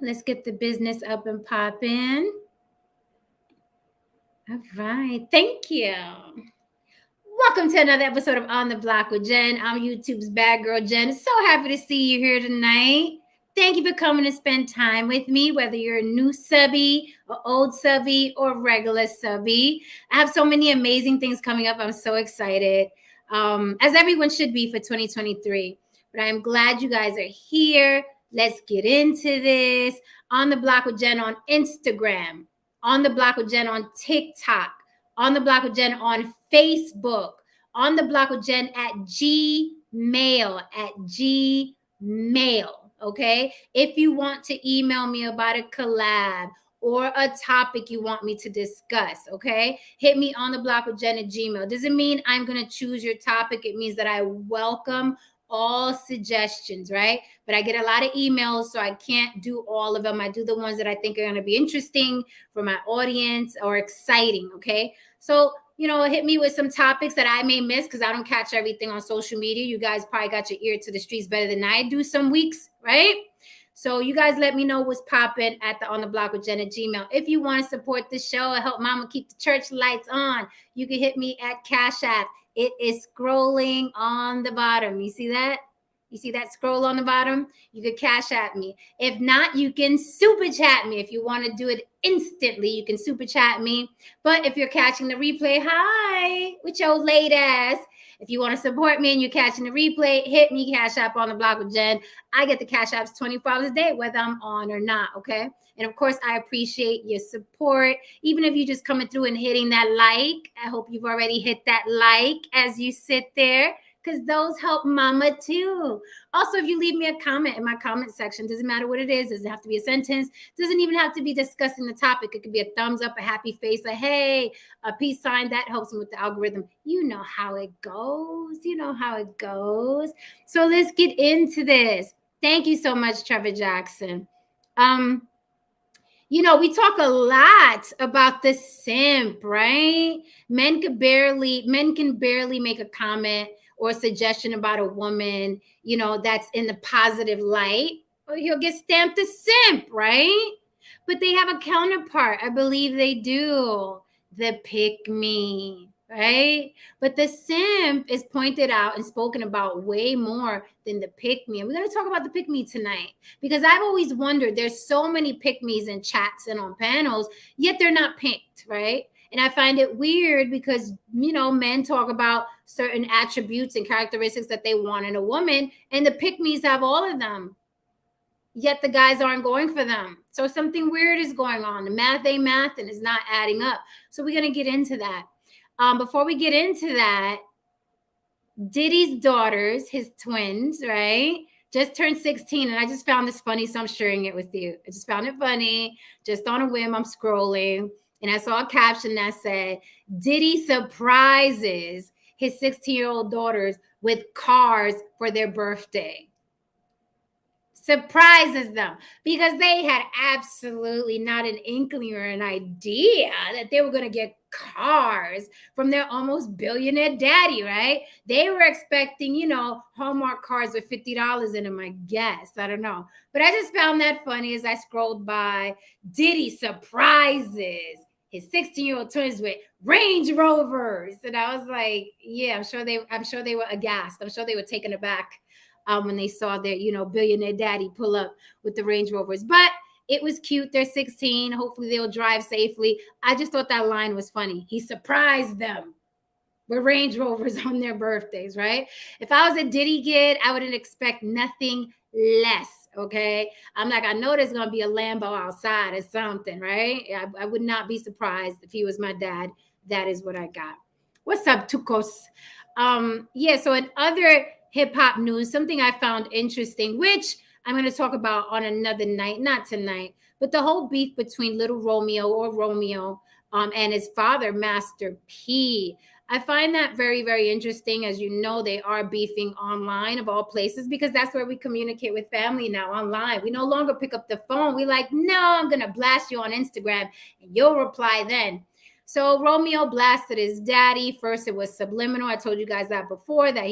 Let's get the business up and popping. All right. Thank you. Welcome to another episode of On the Block with Jen. I'm YouTube's bad girl, Jen. So happy to see you here tonight. Thank you for coming to spend time with me, whether you're a new subby, or old subby, or regular subby. I have so many amazing things coming up. I'm so excited, as everyone should be for 2023. But I'm glad you guys are here. Let's get into this. On the Block with Jen on Instagram, On the Block with Jen on TikTok, On the Block with Jen on Facebook, On the Block with Jen at Gmail, okay? If you want to email me about a collab or a topic you want me to discuss, okay? Hit me on the block with Jen at Gmail. Doesn't mean I'm going to choose your topic. It means that I welcome all suggestions, right? But I get a lot of emails, so I can't do all of them. I do the ones that I think are going to be interesting for my audience or exciting, okay? So, hit me with some topics that I may miss because I don't catch everything on social media. You guys probably got your ear to the streets better than I do some weeks, right? So you guys let me know what's popping at the On the Block with Jen at Gmail. If you want to support the show and help Mama keep the church lights on, you can hit me at Cash App. It is scrolling on the bottom. You see that? You see that scroll on the bottom? You could Cash App me. If not, you can super chat me. If you want to do it instantly, you can super chat me. But if you're catching the replay, hi, with your late ass. If you want to support me and you're catching the replay, hit me Cash App on the block with Jen. I get the Cash Apps 24 hours a day, whether I'm on or not, okay? And of course, I appreciate your support. Even if you're just coming through and hitting that like, I hope you've already hit that like as you sit there, because those help Mama too. Also, if you leave me a comment in my comment section, doesn't matter what it is. Doesn't have to be a sentence. Doesn't even have to be discussing the topic. It could be a thumbs up, a happy face, a hey, a peace sign. That helps me with the algorithm. You know how it goes. You know how it goes. So let's get into this. Thank you so much, Trevor Jackson. We talk a lot about the simp, right? Men can barely make a comment or suggestion about a woman, that's in the positive light, or he'll get stamped a simp, right? But they have a counterpart. I believe they do. The pick-me, right? But the simp is pointed out and spoken about way more than the pick-me. And we're going to talk about the pick-me tonight because I've always wondered, there's so many pick-me's in chats and on panels, yet they're not picked, right? And I find it weird because, men talk about certain attributes and characteristics that they want in a woman, and the pick-me's have all of them. Yet the guys aren't going for them. So something weird is going on. The math ain't math and it's not adding up. So we're going to get into that. Before we get into that, Diddy's daughters, his twins, right, just turned 16. And I just found this funny, so I'm sharing it with you. I just found it funny. Just on a whim, I'm scrolling. And I saw a caption that said, Diddy surprises his 16-year-old daughters with cars for their birthday. Surprises them because they had absolutely not an inkling or an idea that they were going to get cars from their almost billionaire daddy, right? They were expecting, Hallmark cars with $50 in them, I guess. I don't know. But I just found that funny as I scrolled by. Diddy surprises his 16-year-old twins with Range Rovers. And I was like, yeah, I'm sure they were aghast. I'm sure they were taken aback when they saw their, billionaire daddy pull up with the Range Rovers. But it was cute. They're 16. Hopefully they'll drive safely. I just thought that line was funny. He surprised them with Range Rovers on their birthdays, right? If I was a Diddy kid, I wouldn't expect nothing less, okay? I'm like, I know there's going to be a Lambo outside or something, right? I would not be surprised if he was my dad. That is what I got. What's up, Tukos? So in other hip-hop news, something I found interesting, which I'm going to talk about on another night, not tonight, but the whole beef between Little Romeo and his father, Master P. I find that very, very interesting. As you know, they are beefing online of all places because that's where we communicate with family now, online. We no longer pick up the phone. We like, no, I'm going to blast you on Instagram and you'll reply then. So Romeo blasted his daddy. First, it was subliminal. I told you guys that before, that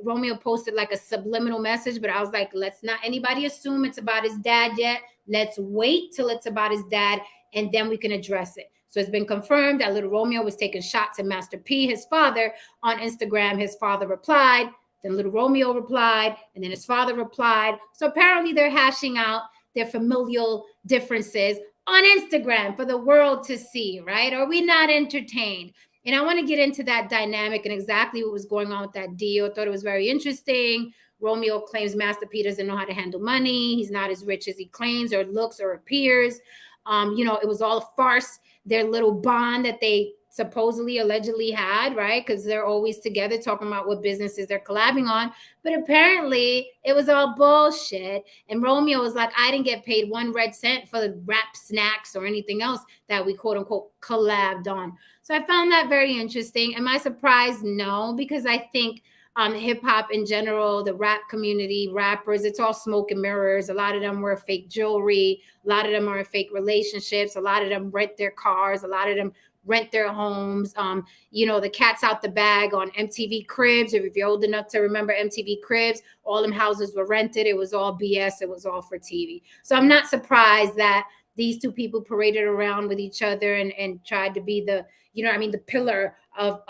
Romeo posted like a subliminal message, but I was like, let's not anybody assume it's about his dad yet. Let's wait till it's about his dad, and then we can address it. So it's been confirmed that little Romeo was taking shots at Master P, his father, on Instagram. His father replied, then little Romeo replied, and then his father replied. So apparently they're hashing out their familial differences on Instagram for the world to see, right? Are we not entertained? And I want to get into that dynamic and exactly what was going on with that deal. I thought it was very interesting. Romeo claims Master P doesn't know how to handle money. He's not as rich as he claims or looks or appears. It was all a farce, their little bond that they supposedly allegedly had, right? Because they're always together talking about what businesses they're collabing on. But apparently it was all bullshit. And Romeo was like, I didn't get paid 1 red cent for the rap snacks or anything else that we quote unquote collabed on. So I found that very interesting. Am I surprised? No, because I think hip hop in general, the rap community, rappers, it's all smoke and mirrors. A lot of them wear fake jewelry. A lot of them are in fake relationships. A lot of them rent their cars. A lot of them rent their homes. The cat's out the bag on MTV Cribs. If you're old enough to remember MTV Cribs, all them houses were rented. It was all BS. It was all for TV. So I'm not surprised that these two people paraded around with each other and tried to be the, the pillar of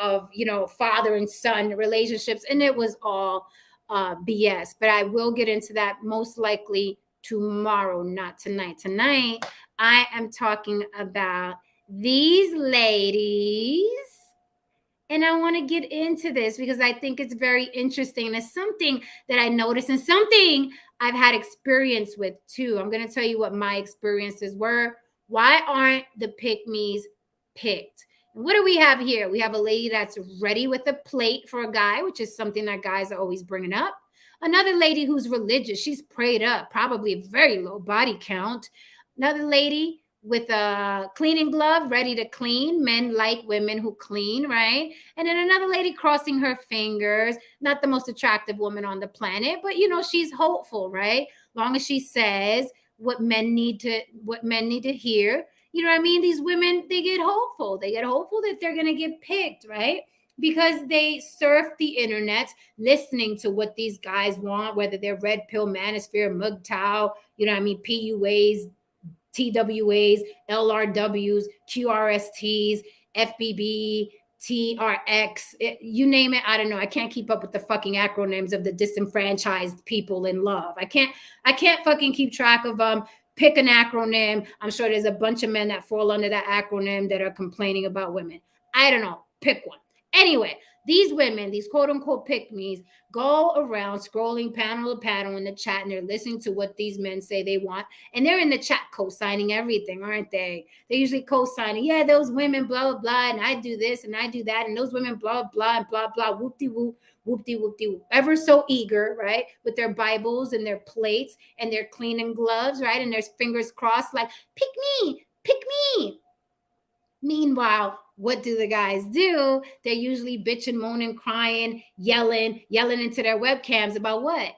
father and son relationships. And it was all BS. But I will get into that most likely tomorrow, not tonight. Tonight, I am talking about these ladies. And I want to get into this because I think it's very interesting. It's something that I noticed and something I've had experience with too. I'm going to tell you what my experiences were. Why aren't the pick-mes picked? And what do we have here? We have a lady that's ready with a plate for a guy, which is something that guys are always bringing up. Another lady who's religious. She's prayed up, probably a very low body count. Another lady with a cleaning glove, ready to clean. Men like women who clean, right? And then another lady crossing her fingers, not the most attractive woman on the planet, but she's hopeful, right? Long as she says what men need to hear. You know what I mean? These women, they get hopeful. They get hopeful that they're going to get picked, right? Because they surf the internet listening to what these guys want, whether they're red pill manosphere, MGTOW, PUAs, TWAs, LRWs, QRSTs, FBB, TRX, you name it. I don't know. I can't keep up with the fucking acronyms of the disenfranchised people in love. I can't fucking keep track of pick an acronym. I'm sure there's a bunch of men that fall under that acronym that are complaining about women. I don't know. Pick one. Anyway, these women, these quote unquote pick-mes, go around scrolling panel to panel in the chat and they're listening to what these men say they want. And they're in the chat co-signing everything, aren't they? They're usually co-signing, yeah, those women, blah, blah, blah, and I do this and I do that. And those women, blah, blah, and blah, blah, whoop-de-whoop, whoop-de-whoop-de-whoop. Ever so eager, right? With their Bibles and their plates and their cleaning gloves, right? And their fingers crossed like, pick me, pick me. Meanwhile, what do the guys do? They're usually bitching, moaning, crying, yelling into their webcams about what?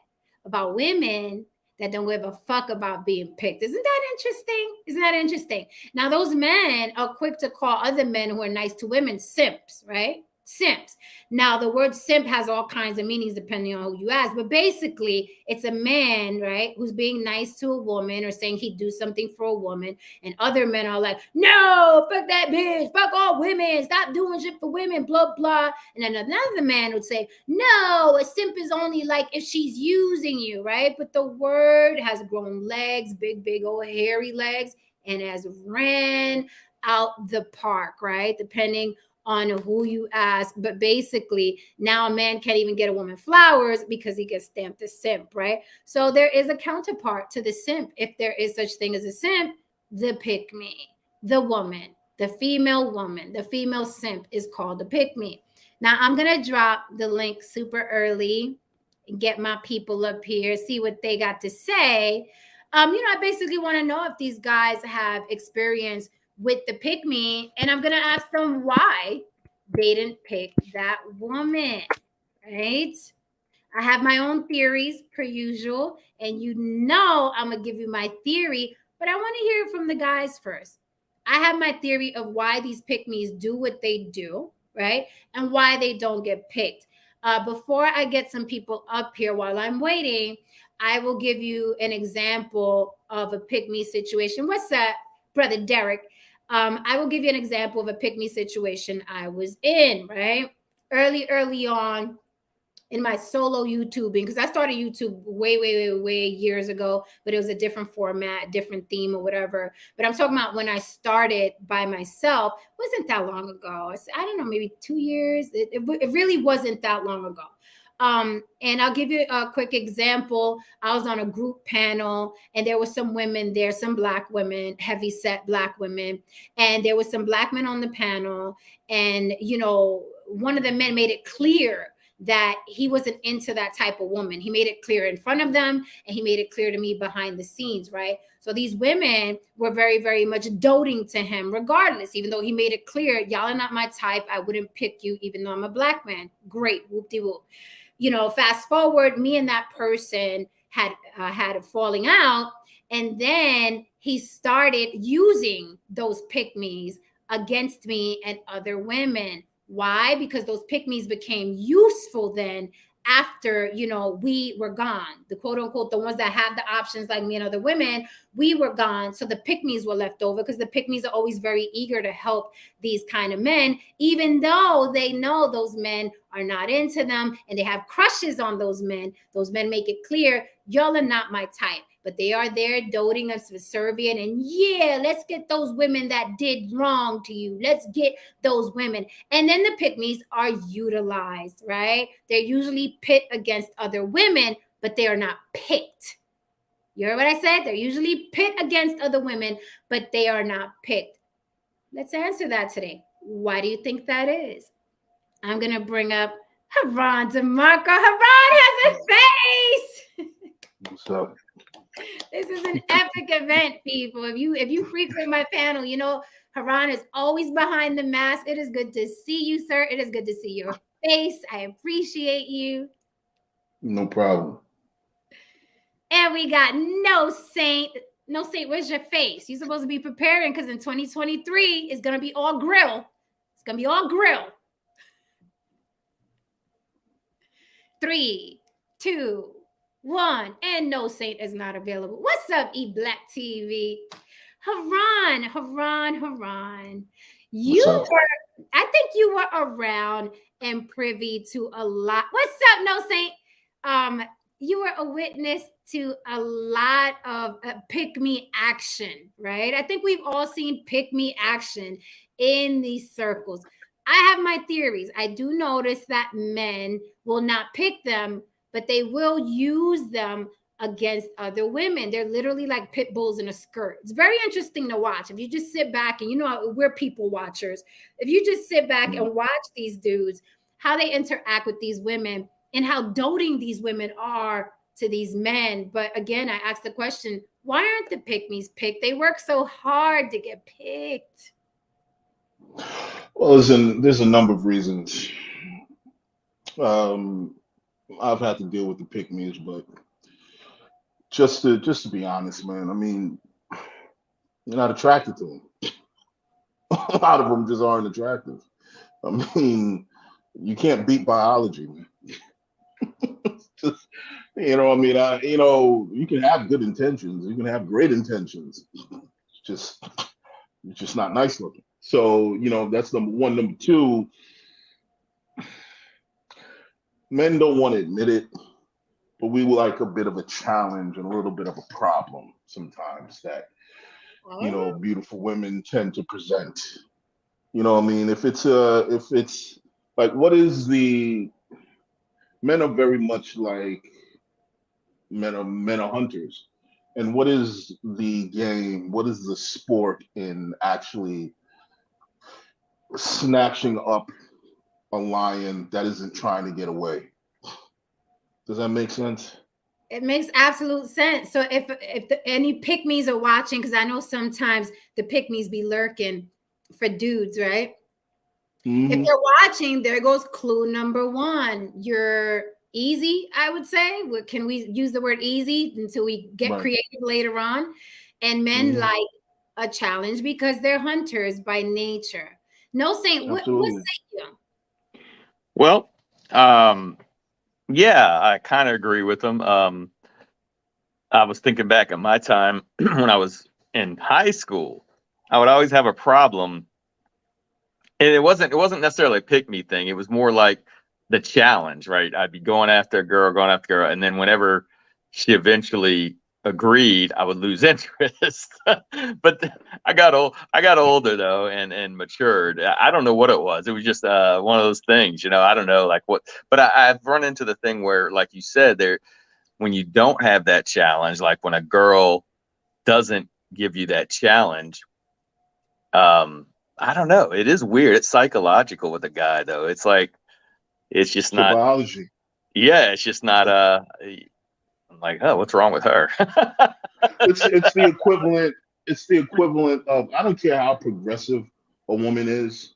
About women that don't give a fuck about being picked. Isn't that interesting? Isn't that interesting? Now, those men are quick to call other men who are nice to women simps, right? Simps. Now, the word simp has all kinds of meanings depending on who you ask, but basically, it's a man, right, who's being nice to a woman or saying he'd do something for a woman, and other men are like, no, fuck that bitch, fuck all women, stop doing shit for women, blah, blah. And then another man would say, no, a simp is only like if she's using you, right? But the word has grown legs, big old hairy legs, and has ran out the park, right? Depending on who you ask. But basically, now a man can't even get a woman flowers because he gets stamped as simp, right? So there is a counterpart to the simp. If there is such thing as a simp, the pick-me, the woman, the female woman, the female simp is called the pick-me. Now, I'm going to drop the link super early and get my people up here, see what they got to say. I basically want to know if these guys have experience with the pick-me, and I'm going to ask them why they didn't pick that woman, right? I have my own theories per usual, and I'm going to give you my theory, but I want to hear from the guys first. I have my theory of why these pick-mes do what they do, right? And why they don't get picked. Before I get some people up here while I'm waiting, I will give you an example of a pick-me situation. What's that, Brother Derek? I will give you an example of a pick-me situation I was in, right? Early on in my solo YouTubing, because I started YouTube way years ago, but it was a different format, different theme or whatever. But I'm talking about when I started by myself, wasn't that long ago. I don't know, maybe 2 years. It really wasn't that long ago. And I'll give you a quick example. I was on a group panel and there were some women there, some black women, heavy set black women, and there was some black men on the panel. And, you know, one of the men made it clear that he wasn't into that type of woman. He made it clear in front of them and he made it clear to me behind the scenes, right? So these women were very much doting to him regardless, even though he made it clear, y'all are not my type. I wouldn't pick you even though I'm a black man. Great, whoop-de-whoop. You know, fast forward, me and that person had a falling out, and then he started using those pick-mes against me and other women. Why? Because those pick-mes became useful then after, you know, we were gone. The quote unquote, the ones that have the options like me and other women, we were gone. So the pick-mes were left over because the pick-mes are always very eager to help these kind of men, even though they know those men are not into them and they have crushes on those men. Those men make it clear, y'all are not my type. But they are there doting and subservient. And yeah, let's get those women that did wrong to you. Let's get those women. And then the pick-mes are utilized, right? They're usually pit against other women, but they are not picked. You heard what I said? They're usually pit against other women, but they are not picked. Let's answer that today. Why do you think that is? I'm going to bring up Haran DeMarco. Haran has a face. What's up? This is an epic event, people. If you frequent my panel, you know Haran is always behind the mask. It is good to see you, sir. It is good to see your face. I appreciate you. No problem. And we got No Saint. No Saint, where's your face? You're supposed to be preparing because in 2023 it's gonna be all grill. It's gonna be all grill. 3, 2, 1, and No Saint is not available. What's up, E Black TV? Haran. What's up? I think you were around and privy to a lot. What's up, No Saint? You were a witness to a lot of pick me action, right? I think we've all seen pick me action in these circles. I have my theories. I do notice that men will not pick them, but they will use them against other women. They're literally like pit bulls in a skirt. It's very interesting to watch. If you just sit back and, you know, we're people watchers. If you just sit back and watch these dudes, how they interact with these women and how doting these women are to these men. But again, I asked the question, why aren't the pick-mes picked? They work so hard to get picked. Well, there's a number of reasons. Um, I've had to deal with the pick-mes, but just to be honest, man, I mean, you're not attracted to them. A lot of them just aren't attractive. I mean, you can't beat biology, man. Just, I mean, you can have good intentions, you can have great intentions. Just, it's just not nice looking. So, that's number one. Number two, men don't want to admit it, but we like a bit of a challenge and a little bit of a problem sometimes that, beautiful women tend to present. You know what I mean? If it's like, what is the men are very much like men are hunters. And what is the game? What is the sport in actually snatching up a lion that isn't trying to get away? Does that make sense? It makes absolute sense. So if any pick-mes are watching, because I know sometimes the pick-mes be lurking for dudes, right? If Hmm. they're watching, there goes clue number one. You're easy, I would say. Can we use the word easy until we get Right. creative later on? And men Hmm. like a challenge because they're hunters by nature. No, Saint, what Absolutely. say you? Well, yeah, I kind of agree with them. I was thinking back at my time when I was in high school. I would always have a problem, and it wasn't necessarily a pick me thing. It was more like the challenge, right? I'd be going after a girl, and then whenever she eventually agreed, I would lose interest. But I got older though, and matured. I don't know what it was. It was just one of those things, I don't know like what. But I've run into the thing where, like you said, there when you don't have that challenge, like when a girl doesn't give you that challenge, I don't know. It is weird. It's psychological with a guy though. It's like it's just It's your not. biology. Yeah, it's just not. I'm like, oh, what's wrong with her? It's the equivalent. It's the equivalent of, I don't care how progressive a woman is.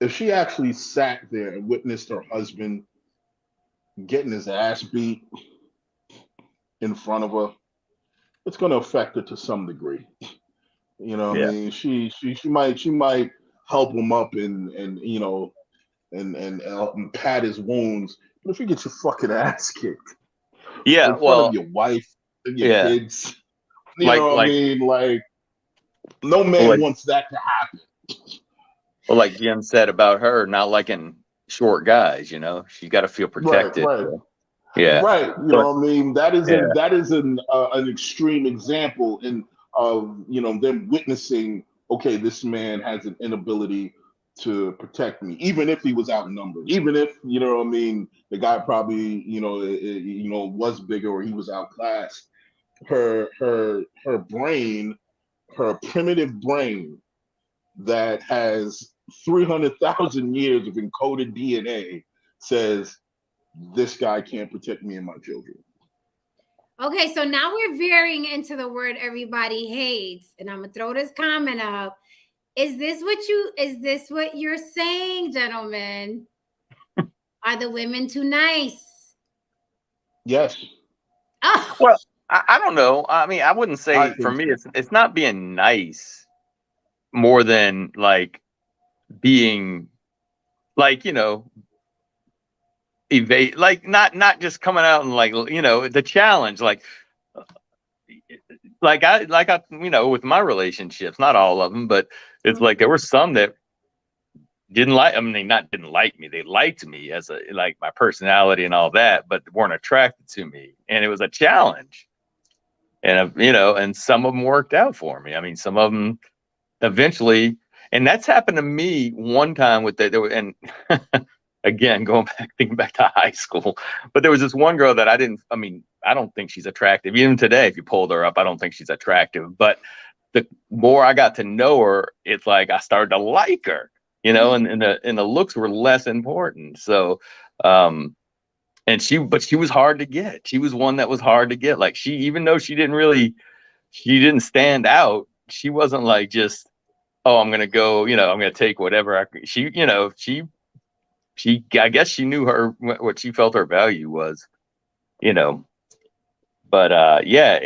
If she actually sat there and witnessed her husband getting his ass beat in front of her, it's going to affect her to some degree. You know what I Yeah, mean? She might help him up and pat his wounds. But if you get your fucking ass kicked yeah. in front of Well, your wife and your yeah. kids, you Like know what I like mean? Like, no man like wants that to happen. like Jim said about her not liking short guys. She's got to feel Right, protected. right. So, yeah, Right, you but know what I mean. That is yeah, an extreme example of them witnessing. Okay, this man has an inability to protect me, even if he was outnumbered, even if what I mean. The guy probably was bigger or he was outclassed. Her brain, her primitive brain that has 300,000 years of encoded DNA says this guy can't protect me and my children. Okay, so now we're veering into the word everybody hates, and I'm gonna throw this comment up. Is this what you're saying, gentlemen? Are the women too nice? Yes, Oh, well, I don't know. I mean, I wouldn't I say for think me so. it's not being nice more than like being like evade, like not just coming out and like the challenge, like I with my relationships, not all of them, but it's like there were some that didn't like. I mean, they not didn't like me. They liked me as a like my personality and all that, but weren't attracted to me, and it was a challenge. And and some of them worked out for me. I mean, some of them eventually, and that's happened to me one time with that. And again, thinking back to high school, but there was this one girl that I didn't. I mean, I don't think she's attractive. Even today, if you pulled her up, I don't think she's attractive. But the more I got to know her, it's like I started to like her. And the looks were less important. So, but she was hard to get. She was one that was hard to get. Like even though she didn't stand out. She wasn't like just, oh, I'm gonna go, I'm gonna take whatever I guess she knew what she felt her value was, you know. But yeah,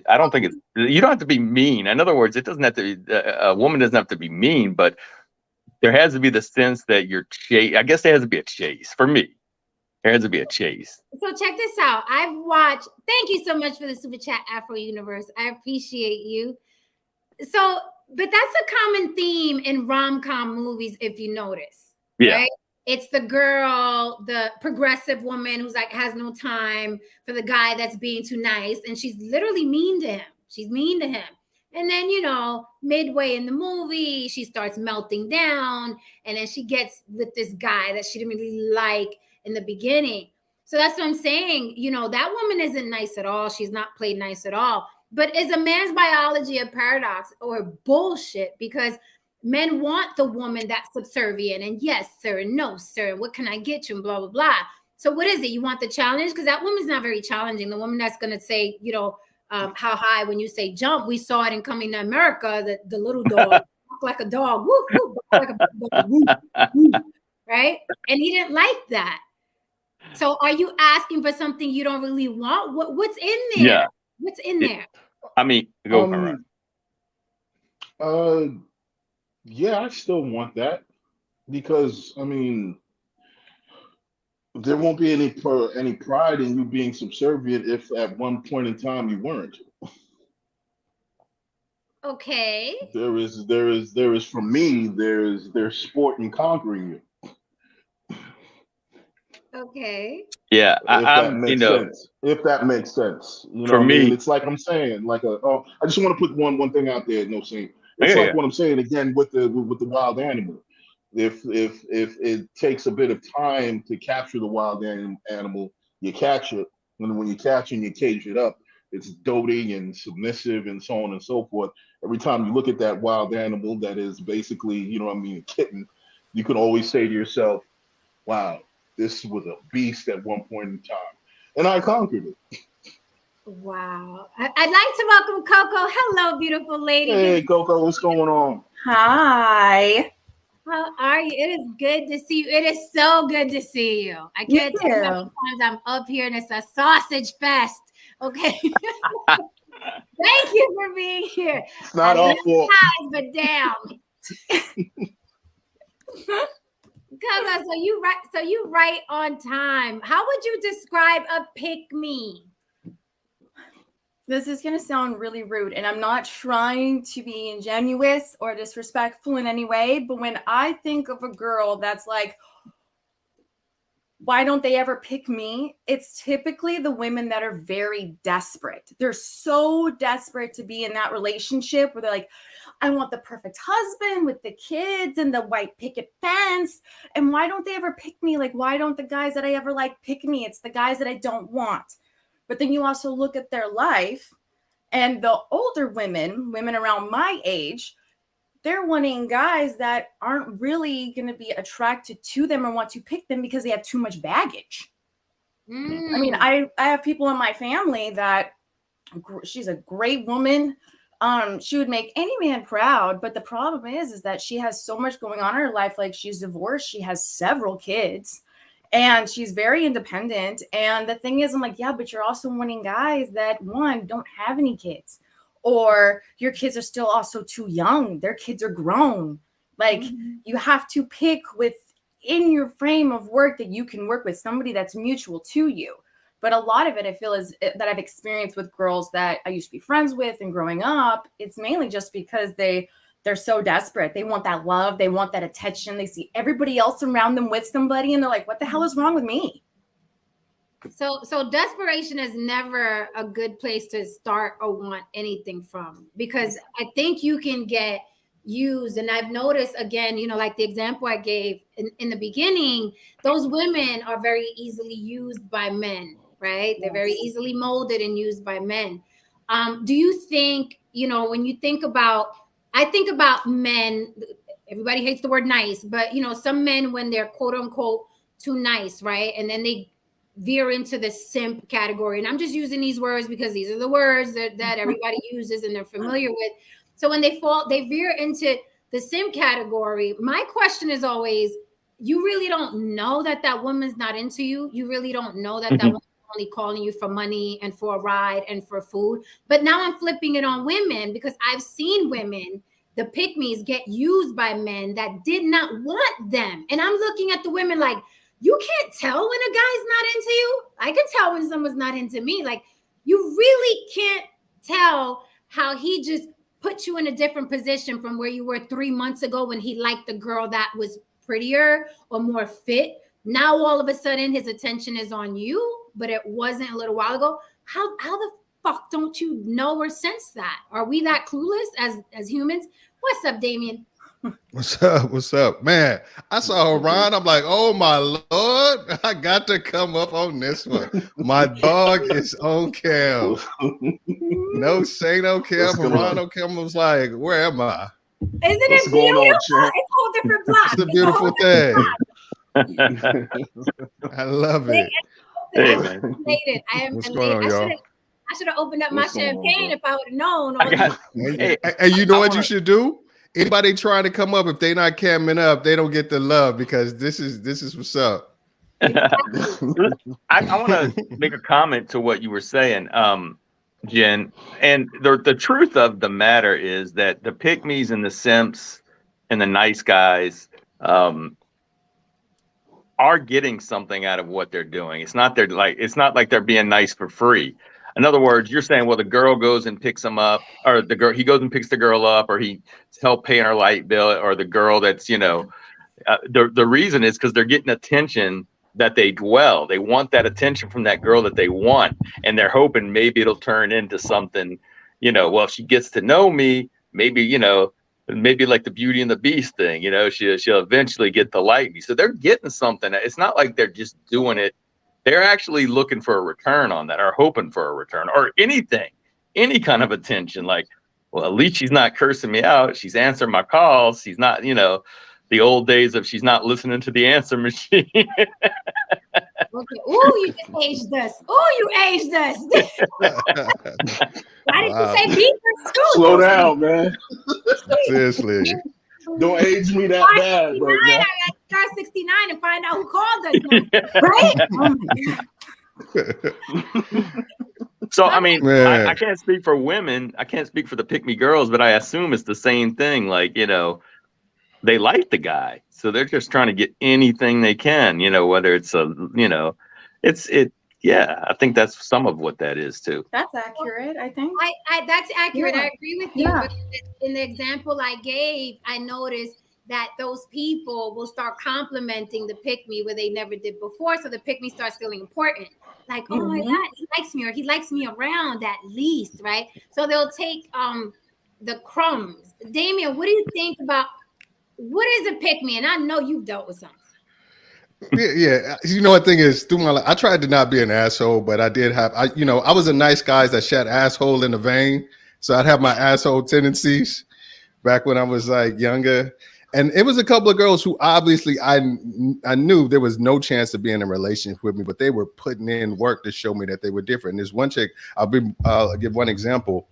I don't think you don't have to be mean. In other words, it doesn't have to be a woman doesn't have to be mean, but there has to be the sense that you're chase. I guess there has to be a chase for me. There has to be a chase. so check this out. I've watched. Thank you so much for the super chat, Afro Universe. I appreciate you. So, but that's a common theme in rom-com movies, if you notice, Yeah. right? It's the girl, the progressive woman who's like has no time for the guy that's being too nice, and she's literally mean to him. She's mean to him. And then, midway in the movie, she starts melting down, and then she gets with this guy that she didn't really like in the beginning. So that's what I'm saying. That woman isn't nice at all. She's not played nice at all. But is a man's biology a paradox or bullshit? Because men want the woman that's subservient and yes, sir, and no, sir, and what can I get you, and blah, blah, blah. So what is it? You want the challenge? Because that woman's not very challenging. The woman that's going to say, how high when you say jump. We saw it in Coming to America, the little dog walk like a dog, woo, woo, like a dog, woo, woo, right? And he didn't like that. So are you asking for something you don't really want? What's in there? Yeah. What's in there? I mean, go. Um, Uh, yeah, I still want that because I mean, there won't be any pride in you being subservient if at one point in time you weren't. Okay. There is for me there's sport in conquering you. Okay. Yeah, If that I'm, you makes know, sense. If that makes sense. You know for what I mean? me, It's like I'm saying, like I just want to put one thing out there, no saying. It's yeah, like yeah, what I'm saying again with the wild animal. If it takes a bit of time to capture the wild animal, you catch it. And when you catch it and you cage it up, it's doting and submissive and so on and so forth. Every time you look at that wild animal that is basically, you know what I mean, a kitten, you can always say to yourself, wow, this was a beast at one point in time. And I conquered it. Wow. I'd like to welcome Coco. Hello, beautiful lady. Hey, Coco, what's going on? Hi. How are you? It is good to see you. It is so good to see you. I You can't tell you how many too. times I'm up here and it's a sausage fest. Okay. Thank you for being here. It's not I our love fault. guys, but damn. Coco, so you right on time. How would you describe a pick-me? This is going to sound really rude, and I'm not trying to be ingenuous or disrespectful in any way, but when I think of a girl that's like, why don't they ever pick me? It's typically the women that are very desperate. They're so desperate to be in that relationship where they're like, I want the perfect husband with the kids and the white picket fence. And why don't they ever pick me? Like, why don't the guys that I ever like pick me? It's the guys that I don't want. But then you also look at their life, and the older women around my age, they're wanting guys that aren't really going to be attracted to them or want to pick them because they have too much baggage. I mean, I have people in my family that she's a great woman. She would make any man proud, but the problem is that she has so much going on in her life. Like, she's divorced, she has several kids, and she's very independent. And the thing is, I'm like, yeah, but you're also wanting guys that, one, don't have any kids, or your kids are still also too young. Their kids are grown. Like, you have to pick within your frame of work that you can work with somebody that's mutual to you. But a lot of it, I feel, is that I've experienced with girls that I used to be friends with and growing up. It's mainly just because they're so desperate. They want that love. They want that attention. They see everybody else around them with somebody, and they're like, what the hell is wrong with me? So desperation is never a good place to start or want anything from, because I think you can get used. And I've noticed, again, like the example I gave in the beginning, those women are very easily used by men, right? They're very easily molded and used by men. Do you think, when you think about, I think about men, everybody hates the word nice, but some men, when they're quote unquote too nice, right? And then they veer into the simp category. And I'm just using these words because these are the words that everybody uses and they're familiar with. So when they veer into the simp category. My question is always, you really don't know that woman's not into you. You really don't know that woman's only calling you for money and for a ride and for food. But now I'm flipping it on women, because I've seen women, the pick-mes, get used by men that did not want them. And I'm looking at the women like, you can't tell when a guy's not into you. I can tell when someone's not into me. Like, you really can't tell how he just put you in a different position from where you were 3 months ago when he liked the girl that was prettier or more fit. Now all of a sudden his attention is on you, but it wasn't a little while ago. How the fuck don't you know or sense that? Are we that clueless as humans? What's up, Damien? What's up? What's up, man? I saw Ron. I'm like, oh my Lord, I got to come up on this one. My dog is on cam. No Saint on cam. Ron on cam. I was like, where am I? Isn't it beautiful? It's a whole different block. It's a beautiful thing. I love it. Hey, man. I am What's elated. going on, y'all? I should have opened up my champagne if I would have known. And you know what you should do? Anybody trying to come up, if they not camming up, they don't get the love, because this is what's up. I want to make a comment to what you were saying. Jen. And the truth of the matter is that the pick-mes and the simps and the nice guys are getting something out of what they're doing. It's not like they're being nice for free. In other words, you're saying, well, the girl goes and picks him up, or he goes and picks the girl up, or he's help paying her light bill, or the girl that's, the reason is because they're getting attention that they dwell. They want that attention from that girl that they want, and they're hoping maybe it'll turn into something, well, if she gets to know me, maybe, maybe like the Beauty and the Beast thing, she'll eventually get to like me. So they're getting something. It's not like they're just doing it. They're actually looking for a return on that, or hoping for a return, or anything, any kind of attention. Like, well, at least she's not cursing me out. She's answering my calls. She's not, the old days of she's not listening to the answer machine. Okay. Oh, you just aged us. Oh, you aged us. Why did you say beef or stew? Slow down, man. Seriously. Don't age me that bad, bro. I got star 69 and find out who called us. Right? Oh my God. So, I mean, I can't speak for women. I can't speak for the pick-me girls, but I assume it's the same thing. Like, they like the guy, so they're just trying to get anything they can, whether it's I think that's some of what that is too. That's accurate, I think. That's accurate. Yeah. I agree with you. Yeah. But in the example I gave, I noticed that those people will start complimenting the pick-me where they never did before. So the pick-me starts feeling important. Like, oh my God, he likes me, or he likes me around at least, right? So they'll take the crumbs. Damien, what do you think about what is a pick-me? And I know you've dealt with something. Yeah. What thing is, through my life, I tried to not be an asshole, but I did have, I was a nice guy that shat asshole in the vein. So I'd have my asshole tendencies back when I was like younger. And it was a couple of girls who obviously I knew there was no chance of being in a relationship with me, but they were putting in work to show me that they were different. And there's one chick, I'll give one example.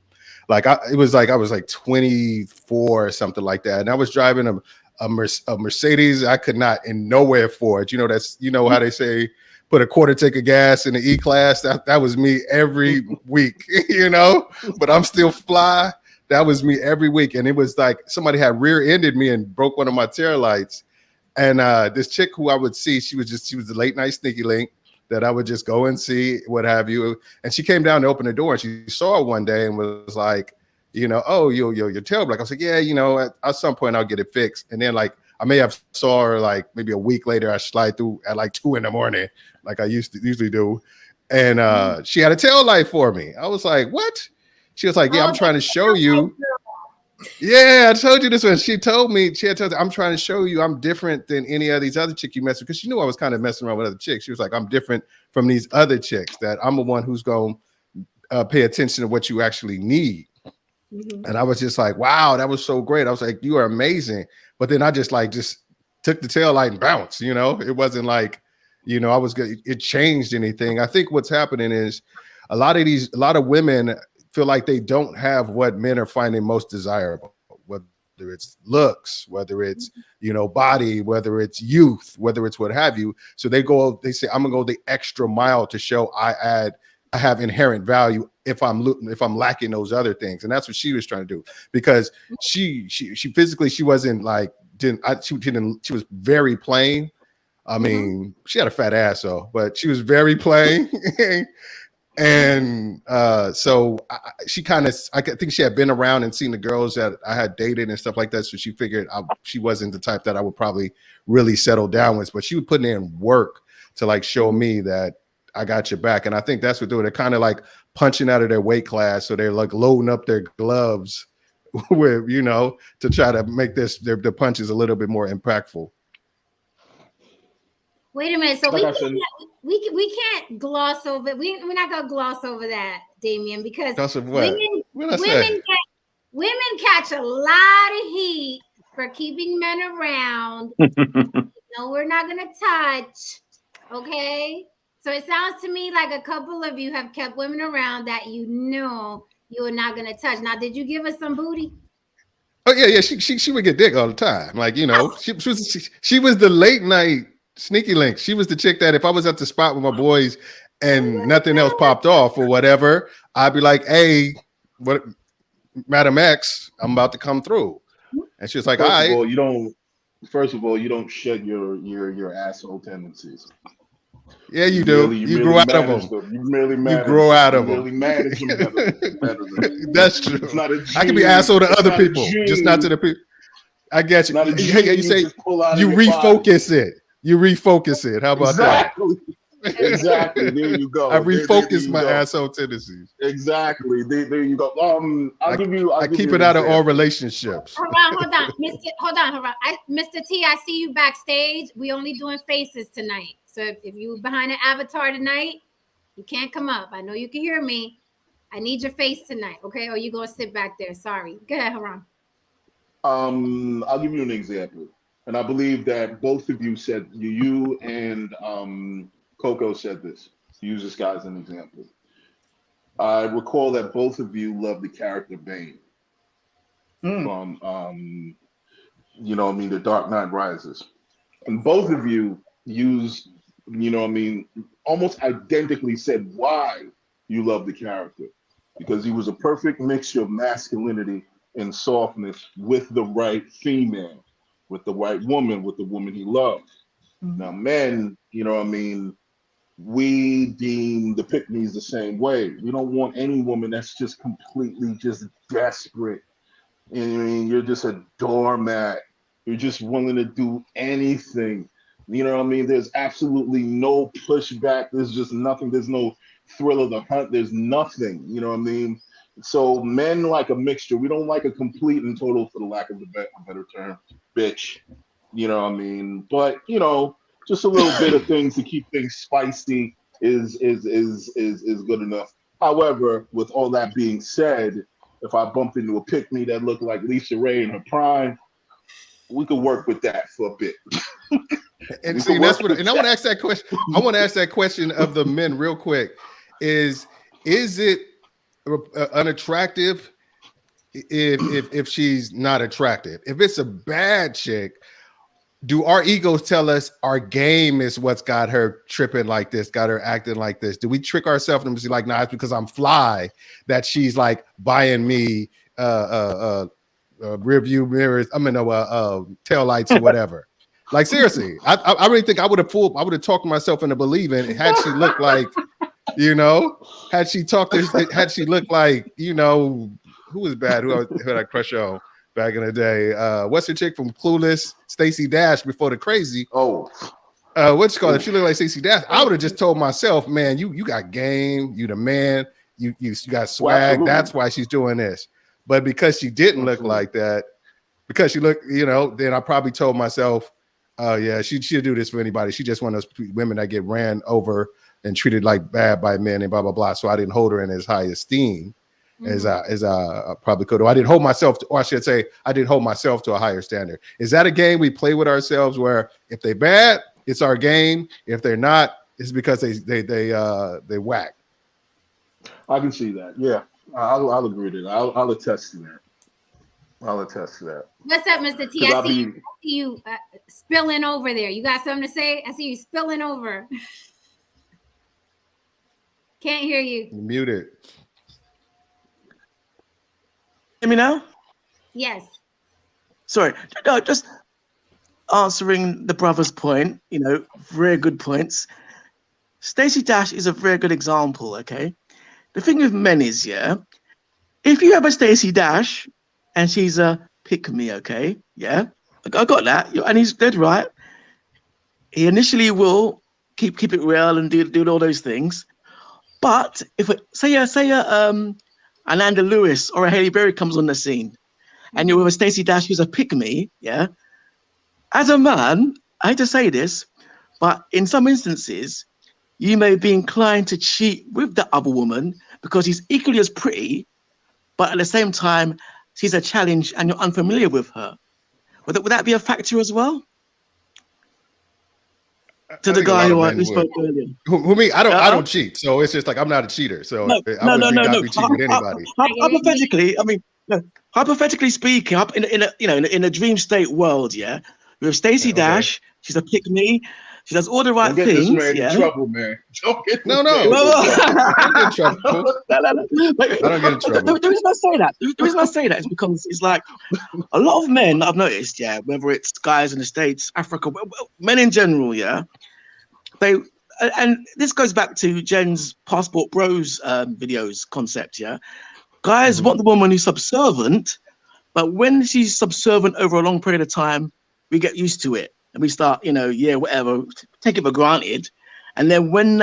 Like I was like 24 or something like that. And I was driving a Mercedes. I could not in nowhere afford. That's how they say put a quarter tank of gas in the E-Class. That was me every week, but I'm still fly. That was me every week. And it was like somebody had rear-ended me and broke one of my taillights. And this chick who I would see, she was the late night sneaky link that I would just go and see, what have you. And she came down to open the door and she saw it one day and was like, oh, your tail black. I was like, yeah, at some point I'll get it fixed. And then like, I may have saw her like maybe a week later, I slide through at like 2 a.m, like I usually do. And she had a tail light for me. I was like, what? She was like, yeah, I'm trying to show you. Yeah, I told you this one. She told me, I'm trying to show you I'm different than any of these other chicks you mess with. Because she knew I was kind of messing around with other chicks. She was like, I'm different from these other chicks, that I'm the one who's going to pay attention to what you actually need. Mm-hmm. And I was just like, wow, that was so great. I was like, you are amazing. But then I just took the tail light and bounced, It wasn't like, I was good. It changed anything. I think what's happening is a lot of women feel like they don't have what men are finding most desirable, whether it's looks, whether it's, body, whether it's youth, whether it's what have you. So they say, I'm gonna go the extra mile to show I have inherent value if I'm lacking those other things. And that's what she was trying to do, because she physically, she wasn't like, she was very plain. I mean, she had a fat ass though, but she was very plain. And so she I think she had been around and seen the girls that I had dated and stuff like that. So she figured she wasn't the type that I would probably really settle down with, but she was putting in work to like show me that I got your back. And I think that's what they're kind of like punching out of their weight class. So they're like loading up their gloves with, to try to make their punches a little bit more impactful. Wait a minute. So we can't gloss over. We're not gonna gloss over that, Damien, because women catch a lot of heat for keeping men around. We're not gonna touch. Okay. So it sounds to me like a couple of you have kept women around that you are not gonna touch. Now, did you give us some booty? Oh yeah. She would get dick all the time. Like, she was the late night sneaky link. She was the chick that if I was at the spot with my boys and nothing else popped off or whatever, I'd be like, hey, what, Madam X, I'm about to come through. And she was like, all right. First of all, you don't shed your asshole tendencies. Yeah, you do. You grow out of them. You merely manage. You grow out of them. You merely manage them better than That's true. It's not a gene. I can be asshole to other people, just not to the people. I get you. You say you refocus it. You refocus it. How about that? Exactly. There you go. I refocus my asshole tendencies. Exactly. There you go. I'll give you. I keep it out of all relationships. Hold on, Mr. T. I see you backstage. We only doing faces tonight. So if you behind an avatar tonight, you can't come up. I know you can hear me. I need your face tonight, okay? Or you gonna sit back there? Sorry. Go ahead, Haram. I'll give you an example, and I believe that both of you said you and Coco said this. Use this guy as an example. I recall that both of you love the character Bane from The Dark Knight Rises, and both of you use, almost identically said why you love the character, because he was a perfect mixture of masculinity and softness with the right female, with the right woman, with the woman he loved. Now, men, we deem the pick-mes the same way. We don't want any woman that's just completely just desperate. You're just a doormat. You're just willing to do anything. There's absolutely no pushback. There's just nothing. There's no thrill of the hunt. There's nothing. So men like a mixture. We don't like a complete and total, for the lack of a better term, bitch. But just a little bit of things to keep things spicy is good enough. However, with all that being said, if I bumped into a pick-me that looked like Lisa Ray in her prime, we could work with that for a bit. And see, that's what. And I want to ask that question. I want to ask that question of the men real quick. Is it unattractive if she's not attractive? If it's a bad chick, do our egos tell us our game is what's got her tripping like this, got her acting like this? Do we trick ourselves and be like, nah, it's because I'm fly that she's like buying me rear view mirrors, tail lights or whatever? Like, seriously, I really think I would have talked myself into believing, had she looked like, had she looked like, who was bad? Who had I crush on back in the day? What's the chick from Clueless? Stacey Dash before the crazy. What's she called? If she looked like Stacey Dash, I would have just told myself, man, you got game, you the man, you got swag. Well, that's why she's doing this. But because she didn't look like that, because she looked, then I probably told myself, oh yeah, she'd do this for anybody. She just one of those women that get ran over and treated like bad by men and blah blah blah. So I didn't hold her in as high esteem as I probably could. Or I didn't hold myself, or I should say, I didn't hold myself to a higher standard. Is that a game we play with ourselves where if they bad, it's our game. If they're not, it's because they whack. I can see that. Yeah, I'll agree to that. I'll attest to that. What's up, Mr. T? I see you spilling over there. You got something to say? I see you spilling over. Can't hear you. Muted. Hear me now? Yes. Sorry. No, just answering the brother's point, very good points. Stacey Dash is a very good example, okay? The thing with men is, if you have a Stacey Dash and she's a pick-me, okay? Yeah, I got that. And he's dead right. He initially will keep it real and do all those things. But if say an Amanda Lewis or a Hailey Berry comes on the scene and you're with a Stacey Dash who's a pick-me, as a man, I hate to say this, but in some instances, you may be inclined to cheat with the other woman because she's equally as pretty, but at the same time, she's a challenge and you're unfamiliar with her. Would that be a factor as well? To the guy who spoke earlier. Who me? I don't cheat, so it's just like I'm not a cheater. So no. Be cheating with anybody. Hypothetically speaking, in a dream state world, with Stacey Dash, she's a pick-me. She does all the right Don't get this things. man Yeah. in trouble, man. Don't get this No. man in trouble. I don't get in trouble. No. I don't get in trouble. The reason I say that, is because it's like a lot of men I've noticed, yeah, whether it's guys in the States, Africa, men in general, yeah, and this goes back to Jen's Passport Bros videos concept, yeah. Guys want the woman who's subservient, but when she's subservient over a long period of time, we get used to it and we start, whatever, take it for granted. And then when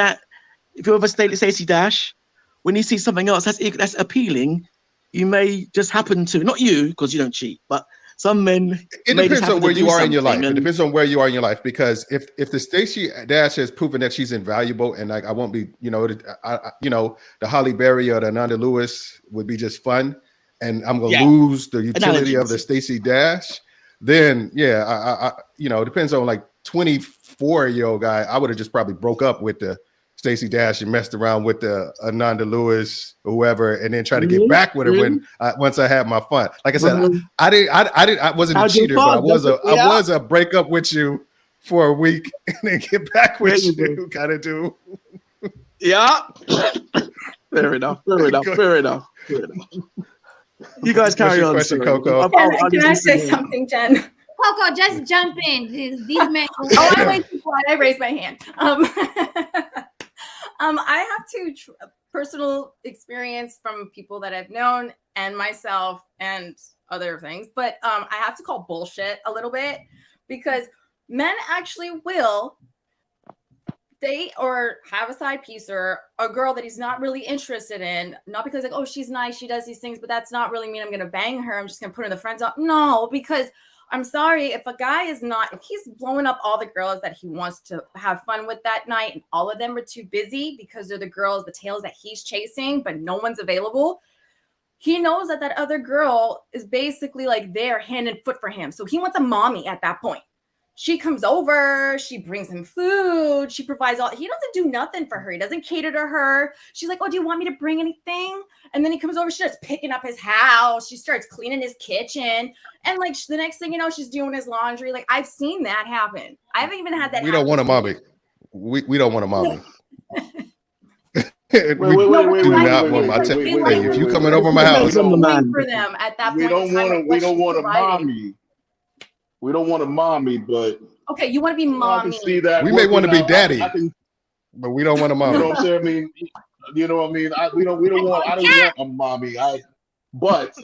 if you're ever Stacey Dash, when you see something else that's appealing, you may just happen to, not you, because you don't cheat, but some men. It depends on where you are in your life. It depends on where you are in your life, because if the Stacey Dash has proven that she's invaluable, and like I won't be, the Holly Berry or the Ananda Lewis would be just fun, and I'm gonna lose the utility of the Stacey Dash, then it depends on like 24-year-old guy. I would have just probably broke up with the Stacey Dash and messed around with the Ananda Lewis or whoever, and then try to get back with her when once I had my fun. Like I said, I wasn't a cheater, but I was a break up with you for a week and then get back with you kind of do. Yeah. Fair enough. You guys carry on. Question, Coco. Can I say something, Jen? Coco, just jump in. These men. I'm way too quiet. I raised my hand. I have personal experience from people that I've known and myself and other things, but I have to call bullshit a little bit, because men actually will date or have a side piece or a girl that he's not really interested in, not because like, oh, she's nice, she does these things, but that's not really mean I'm gonna bang her, I'm just gonna put her in the friend zone. No, because I'm sorry, if a guy if he's blowing up all the girls that he wants to have fun with that night, and all of them are too busy because they're the tails that he's chasing, but no one's available, he knows that other girl is basically like there hand and foot for him. So he wants a mommy at that point. She comes over, she brings him food, she provides he doesn't do nothing for her. He doesn't cater to her. She's like, oh, do you want me to bring anything? And then he comes over, she starts picking up his house. She starts cleaning his kitchen. And like the next thing you know, she's doing his laundry. Like I've seen that happen. I haven't even had that happen. We don't want a mommy. We don't want a mommy. Wait. If you coming over my house, for them at that point. We don't want a mommy. We don't want a mommy, but okay, you want to be mommy. I can see that. We may want to be daddy, but we don't want a mommy. You know what I'm saying? I mean, you know what I mean? I don't want a mommy. But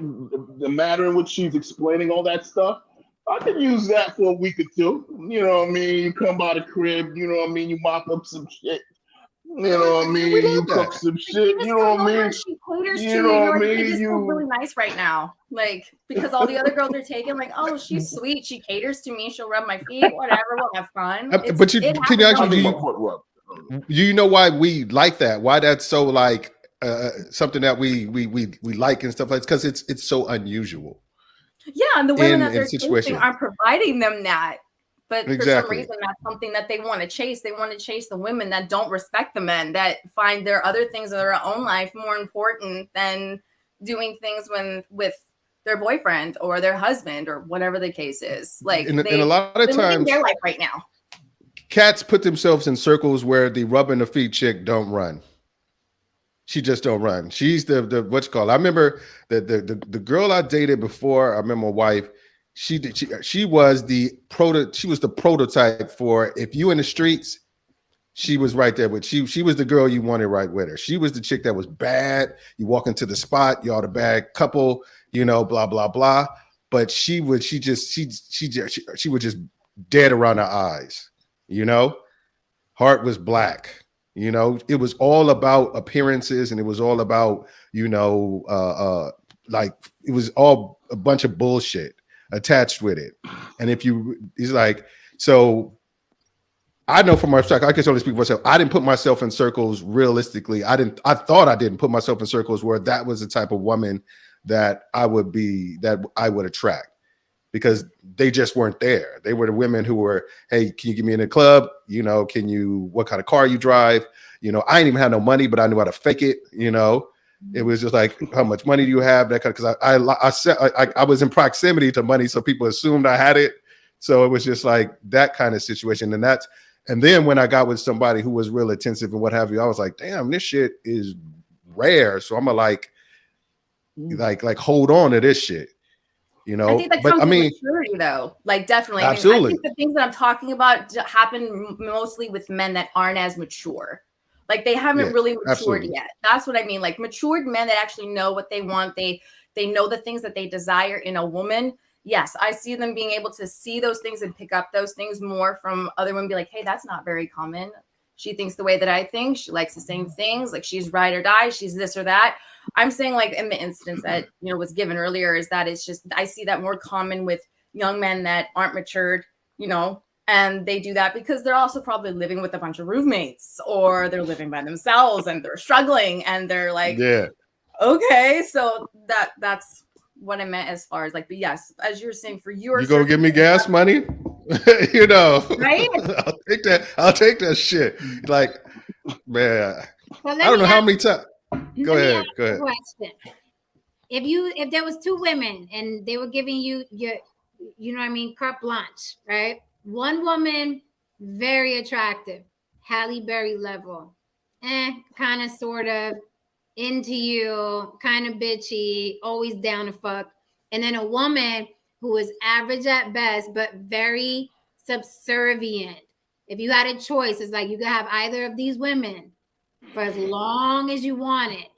the manner in which she's explaining all that stuff, I can use that for a week or two. You know what I mean? You come by the crib, you know what I mean? You mop up some shit. You know what I mean? You cook some shit. You know what I mean? She caters to you. I mean? Just feel really nice right now, like because all the other girls are taking like, oh, she's sweet. She caters to me. She'll rub my feet. Whatever. We'll have fun. But you know why we like that? Why that's so like something that we like and stuff like that? Because it's so unusual. Yeah, and the women that they're chasing aren't providing them that. But for some reason, that's something that they want to chase. They want to chase the women that don't respect the men, that find their other things in their own life more important than doing things with their boyfriend or their husband or whatever the case is. Like, and a lot of times, their life right now. Cats put themselves in circles where the rubbing the feet chick don't run. She just don't run. She's the what's called. I remember the girl I dated before. I remember my wife. She was the prototype for if you in the streets, she was right there with she was the girl you wanted right with her. She was the chick that was bad. You walk into the spot, y'all the bad couple, blah blah blah. But she was just dead around her eyes, Heart was black, It was all about appearances, and it was all about like it was all a bunch of bullshit attached with it. And he's like, so I know from myself, I can only speak for myself. I didn't put myself in circles realistically. I thought I didn't put myself in circles where that was the type of woman that I would attract, because they just weren't there. They were the women who were, hey, can you get me in the club? What kind of car you drive? I ain't even had no money, but I knew how to fake it. It was just like, how much money do you have? That kind of, because I was in proximity to money, so people assumed I had it. So it was just like that kind of situation. And then when I got with somebody who was real attentive and what have you, I was like, damn, this shit is rare. So I'm gonna like hold on to this shit. You know, I think that but comes I with mean, maturity, though. Like, definitely. absolutely. I think the things that I'm talking about happen mostly with men that aren't as mature. Like, they haven't really matured yet. That's what I mean. Like, matured men that actually know what they want. They know the things that they desire in a woman. Yes, I see them being able to see those things and pick up those things more from other women. Be like, hey, that's not very common. She thinks the way that I think. She likes the same things. Like, she's ride or die. She's this or that. I'm saying, like, in the instance that was given earlier, is that it's just I see that more common with young men that aren't matured, and they do that because they're also probably living with a bunch of roommates, or they're living by themselves and they're struggling, and they're like, okay, so that's what I meant as far as like, but yes, as you're saying, for your you gonna give me gas money? Right? I'll take that shit. Like, man, I don't know how many times. Go ahead. Question. If there was two women and they were giving you your, carte blanche, right? One woman, very attractive, Halle Berry level, kind of, sort of into you, kind of bitchy, always down to fuck. And then a woman who is average at best, but very subservient. If you had a choice, it's like you could have either of these women for as long as you want it.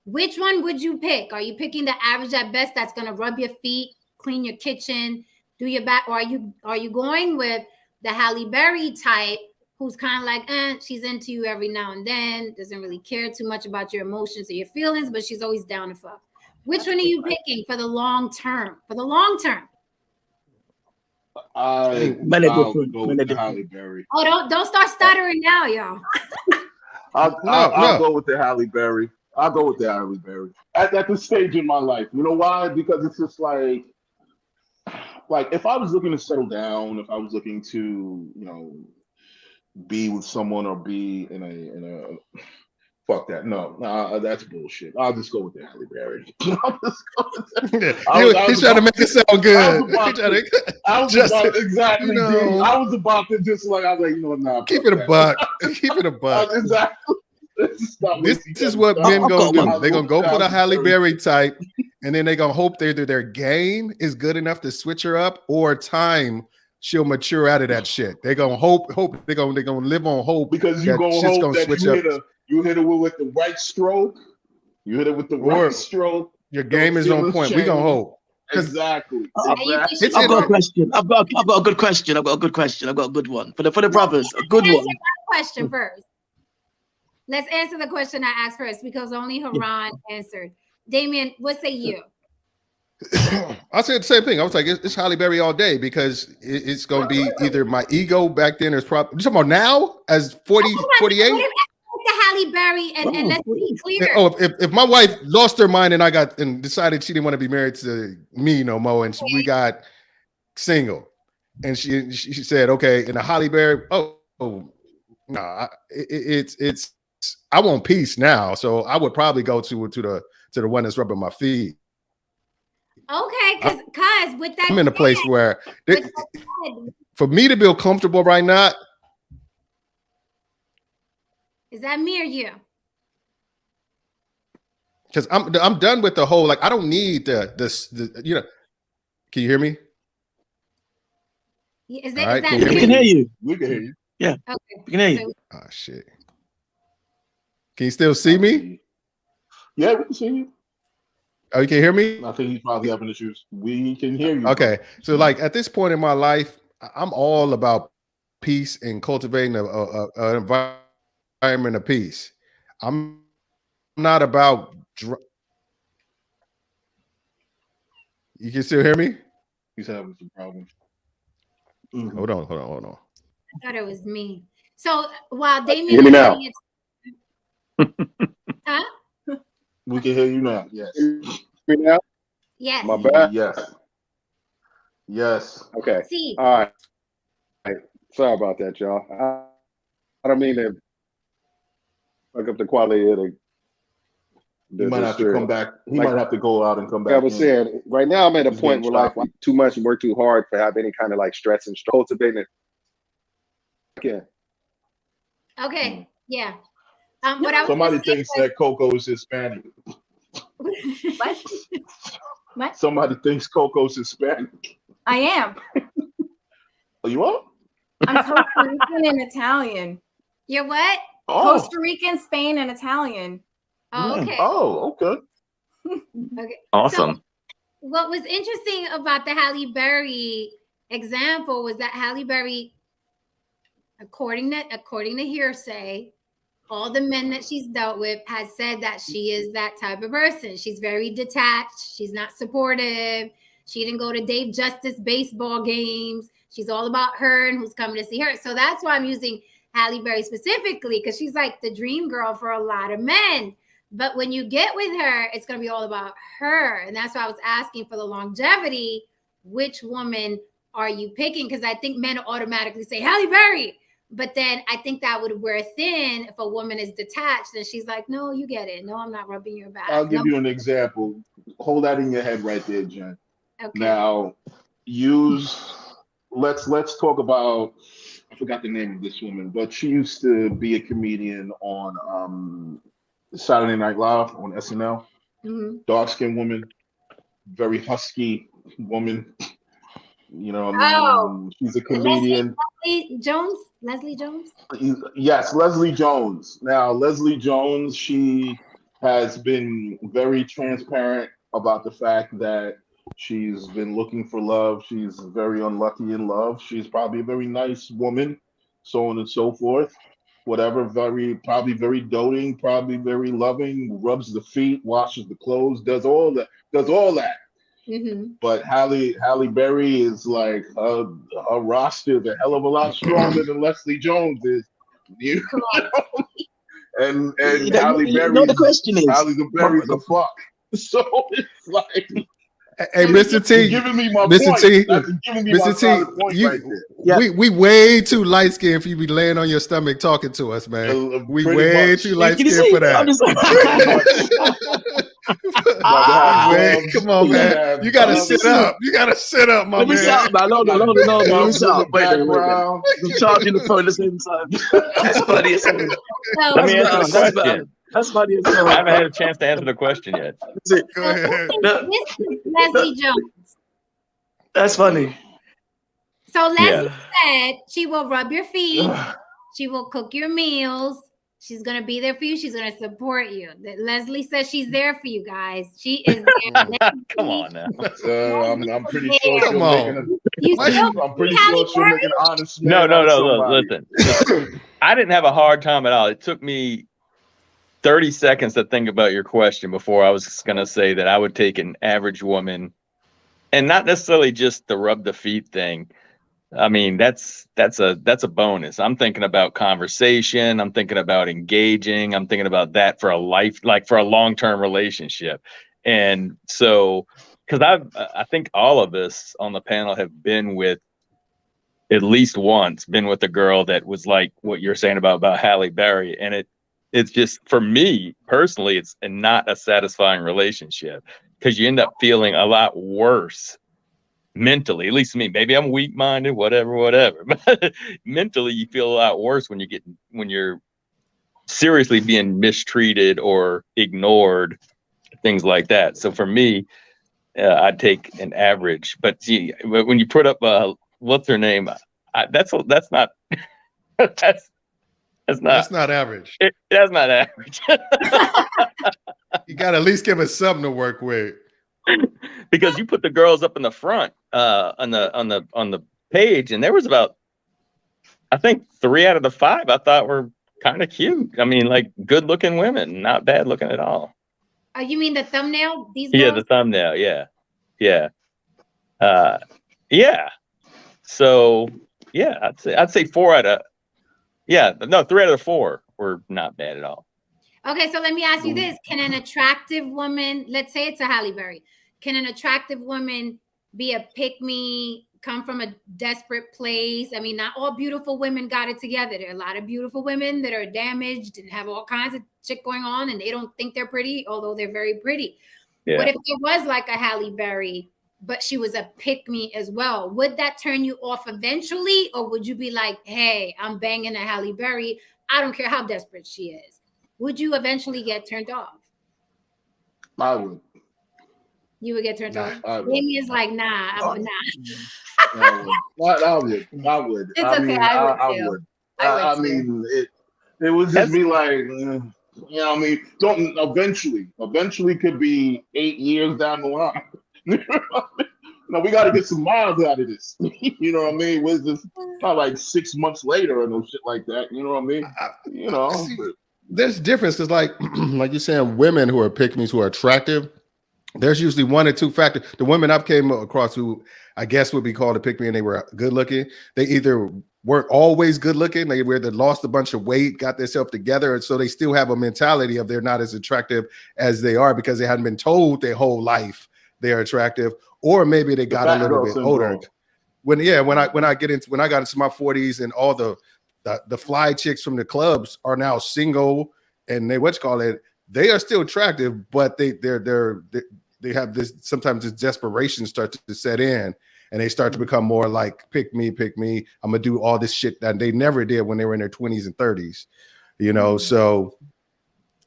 Which one would you pick? Are you picking the average at best that's going to rub your feet, clean your kitchen, do your back? Or are you going with the Halle Berry type who's kind of like, she's into you every now and then, doesn't really care too much about your emotions or your feelings, but she's always down to fuck? Which one are you picking for the long term? For the long term. I'll go with the Halle Berry. Oh, don't start stuttering now, y'all. I'll go with the Halle Berry. I'll go with the Halle Berry at this stage in my life. You know why? Because it's just like if I was looking to settle down, if I was looking to be with someone or be in a fuck that. No, that's bullshit. I'll just go with the Halle Berry. I'll just go with that. He's trying to make it sound good. I was about to just like, I was like, nah. Keep it a buck. Keep it a buck. Exactly. This is what men gonna do. They're gonna go for the Halle Berry type, and then they're gonna hope either their game is good enough to switch her up, or time she'll mature out of that shit. They're gonna hope they're gonna live on hope, because you're gonna hope that you hit it with the right stroke. You hit it with the right stroke. Your game is on point. We gonna hope. Exactly. I've got a question. I've got a good question. I've got a good one for the brothers. A good one. Question first. Let's answer the question I asked first, because only Haran answered. Damien, what say you? I said the same thing. I was like, it's Halle Berry all day, because it's going to be either my ego back then is probably. You talking about now as 40, 48? The Halle Berry, and let's be clear. If my wife lost her mind and decided she didn't want to be married to me no more, and we got single, and she said, okay, and the Halle Berry, nah, it's I want peace now, so I would probably go to the one that's rubbing my feet. Okay, because with that, I'm in a place where for me to feel comfortable right now. Is that me or you? Because I'm done with the whole, like, I don't need the Can you hear me? Is that we can hear you. We can hear you. Yeah. Okay. We can hear you. Oh shit. Can you still see me? Yeah, we can see you. Oh, you can hear me? I think he's probably having issues. We can hear you. Okay. So like at this point in my life, I'm all about peace and cultivating an environment of peace. I'm not about You can still hear me? He's having some problems. Mm-hmm. Hold on. I thought it was me. So while Damien hear me now. Huh? We can hear you now. Yes. Me now? Yes. My bad. Yes. Okay. See. All right. Sorry about that, y'all. I don't mean to fuck up the quality of the He might have to sure. come back. He Like- might have to go out and come back. Like I was saying, right now I'm at a He's point getting where like choppy. too much and work too hard to have any kind of like stress and cultivating it. Yeah. Okay, yeah. What I was Somebody gonna say thinks was- that Coco is Hispanic. What? What? Somebody thinks Coco's Hispanic. I am. Oh, you are? I'm Costa Rican and Italian. You're what? Oh, Costa Rican, Spain, and Italian. Oh, Mm. okay. oh, okay. Okay. Awesome. What was interesting about the Halle Berry example was that Halle Berry, according to hearsay, all the men that she's dealt with has said that she is that type of person. She's very detached. She's not supportive. She didn't go to Dave Justice baseball games. She's all about her and who's coming to see her. So that's why I'm using Halle Berry specifically, because she's like the dream girl for a lot of men. But when you get with her, it's going to be all about her. And that's why I was asking for the longevity. Which woman are you picking? Because I think men automatically say Halle Berry. But then I think that would wear thin if a woman is detached and she's like, no, you get it. No, I'm not rubbing your back. I'll give No. you an example. Hold that in your head right there, Jen. Okay. Now, let's talk about, I forgot the name of this woman, but she used to be a comedian on Saturday Night Live on SNL. Mhm. Dark-skinned woman, very husky woman. You know, she's a comedian. Leslie Jones. Yes, Leslie Jones. Now, Leslie Jones, she has been very transparent about the fact that she's been looking for love. She's very unlucky in love. She's probably a very nice woman, so on and so forth. Whatever, probably very doting, probably very loving, rubs the feet, washes the clothes, does all that. Mm-hmm. But Halle Berry is like her roster is a hell of a lot stronger than Leslie Jones is. You know? And You know, Halle you Berry, know the question is, Halle Berry's a fuck. So it's like, Hey, Mr. T, you're giving me my Mr. point. T, That's giving me my Mr. solid T, point you, right there. Yeah. we way too light skinned for you to be laying on your stomach talking to us, man. We Pretty way much. too light can you skinned see? for that. I'm just Gotta have Wait, gloves, come on, you gotta man. have You gotta gloves, sit up. You gotta sit up, my let me man. sit up, man. Hold on. Let me gloves sit in up. the Wait a minute. background. I'm charging the phone at the same time. That's funny as hell. So Let me answer the That's better. question. That's funny as hell. I haven't had a chance to answer the question yet. That's it. Go ahead. this is Leslie Jones. That's funny. So Leslie Yeah. said she will rub your feet. She will cook your meals. She's going to be there for you. She's going to support you. Leslie says she's there for you guys. She is there. Come on now. I'm pretty sure she'll Come make on. You still I'm pretty Halle sure she'll make an Berry? honest No, man out of look, somebody. listen. I didn't have a hard time at all. It took me 30 seconds to think about your question before I was going to say that I would take an average woman, and not necessarily just the rub the feet thing. I mean, that's a bonus. I'm thinking about conversation. I'm thinking about engaging. I'm thinking about that for a life, like for a long-term relationship. And so, because I think all of us on the panel have been with at least once, been with a girl that was like what you're saying about Halle Berry, and it's just, for me personally, it's not a satisfying relationship because you end up feeling a lot worse mentally, at least to me. Maybe I'm weak-minded, whatever. But mentally, you feel a lot worse when you're seriously being mistreated or ignored, things like that. So for me, I'd take an average. But see, when you put up what's her name, that's not That's not average. That's not average. You gotta at least give us something to work with. Because you put the girls up in the front on the page, and there was about, I think 3 out of the 5 I thought were kind of cute. I mean, like good looking women, not bad looking at all. You mean the thumbnail? These Yeah, girls? the thumbnail. Yeah. So yeah, I'd say 4 out of 3 out of 4 were not bad at all. Okay, so let me ask you this. Can an attractive woman, let's say it's a Halle Berry, can an attractive woman be a pick-me come from a desperate place. I mean, not all beautiful women got it together. There are a lot of beautiful women that are damaged and have all kinds of shit going on, and they don't think they're pretty, although they're very pretty. Yeah. What if there was like a Halle Berry, but she was a pick-me as well? Would that turn you off eventually, or would you be like, hey, I'm banging a Halle Berry, I don't care how desperate she is? Would you eventually get turned off? I would. You would get turned Nah, off. I would. Amy is like, nah, I would not. I would. I would. It's I okay, mean, I would I too. would. I would I too. mean, it would just be like, you know, what I mean, don't eventually could be 8 years down the line. No, we got to get some miles out of this. You know what I mean? Was this not like 6 months later or no shit like that? You know what I mean? You know, See, there's difference because, like you're saying, women who are pick-mes who are attractive, there's usually one or two factors. The women I've came across who I guess would be called a pick-me and they were good looking, they either weren't always good looking, they either lost a bunch of weight, got themselves together, and so they still have a mentality of they're not as attractive as they are because they hadn't been told their whole life they're attractive, or maybe they got a little bit older. When I got into my 40s and all the fly chicks from the clubs are now single and they are still attractive, but they have this, sometimes this desperation starts to set in and they start to become more like pick me, I'm gonna do all this shit that they never did when they were in their 20s and 30s, you know. So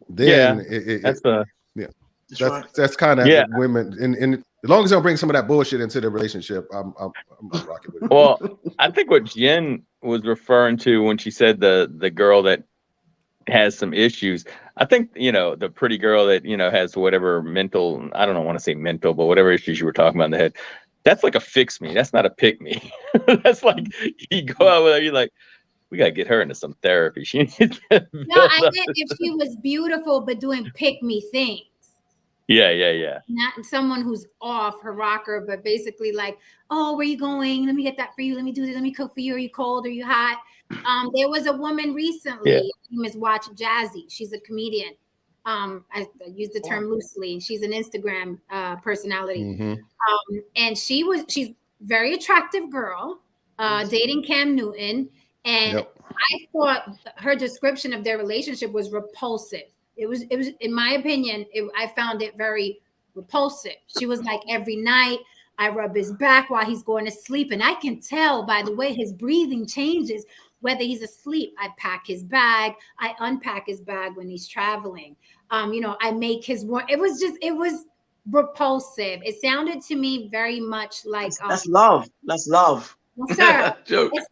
then that's kind of women, and as long as they don't bring some of that bullshit into the relationship, I'm rocking with it. Well, I think what Jen was referring to when she said the girl that has some issues, I think, you know, the pretty girl that, you know, has whatever mental, I don't want to say mental, but whatever issues you were talking about in the head, that's like a fix me. That's not a pick me. That's like you go out with her, you're like, we gotta get her into some therapy. She needs to No, I meant if she was beautiful but doing pick me things. Yeah. Not someone who's off her rocker, but basically like, oh, where you going? Let me get that for you. Let me do this. Let me cook for you. Are you cold? Are you hot? There was a woman recently, Miss Watch Jazzy. She's a comedian. I use the term loosely. She's an Instagram personality. And she's very attractive girl, dating Cam Newton. And I thought her description of their relationship was repulsive. It was, in my opinion, I found it very repulsive. She was like, every night I rub his back while he's going to sleep. And I can tell by the way his breathing changes, whether he's asleep. I pack his bag. I unpack his bag when he's traveling. You know, I make his work. It was repulsive. It sounded to me very much like that's love. That's love. Well, sir, it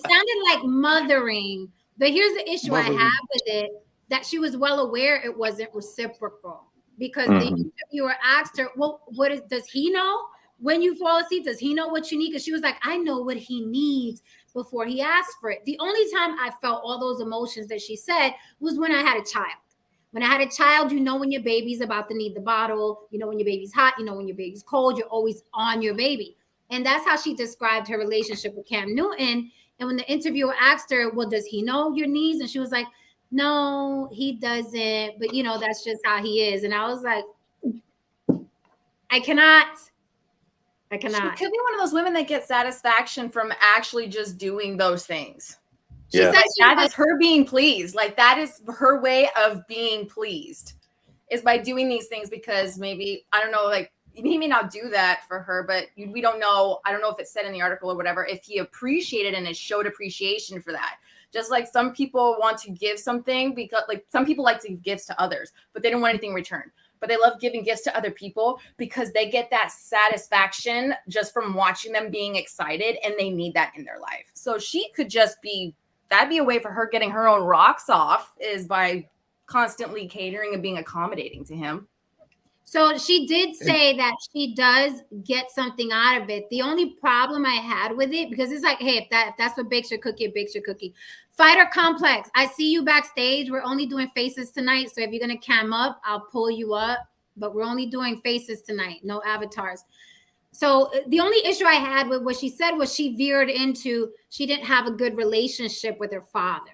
sounded like mothering. But here's the issue I have with it, that she was well aware it wasn't reciprocal, because the interviewer asked her, well, does he know when you fall asleep? Does he know what you need? Because she was like, I know what he needs before he asks for it. The only time I felt all those emotions that she said was when I had a child. When I had a child, you know when your baby's about to need the bottle, you know when your baby's hot, you know when your baby's cold, you're always on your baby. And that's how she described her relationship with Cam Newton. And when the interviewer asked her, well, does he know your needs? And she was like, no, he doesn't. But, you know, that's just how he is. And I was like, I cannot. She could be one of those women that get satisfaction from actually just doing those things. She said that is her being pleased. Like, that is her way of being pleased, is by doing these things, because maybe, I don't know, like, he may not do that for her, but we don't know. I don't know if it's said in the article or whatever, if he appreciated and it showed appreciation for that. Just like some people want to give something, because like some people like to give gifts to others, but they don't want anything in return. But they love giving gifts to other people because they get that satisfaction just from watching them being excited, and they need that in their life. So she could just that'd be a way for her getting her own rocks off, is by constantly catering and being accommodating to him. So she did say that she does get something out of it. The only problem I had with it, because it's like, hey, if that's what bakes your cookie, it bakes your cookie. Fighter complex. I see you backstage. We're only doing faces tonight. So if you're going to cam up, I'll pull you up. But we're only doing faces tonight. No avatars. So the only issue I had with what she said was she veered into, she didn't have a good relationship with her father.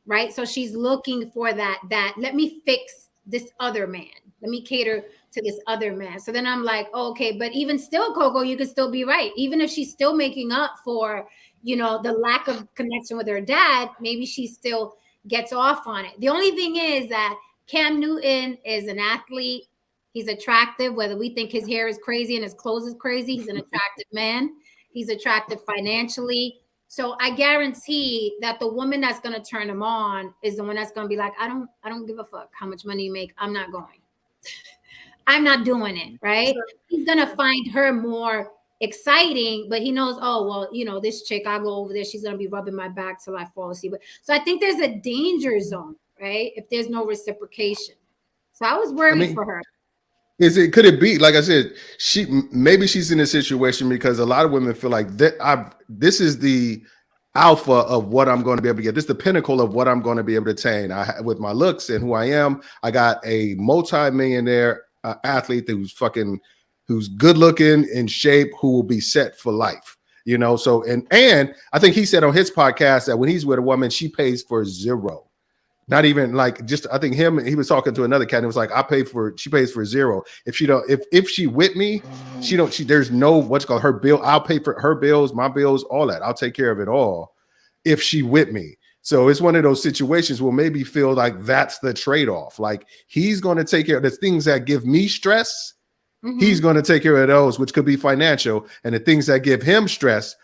Right? So she's looking for that let me fix this other man. Let me cater to this other man. So then I'm like, oh, okay, but even still, Coco, you could still be right. Even if she's still making up for, you know, the lack of connection with her dad, maybe she still gets off on it. The only thing is that Cam Newton is an athlete. He's attractive, whether we think his hair is crazy and his clothes is crazy. He's an attractive man. He's attractive financially. So I guarantee that the woman that's going to turn him on is the one that's going to be like, I don't give a fuck how much money you make. I'm not going. I'm not doing it, right? Sure. He's going to find her more exciting, but he knows, oh, well, you know, this chick, I'll go over there. She's going to be rubbing my back till I fall asleep. So I think there's a danger zone, right? If there's no reciprocation. So I was worried for her. Could it be, like I said, maybe she's in a situation because a lot of women feel like this is the alpha of what I'm going to be able to get. This is the pinnacle of what I'm going to be able to attain. With my looks and who I am, I got a multi-millionaire athlete who's good looking, in shape, who will be set for life. You know, so and I think he said on his podcast that when he's with a woman, she pays for zero. Not even like just, I think he was talking to another cat and it was like, she pays for zero. If she with me, there's no, what's called her bill. I'll pay for her bills, my bills, all that. I'll take care of it all if she with me. So it's one of those situations where maybe feel like that's the trade-off. Like he's going to take care of the things that give me stress. Mm-hmm. He's going to take care of those, which could be financial. And the things that give him stress,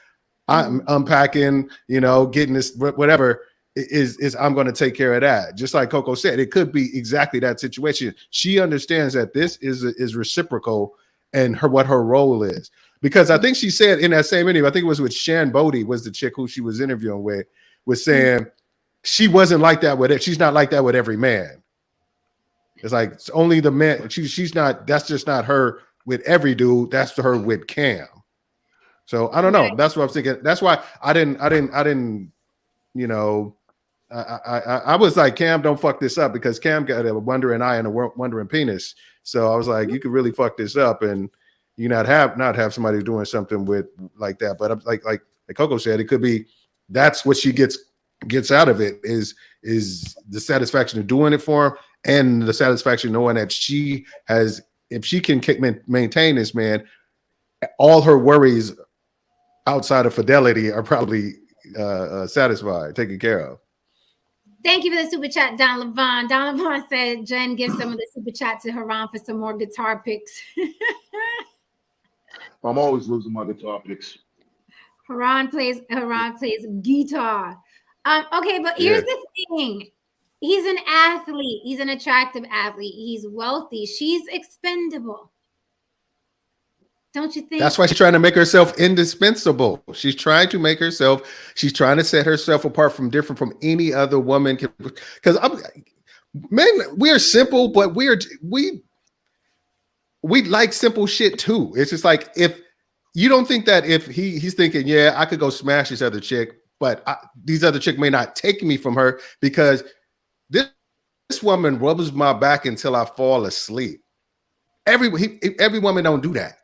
I'm unpacking, you know, getting this, whatever, is I'm going to take care of that. Just like Coco said, it could be exactly that situation. She understands that this is reciprocal and what her role is. Because I think she said in that same interview, I think it was with Shan Bodie, was the chick who she was interviewing with, was saying she wasn't like that with it. She's not like that with every man. It's like it's only the man. She's not. That's just not her with every dude. That's her with Cam. So I don't know. That's what I'm thinking. That's why I didn't. You know, I was like, Cam, don't fuck this up, because Cam got a wondering eye and a wondering penis. So I was like, you could really fuck this up, and you not have somebody doing something with like that. But like Coco said, it could be that's what she gets out of it is the satisfaction of doing it for him, and the satisfaction knowing that she has, if she can maintain this man, all her worries outside of fidelity are probably satisfied, taken care of. Thank you for the super chat, Don Levon. Don Levon said Jen gives some of the super chat to Haran for some more guitar picks. I'm always losing my guitar picks. Haran plays guitar. Okay, but here's the thing. He's an athlete. He's an attractive athlete. He's wealthy. She's expendable. Don't you think? That's why she's trying to make herself indispensable. She's trying to set herself apart from any other woman. Because men, we're simple, but we like simple shit too. It's just like, if you don't think that if he's thinking, yeah, I could go smash this other chick, but these other chick may not take me from her because this woman rubs my back until I fall asleep. Every woman don't do that.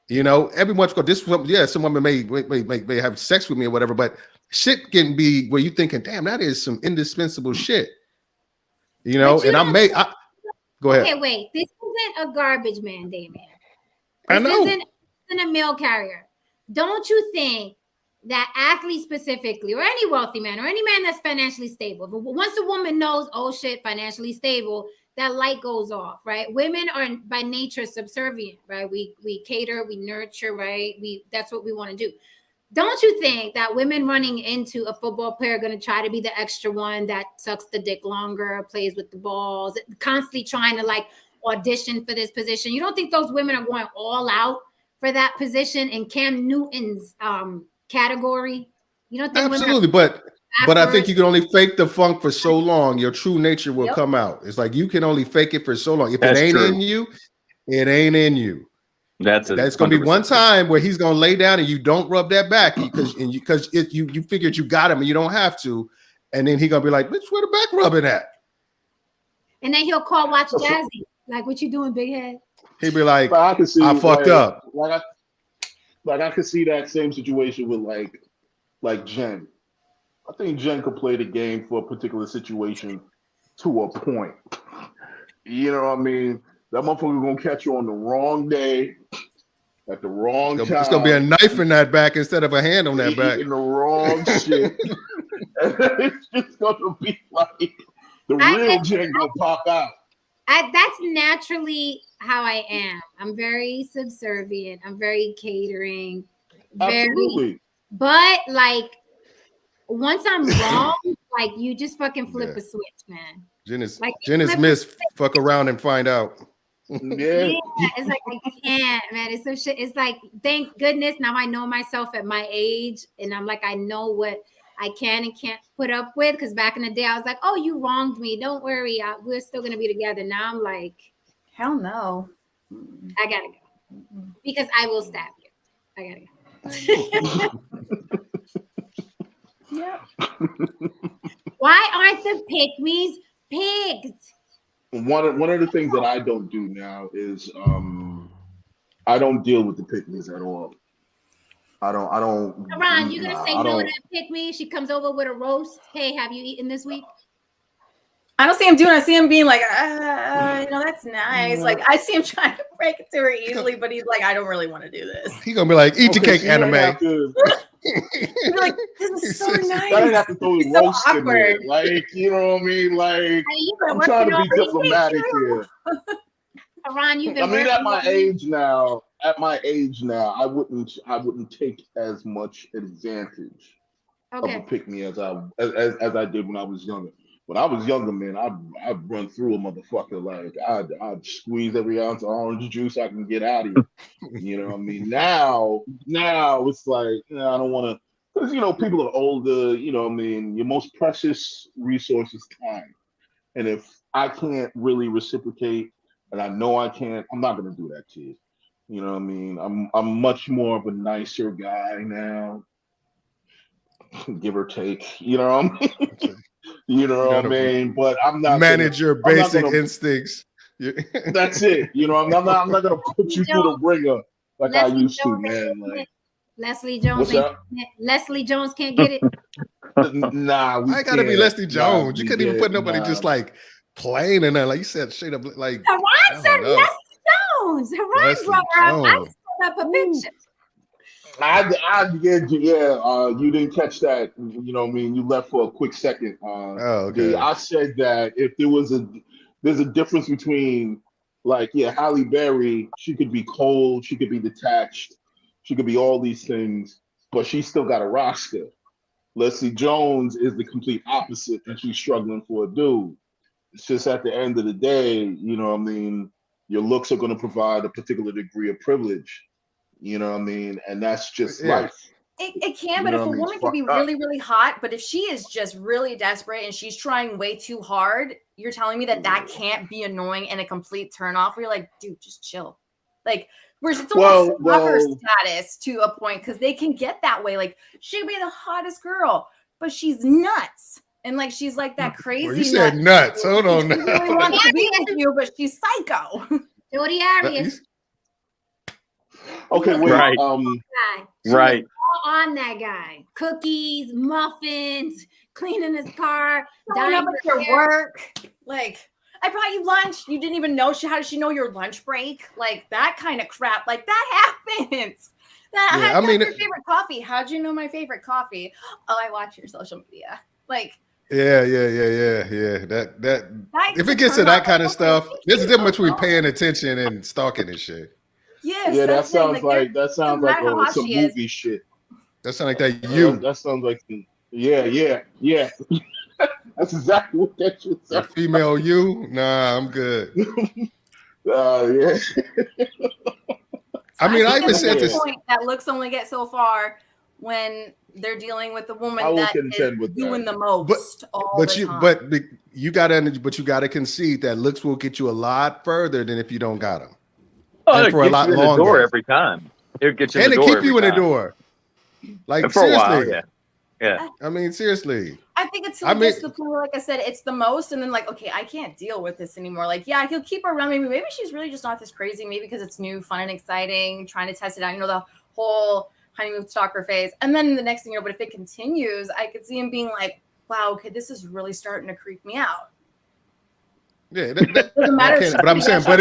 You know, everyone's got this. Yeah, some women may have sex with me or whatever, but shit can be where you thinking, damn, that is some indispensable shit. You know, and go ahead. Okay, wait. This isn't a garbage man, Damien. I know. This isn't a mail carrier. Don't you think that athletes specifically, or any wealthy man, or any man that's financially stable, but once a woman knows, oh shit, financially stable, that light goes off, right? Women are by nature subservient, right? We cater, we nurture, right? That's what we want to do. Don't you think that women running into a football player are going to try to be the extra one that sucks the dick longer, plays with the balls, constantly trying to like audition for this position? You don't think those women are going all out for that position in Cam Newton's category? You don't think? Absolutely, but I think you can only fake the funk for so long. Your true nature will come out. It's like you can only fake it for so long. If it ain't in you, it ain't in you. That's going to be one time where he's going to lay down and you don't rub that back because you figured you got him and you don't have to, and then he's going to be like, "Bitch, where the back rubbing at?" And then he'll call Watch Jazzy, like, "What you doing, big head?" He'd be like, I fucked up. I could see that same situation with like Jen. I think Jen could play the game for a particular situation to a point. You know what I mean? That motherfucker gonna catch you on the wrong day, at the wrong time. It's gonna be a knife in that back instead of a hand on that back. Eating the wrong shit. And it's just gonna be like the real Jen gonna pop out. That's naturally how I am. I'm very subservient. I'm very catering. Absolutely. But like once I'm wrong, like you just fucking flip a switch, man. Jen is like, miss. Fuck around and find out. Yeah, it's like I can't, man. It's so shit. It's like thank goodness now I know myself at my age, and I'm like I know what I can and can't put up with. Because back in the day, I was like, "Oh, you wronged me. Don't worry, we're still gonna be together." Now I'm like, hell no. I gotta go because I will stab you. I gotta go. Yep. Why aren't the pick-mes picked? One of the things that I don't do now is I don't deal with the pick-mes at all. I don't. Ron, you gonna say no to that pick-me? She comes over with a roast. Hey, have you eaten this week? I don't see him doing it. I see him being like, that's nice. Like I see him trying to break it to her easily, but he's like, I don't really want to do this. He gonna be like, eat your cake, anime. You're like, this is so nice. I didn't have to throw the roast in there. Like, you know what I mean? Like, I'm trying to be diplomatic here. Ron, you've been I mean, at my age now, I wouldn't take as much advantage of a pick-me as I did when I was younger. When I was younger, man, I'd run through a motherfucker. Like I'd squeeze every ounce of orange juice I can get out of you. You know what I mean? Now it's like, I don't want to, because people are older. You know what I mean? Your most precious resource is time, and if I can't really reciprocate, and I know I can't, I'm not gonna do that to you. You know what I mean? I'm much more of a nicer guy now, give or take. You know what I mean? You know what I mean? But I'm not manage your basic instincts. That's it. I'm not gonna put you through the ringer like I used to, man. Like Leslie Jones. Leslie Jones can't get it. Nah, I gotta be Leslie Jones. You couldn't even put nobody just like plain and like you said, straight up like. Haran said Leslie Jones. Haran brought her up. I set up a picture. You didn't catch that. You know what I mean? You left for a quick second. Okay. I said that if there's a difference between Halle Berry, she could be cold, she could be detached, she could be all these things, but she still got a roster. Leslie Jones is the complete opposite, and she's struggling for a dude. It's just at the end of the day, you know what I mean? Your looks are going to provide a particular degree of privilege. You know what I mean? And that's just life. It can, but if a woman can be really, really hot, but if she is just really desperate and she's trying way too hard, you're telling me that can't be annoying and a complete turnoff where you're like, dude, just chill. Like, whereas it's almost lover status to a point because they can get that way. Like, she'd be the hottest girl, but she's nuts. And like, she's like that crazy. Well, you said nuts. Hold on. She really wants to be with you, but she's psycho. Jodi Arias. Okay, wait. Right. Right. On that guy. Cookies, muffins, cleaning his car, dying up at your work. Like, I brought you lunch. You didn't even know. How does she know your lunch break? Like that kind of crap. Like that happens. Your favorite coffee. How'd you know my favorite coffee? Oh, I watch your social media. Like. Yeah. That if it gets to that kind of stuff, there's a difference between paying attention and stalking and shit. Yes, yeah, that sounds like some movie shit. That sounds like that you. That sounds like yeah. That's exactly what that shit sounds. Female you? Nah, I'm good. Yeah. I mean, I even said this. That looks only get so far when they're dealing with a woman that is doing the most all the time. But you gotta concede that looks will get you a lot further than if you don't got them. Oh, for a lot longer. The door every time. It gets you in the door. And it keep you in the door. Like for seriously. a while, yeah. I mean, seriously. I think it's just the point where, like I said, it's the most, and then like, okay, I can't deal with this anymore. Like, yeah, he'll keep her around. Maybe she's really just not this crazy. Maybe because it's new, fun, and exciting, trying to test it out. The whole honeymoon stalker phase. And then the next thing but if it continues, I could see him being like, wow, okay, this is really starting to creep me out. Yeah, Doesn't matter. but I'm saying, but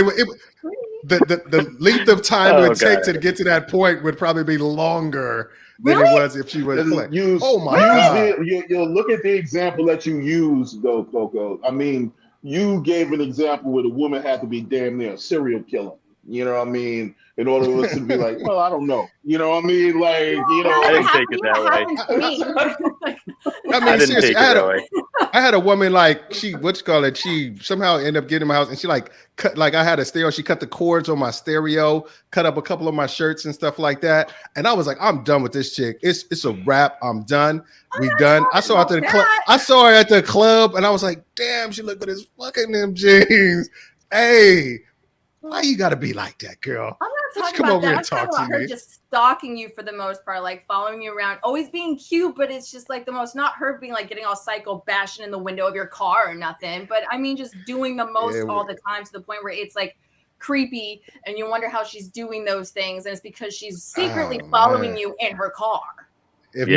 the length of time it would take to get to that point would probably be longer than it was if she was playing. Oh my God! You look at the example that you used, though, Coco. I mean, you gave an example where the woman had to be damn near a serial killer. You know what I mean? In order for us to be like, well, I don't know. You know what I mean? Like, you know, I didn't take it that way. I mean, seriously, I had a woman like she somehow ended up getting in my house and she like cut, like I had a stereo. She cut the cords on my stereo, cut up a couple of my shirts and stuff like that. And I was like, I'm done with this chick. It's a wrap. I'm done. We done. I saw her at the club. I saw her at the club and I was like, damn, she looked good as fucking them jeans. Hey, why you gotta be like that, girl? I'm not talking Come about over that. and I'm talking talk to about her me. just stalking you for the most part, like following you around, always being cute, but it's just like the most, not her being like getting all psycho bashing in the window of your car or nothing, but I mean just doing the most all the time to the point where it's like creepy and you wonder how she's doing those things, and it's because she's secretly following you in her car. If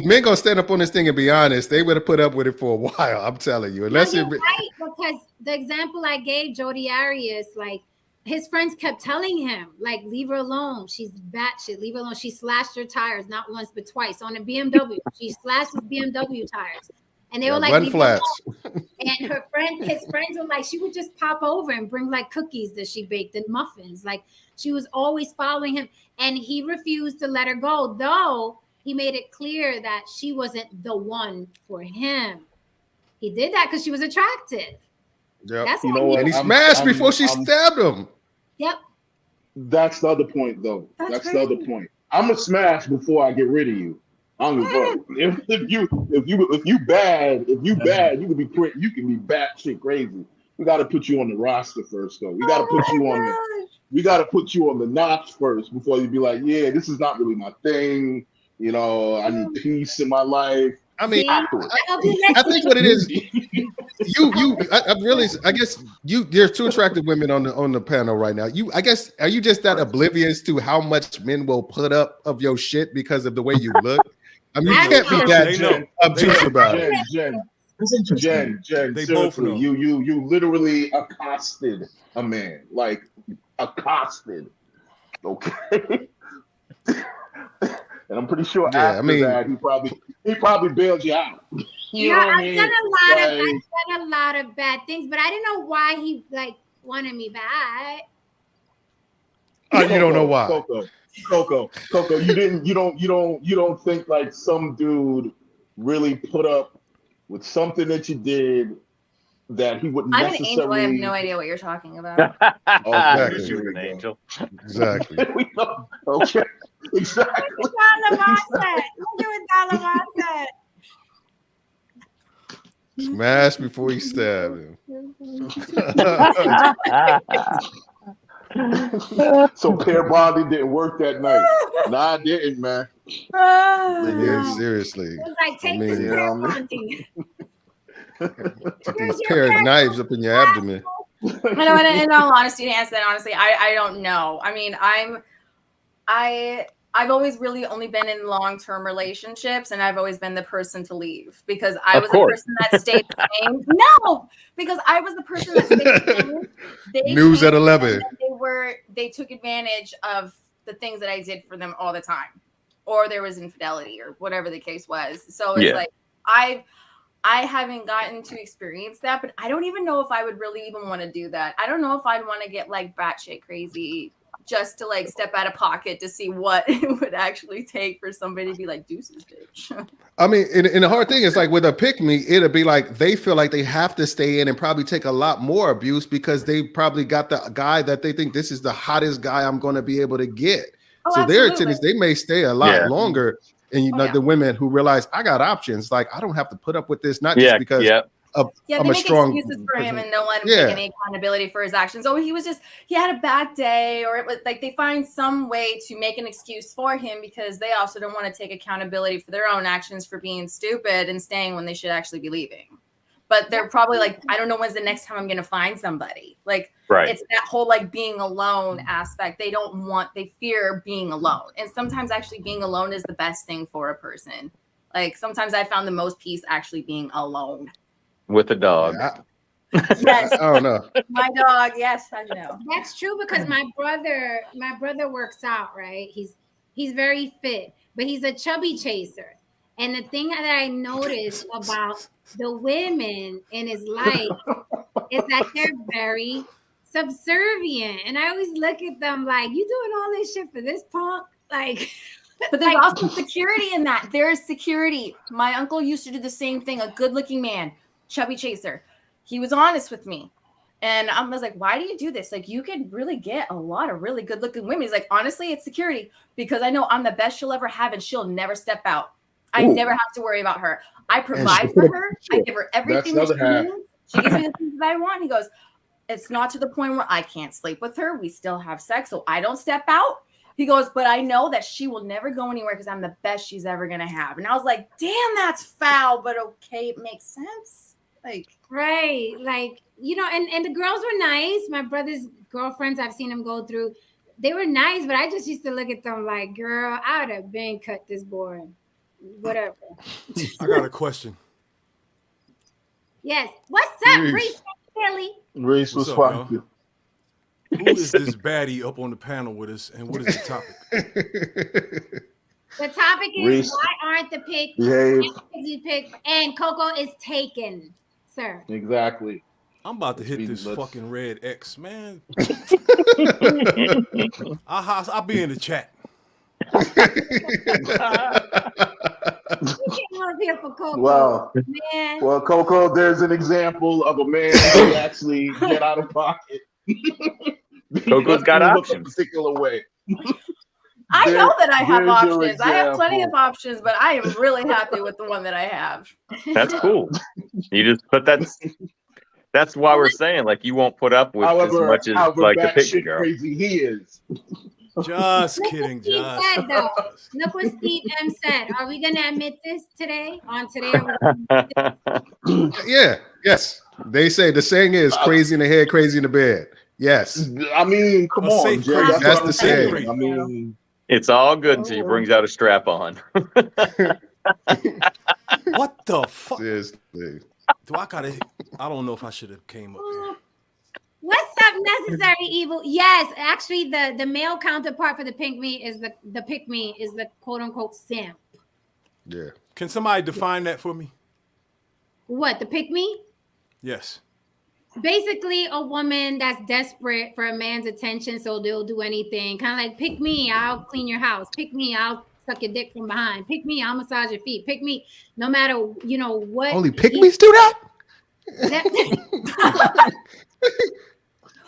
men gonna stand up on this thing and be honest, they would have put up with it for a while. I'm telling you. Unless you're right, because the example I gave, Jodi Arias, like his friends kept telling him, like, leave her alone. She's batshit. Leave her alone. She slashed her tires not once but twice on a BMW. She slashed his BMW tires, and they were like, leave her alone. And his friends were like, she would just pop over and bring like cookies that she baked and muffins. Like she was always following him, and he refused to let her go, though. He made it clear that she wasn't the one for him. He did that because she was attractive. Yep. That's and he smashed before she stabbed him. Yep. That's the other point, though. That's the other point. I'm gonna smash before I get rid of you. I'm gonna if you bad, you can be batshit crazy. We got to put you on the roster first, though. We got to put you on the notch first before you be like, yeah, this is not really my thing. You know, I need peace in my life. I mean, I think what it is, I guess there's two attractive women on the panel right now. I guess, are you just that oblivious to how much men will put up of your shit because of the way you look? I mean, you can't be that obtuse about it. Jen, they both know. You literally accosted a man, like accosted. Okay. And I'm pretty sure after that he probably bailed you out. I've done a lot of bad things, but I didn't know why he like wanted me back. You don't know why. Coco, you don't think like some dude really put up with something that you did that he wouldn't necessarily. I'm an angel. I have no idea what you're talking about. Exactly. You're an angel. Exactly. Okay. Exactly. Look at mindset. Smash before he stabbed him. So pair bonding didn't work that night. Nah, it didn't, man. Yeah, seriously. It was like, take this pair bonding. Take these pair of knives up in your abdomen. I know, in all honesty, to answer that honestly, I don't know. I mean, I've always really only been in long-term relationships, and I've always been the person to leave because I was the person that stayed the same. No, because I was the person that stayed the same. News at 11. They took advantage of the things that I did for them all the time, or there was infidelity or whatever the case was. So it's like I haven't gotten to experience that, but I don't even know if I would really even want to do that. I don't know if I'd want to get like batshit crazy just to like step out of pocket to see what it would actually take for somebody to be like, deuces, bitch. I mean, and the hard thing is like with a pick-me, it'll be like they feel like they have to stay in and probably take a lot more abuse because they probably got the guy that they think this is the hottest guy I'm going to be able to get. So their intent is they may stay a lot longer. And you know, the women who realize I got options, like I don't have to put up with this, not just because they I'm make a strong excuses for him and don't let him take any accountability for his actions. Oh, he had a bad day, or it was like they find some way to make an excuse for him because they also don't want to take accountability for their own actions for being stupid and staying when they should actually be leaving. But they're probably like, I don't know when's the next time I'm going to find somebody. Like, it's that whole like being alone aspect. They fear being alone. And sometimes actually being alone is the best thing for a person. Like sometimes I found the most peace actually being alone. With a dog. Yes, I don't know. my dog. Yes, I know. That's true because my brother works out, right? He's very fit, but he's a chubby chaser. And the thing that I noticed about the women in his life is that they're very subservient. And I always look at them like, you doing all this shit for this punk? Like, But there's like, also security in that. There is security. My uncle used to do the same thing. A good-looking man, chubby chaser. He was honest with me. And I was like, why do you do this? Like, you could really get a lot of really good-looking women. He's like, honestly, it's security because I know I'm the best she'll ever have and she'll never step out. I never have to worry about her. I provide for her. I give her everything that she needs. She gives me the things that I want. He goes, it's not to the point where I can't sleep with her. We still have sex, so I don't step out. He goes, but I know that she will never go anywhere because I'm the best she's ever going to have. And I was like, damn, that's foul, but okay, it makes sense. Like, right. Like, you know, and the girls were nice. My brother's girlfriends, I've seen them go through. They were nice, but I just used to look at them like, girl, I would have been cut this board. Whatever. I got a question. Yes. What's up, Reese? Billy? Reese was What's up, y'all? fucking. Who is this baddie up on the panel with us, and what is the topic? The topic is Reese, why aren't the pick behave. you pick and Coco is taken, sir. Exactly. I'm about to hit this Let's- fucking red X, man. I'll be in the chat. You came up here for Coco, Well, man. well, Coco, there's an example of a man who actually get out of pocket. Coco's got Look options. a particular way. I know that I have There's your options. I have plenty of example. options, but I am really happy with the one that I have. That's cool. You just, but that's why we're saying like you won't put up with as much as like the pick batshit girl. crazy he is. Just Look kidding, what Steve just. said, though. Look what Steve M said. Are we gonna admit this today? On today? Yeah, yes. They say the saying is crazy in the head, crazy in the bed. Yes. I mean, come A on, safe Jay. crazy. That's That's what I'm the saying. saying. I mean, It's all good until he brings out a strap on. What the fuck? Seriously. I don't know if I should have came up here. What's up, necessary evil? Yes, actually, the male counterpart for the pick-me is the pick-me is the quote-unquote simp. Yeah. Can somebody define that for me? What, the pick-me? Yes. Basically a woman that's desperate for a man's attention, so they'll do anything. Kind of like, pick me, I'll clean your house. Pick me, I'll suck your dick from behind. Pick me, I'll massage your feet. Pick me, no matter what. Only pygmies do that?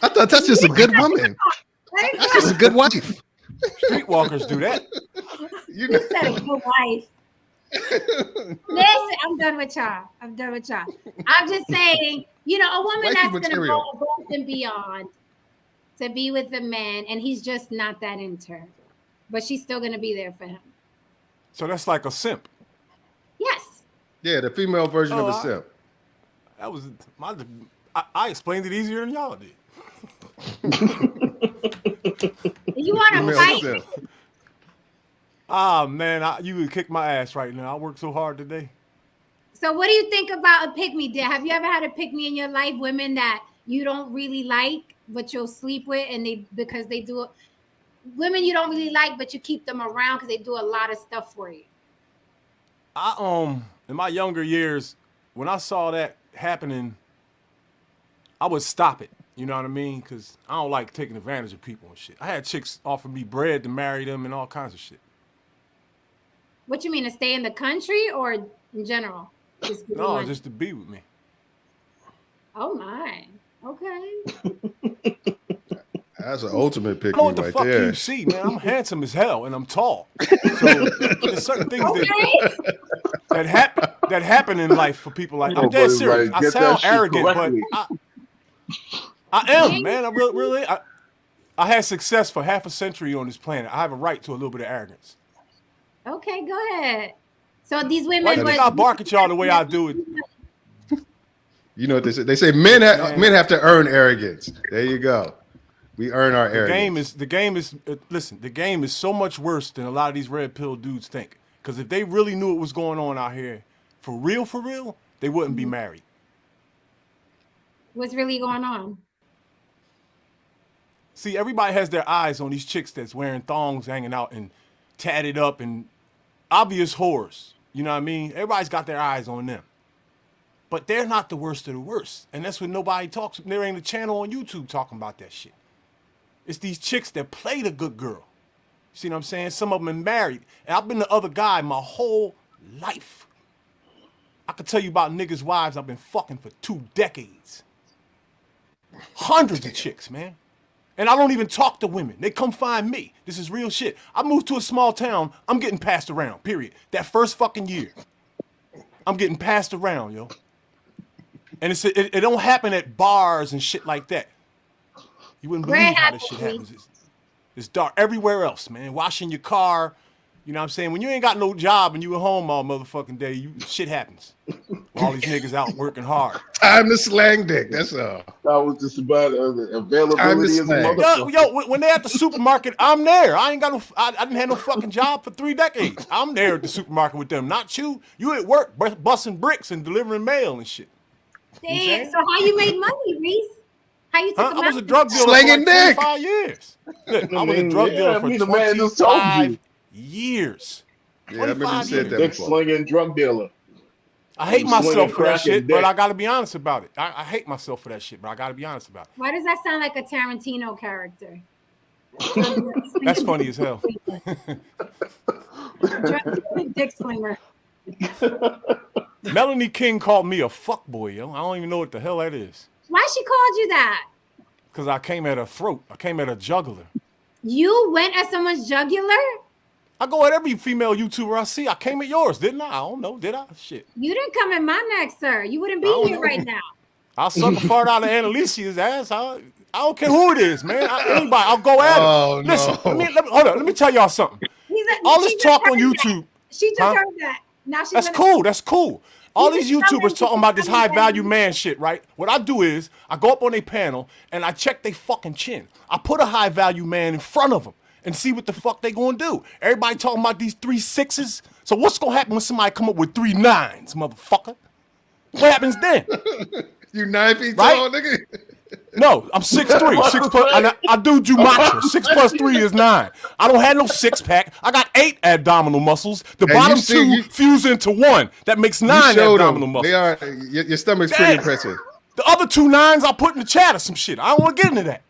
I thought that's just a good woman. That's just a good wife. Streetwalkers do that. You You know. said a good wife. Listen, I'm done with y'all. I'm just saying, a woman Wifey that's going to material. go above and beyond to be with a man, and he's just not that into her. But she's still going to be there for him. So that's like a simp. Yes. Yeah, the female version of a Oh, simp. That was I explained it easier than y'all did. You want to Female fight? simp. Ah man, you would kick my ass right now. I worked so hard today. So what do you think about a pick-me? Have you ever had a pick-me in your life? Women that you don't really like, but you'll sleep with, and because they do it. Women you don't really like, but you keep them around because they do a lot of stuff for you. In my younger years, when I saw that happening, I would stop it. You know what I mean? Because I don't like taking advantage of people and shit. I had chicks offer me bread to marry them and all kinds of shit. What you mean, to stay in the country or in general? Just give you No, money? just to be with me. Oh my. Okay. That's an ultimate pick I know what me the right fuck there. you see, man. I'm handsome as hell and I'm tall. So there's certain things that happen in life for people like I'm dead Nobody, serious. like, I get that sound shit arrogant, correctly. but I am, man. I really I had success for half a century on this planet. I have a right to a little bit of arrogance. Okay, go ahead. So these women Why do you think I bark at y'all the way I do it? You know what they say? They say men have to earn arrogance. There you go. We earn our arrogance. The game is listen, the game is so much worse than a lot of these red pill dudes think. Because if they really knew what was going on out here, for real, they wouldn't be married. What's really going on? See, everybody has their eyes on these chicks that's wearing thongs, hanging out, and tatted up, and obvious whores. You know what I mean? Everybody's got their eyes on them. But they're not the worst of the worst. And that's what nobody talks. There ain't a channel on YouTube talking about that shit. It's these chicks that play the good girl. See what I'm saying? Some of them are married. And I've been the other guy my whole life. I could tell you about niggas' wives I've been fucking for 2 decades. Hundreds of chicks, man. And I don't even talk to women. They come find me. This is real shit. I moved to a small town. I'm getting passed around, period. That first fucking year. I'm getting passed around, yo. And it don't happen at bars and shit like that. You wouldn't believe how this shit happens. It's dark everywhere else, man. Washing your car. You know what I'm saying? When you ain't got no job and you at home all motherfucking day, shit happens. All these niggas out working hard. Time to slang dick. That's all. I was just about availability as a motherfucker. Yo, when they at the supermarket, I'm there. I didn't have no fucking job for 3 decades. I'm there at the supermarket with them. Not you. You at work busting bricks and delivering mail and shit. Damn. So how you made money, Reese? How you took I was a drug dealer Slinging for like dick. 25 years. I was a drug dealer for 25 years. Yeah, I remember you said that Dick before. slinging drug dealer. I hate myself for that crack and shit, but dick. I gotta be honest about it. I hate myself for that shit, but I gotta be honest about it. Why does that sound like a Tarantino character? That's funny as hell. Dick slinger. Melanie King called me a fuckboy, yo. I don't even know what the hell that is. Why she called you that? Because I came at her throat. I came at her jugular. You went at someone's jugular? I go at every female YouTuber I see. I came at yours, didn't I? I don't know. Did I? Shit. You didn't come in my neck, sir. You wouldn't be here right now. I'll suck a fart out of Annalicia's ass. I don't care who it is, man. Anybody, I'll go at her. Oh, no. Listen, hold on. Let me tell y'all something. All this talk on YouTube. She just heard that. Now That's cool. That's cool. All these YouTubers talking about this high value man shit, right? What I do is I go up on their panel and I check their fucking chin. I put a high value man in front of them and see what the fuck they gonna do. Everybody talking about these 3 6s. So what's gonna happen when somebody come up with 3 9s, motherfucker? What happens then? You 9 feet Right? tall, nigga? No, I'm 6'3". 6 plus, I do Jumantra. 6 plus 3 is 9. I don't have no 6-pack. I got 8 abdominal muscles. The bottom 2 fuse into 1. That makes 9 abdominal muscles. They are. Your stomach's pretty impressive. The other 2 9s I put in the chat or some shit. I don't want to get into that.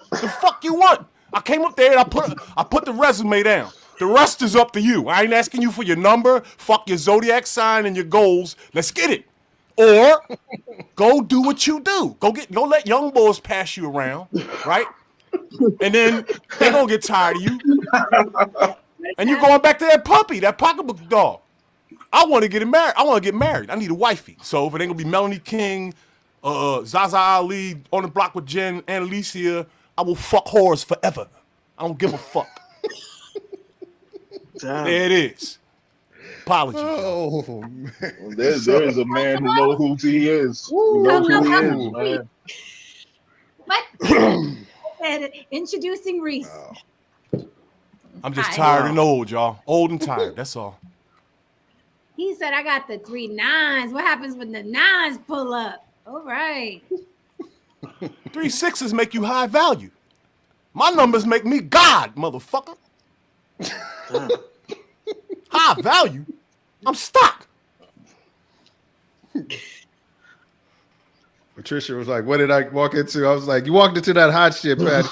The fuck you want? I came up there and I put the resume down. The rest is up to you. I ain't asking you for your number. Fuck your zodiac sign and your goals. Let's get it. Or go do what you do. Go let young boys pass you around, right? And then they're gonna get tired of you. And you're going back to that puppy, that pocketbook dog. I want to get married. I want to get married. I need a wifey. So if it ain't gonna be Melanie King, Zaza Ali, On the Block with Jen, and Alicia, I will fuck whores forever. I don't give a fuck. There it is. Apologies. Oh, man. There is a man who knows who he is. Who knows who he is, man. What? Introducing Reese. I'm just tired and old, y'all. Old and tired. That's all. He said, I got the 3 9s. What happens when the 9s pull up? All right. 3 6s make you high value. My numbers make me God, motherfucker. High value? I'm stock. Patricia was like, what did I walk into? I was like, you walked into that hot shit, Patch.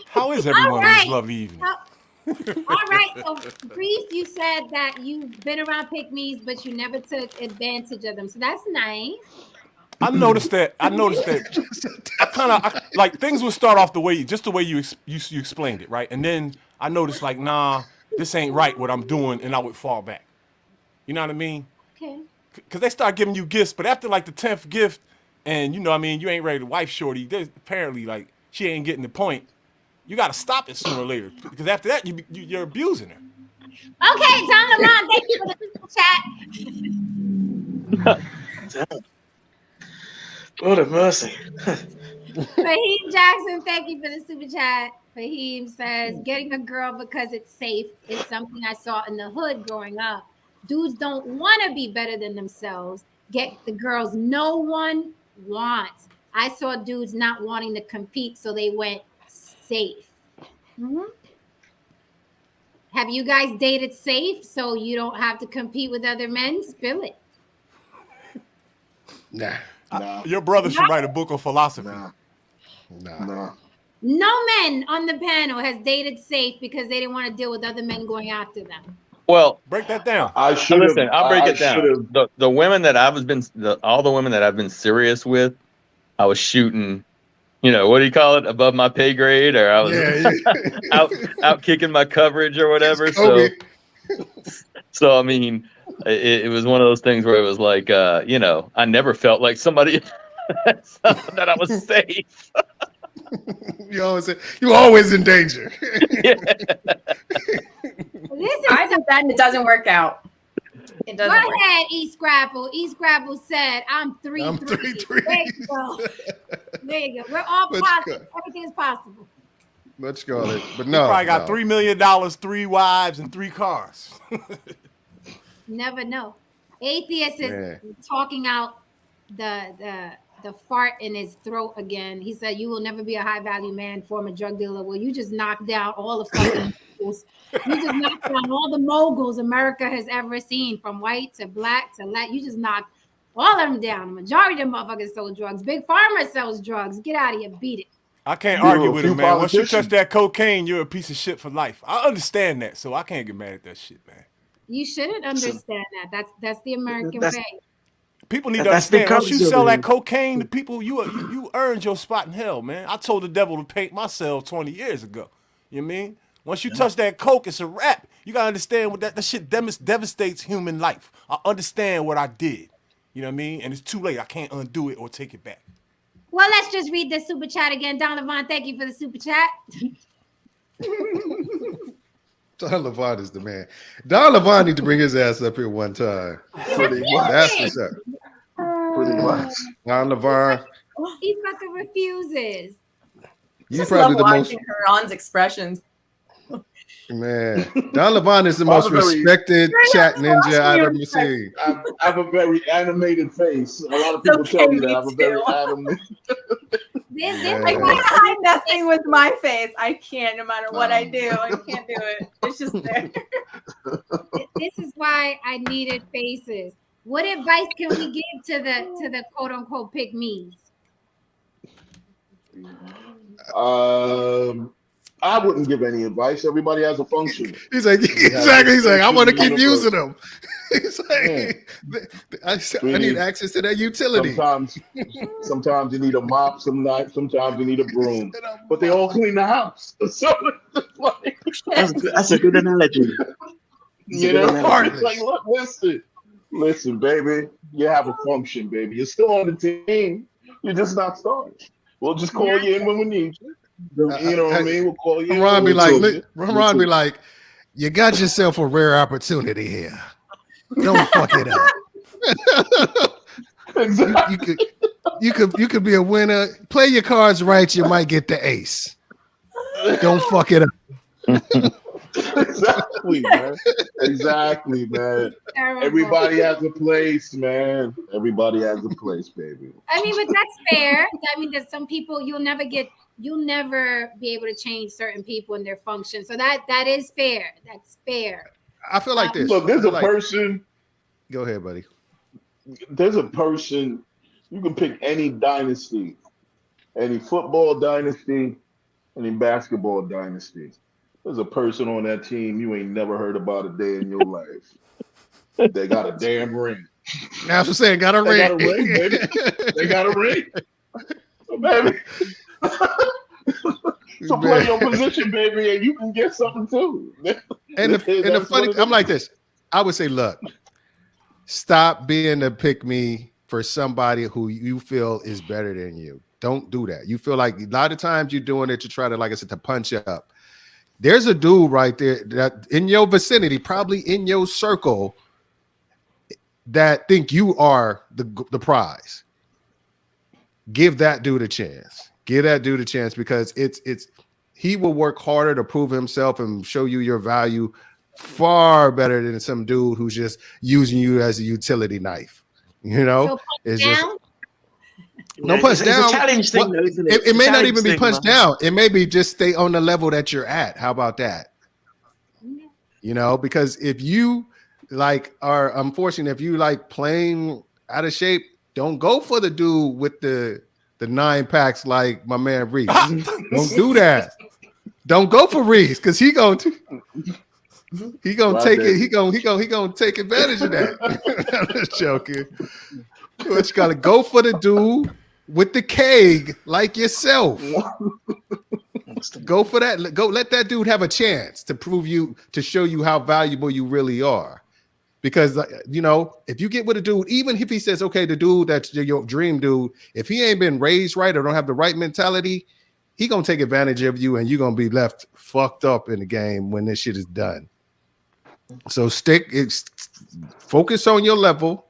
How is everyone on this lovely evening? All right. So, Reese, you said that you've been around pick-mes, but you never took advantage of them. So that's nice. I noticed that. I kind of like things would start off the way you explained it, right? And then I noticed like, nah, this ain't right what I'm doing, and I would fall back. You know what I mean? Okay. Because they start giving you gifts, but after like the 10th gift, and you know what I mean, you ain't ready to wife shorty. There's apparently like she ain't getting the point. You got to stop it sooner or later, because after that you're abusing her. Okay, Tom Lamont, thank you for the chat. Lord have mercy. Fahim Jackson, thank you for the super chat. Fahim says, getting a girl because it's safe is something I saw in the hood growing up. Dudes don't want to be better than themselves. get the girls no one wants. I saw dudes not wanting to compete, so they went safe. Mhm. Have you guys dated safe so you don't have to compete with other men? Spill it. Nah, Nah, Your brother should write a book of philosophy. nah, nah. nah. No men on the panel has dated safe because they didn't want to deal with other men going after them. Well, Break that down. I should have. listen, I'll break I it down. should have. The women that all the women that I've been serious with, I was shooting, what do you call it, above my pay grade, or I was Yeah. out kicking my coverage or whatever. It's Kobe. So I mean, it was one of those things where it was like, I never felt like somebody that I was safe. You always in danger. Yeah. I did that and it doesn't work out. It Go doesn't work. ahead, E Scrapple. E Scrapple said, I'm 3-3. I'm 3-3. There you go. There you go. We're all Let's possible. go. Everything is possible. Let's call it. But He no, probably got no. $3 million, 3 wives, and 3 cars. Never know. Atheist is Man. talking out the fart in his throat again. He said, "You will never be a high value man, former drug dealer." Well, you just knocked down all the fucking moguls. You just knocked down all the moguls America has ever seen, from white to black to Latin. You just knocked all of them down. The majority of them motherfuckers sold drugs. Big Pharma sells drugs. Get out of here. Beat it. I can't There were argue a with few him, man. Once you touch politicians. that cocaine, you're a piece of shit for life. I understand that, so I can't get mad at that shit, man. You shouldn't understand that. That's the American That's- way. People need to That's the understand. Once you currency sell over that here. cocaine to people, you earned your spot in hell, man. I told the devil to paint my cell 20 years ago. You know what I mean? Once you touch that coke, it's a wrap. You gotta understand what that shit devastates human life. I understand what I did. You know what I mean? And it's too late. I can't undo it or take it back. Well, let's just read this super chat again. Don Levon, thank you for the super chat. Don Levon is the man. Don Levon need to bring his ass up here one time. Pretty much. That's what's up. Pretty much. Don Levon, He fucking refuses. you Just probably love the most watching Huron's expressions. man. Don Levon is the Well, most I'm very- respected chat ninja watching I've your ever seen. I have a very animated face. A lot of It's people tell okay, me that me I have a very too. animated. This Yeah. I is can't why hide nothing with my face. I can't, no matter what I do. I can't do it. It's just there. this is why I needed faces. What advice can we give to the quote unquote pick-mes? I wouldn't give any advice. Everybody has a function. He's like, exactly. He's like, I want to keep using them. He's like, I need access to that utility. Sometimes you need a mop, sometimes you need a broom, but they all clean the house. So it's like, That's a good analogy. you know, Heartless. it's like, look, listen, baby, you have a function, baby. You're still on the team. You're just not starting. We'll just call you in when we need you. You know what I mean? We'll call you in. Ron be when we like, need you. Ron be like, you got yourself a rare opportunity here. Don't fuck it up. Exactly. You could be a winner. Play your cards right. You might get the ace. Don't fuck it up. Exactly, man. Terrible. Everybody has a place, man. Everybody has a place, baby. I mean, but that's fair. I mean, there's some people you'll never be able to change certain people and their function. So that is fair. That's fair. I feel like this. Look, there's I a feel like- person. Go ahead, buddy. There's a person. You can pick any dynasty, any football dynasty, any basketball dynasty. There's a person on that team you ain't never heard about a day in your life. They got a damn ring. That's what I'm saying. Got a They ring. got a ring, baby. They got a ring. So, baby. So play your position, baby, and you can get something too. And the funny, I'm like this. I would say, look, stop being a pick me for somebody who you feel is better than you. Don't do that. You feel like a lot of times you're doing it to try to, like I said, to punch up. There's a dude right there that in your vicinity, probably in your circle, that think you are the prize. Give that dude a chance. Give that dude a chance, because he will work harder to prove himself and show you your value far better than some dude who's just using you as a utility knife. You know, So punch it's just down. no Yeah, punch it's down. a challenge thing, What- though, isn't it? it may not Challenge even be thing, punched man. down. It may be just stay on the level that you're at. How about that? You know, because if you like are unfortunate, if you like plain out of shape, don't go for the dude with the 9 packs like my man Reese. Don't do that. Don't go for Reese because he gonna take it. He gonna take advantage of that. I'm just joking. But you gotta go for the dude with the keg like yourself. Go for that. Go let that dude have a chance to show you how valuable you really are. Because you know, if you get with a dude, even if he says, okay, the dude that's your dream dude, if he ain't been raised right or don't have the right mentality, he gonna take advantage of you and you're gonna be left fucked up in the game when this shit is done. So focus on your level.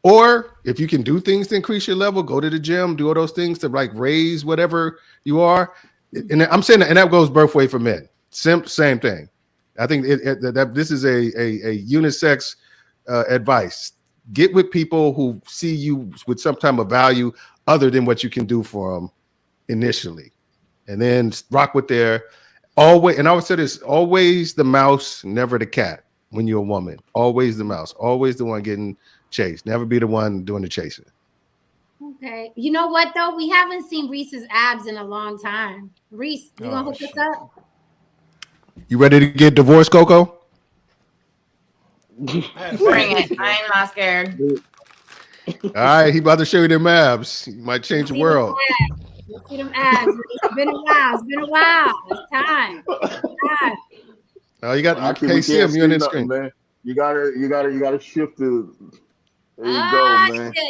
Or if you can do things to increase your level, go to the gym, do all those things to like raise whatever you are. And I'm saying that, and that goes both way for men. Simp, same thing. I think that this is a unisex advice. Get with people who see you with some type of value other than what you can do for them initially, and then rock with their always. And I would say this: always the mouse, never the cat. When you're a woman, always the mouse, always the one getting chased. Never be the one doing the chasing. Okay. You know what though? We haven't seen Reese's abs in a long time. Reese, you gonna hook us up? You ready to get divorced, Coco? Bring it. I ain't not scared. All right, he about to show you them abs. He might change the world. Let's see them abs. It's been a while. It's been a while. It's time. Oh, you got. I You can't see him. You're on the screen, man. You gotta shift the. There you go, man. Shit.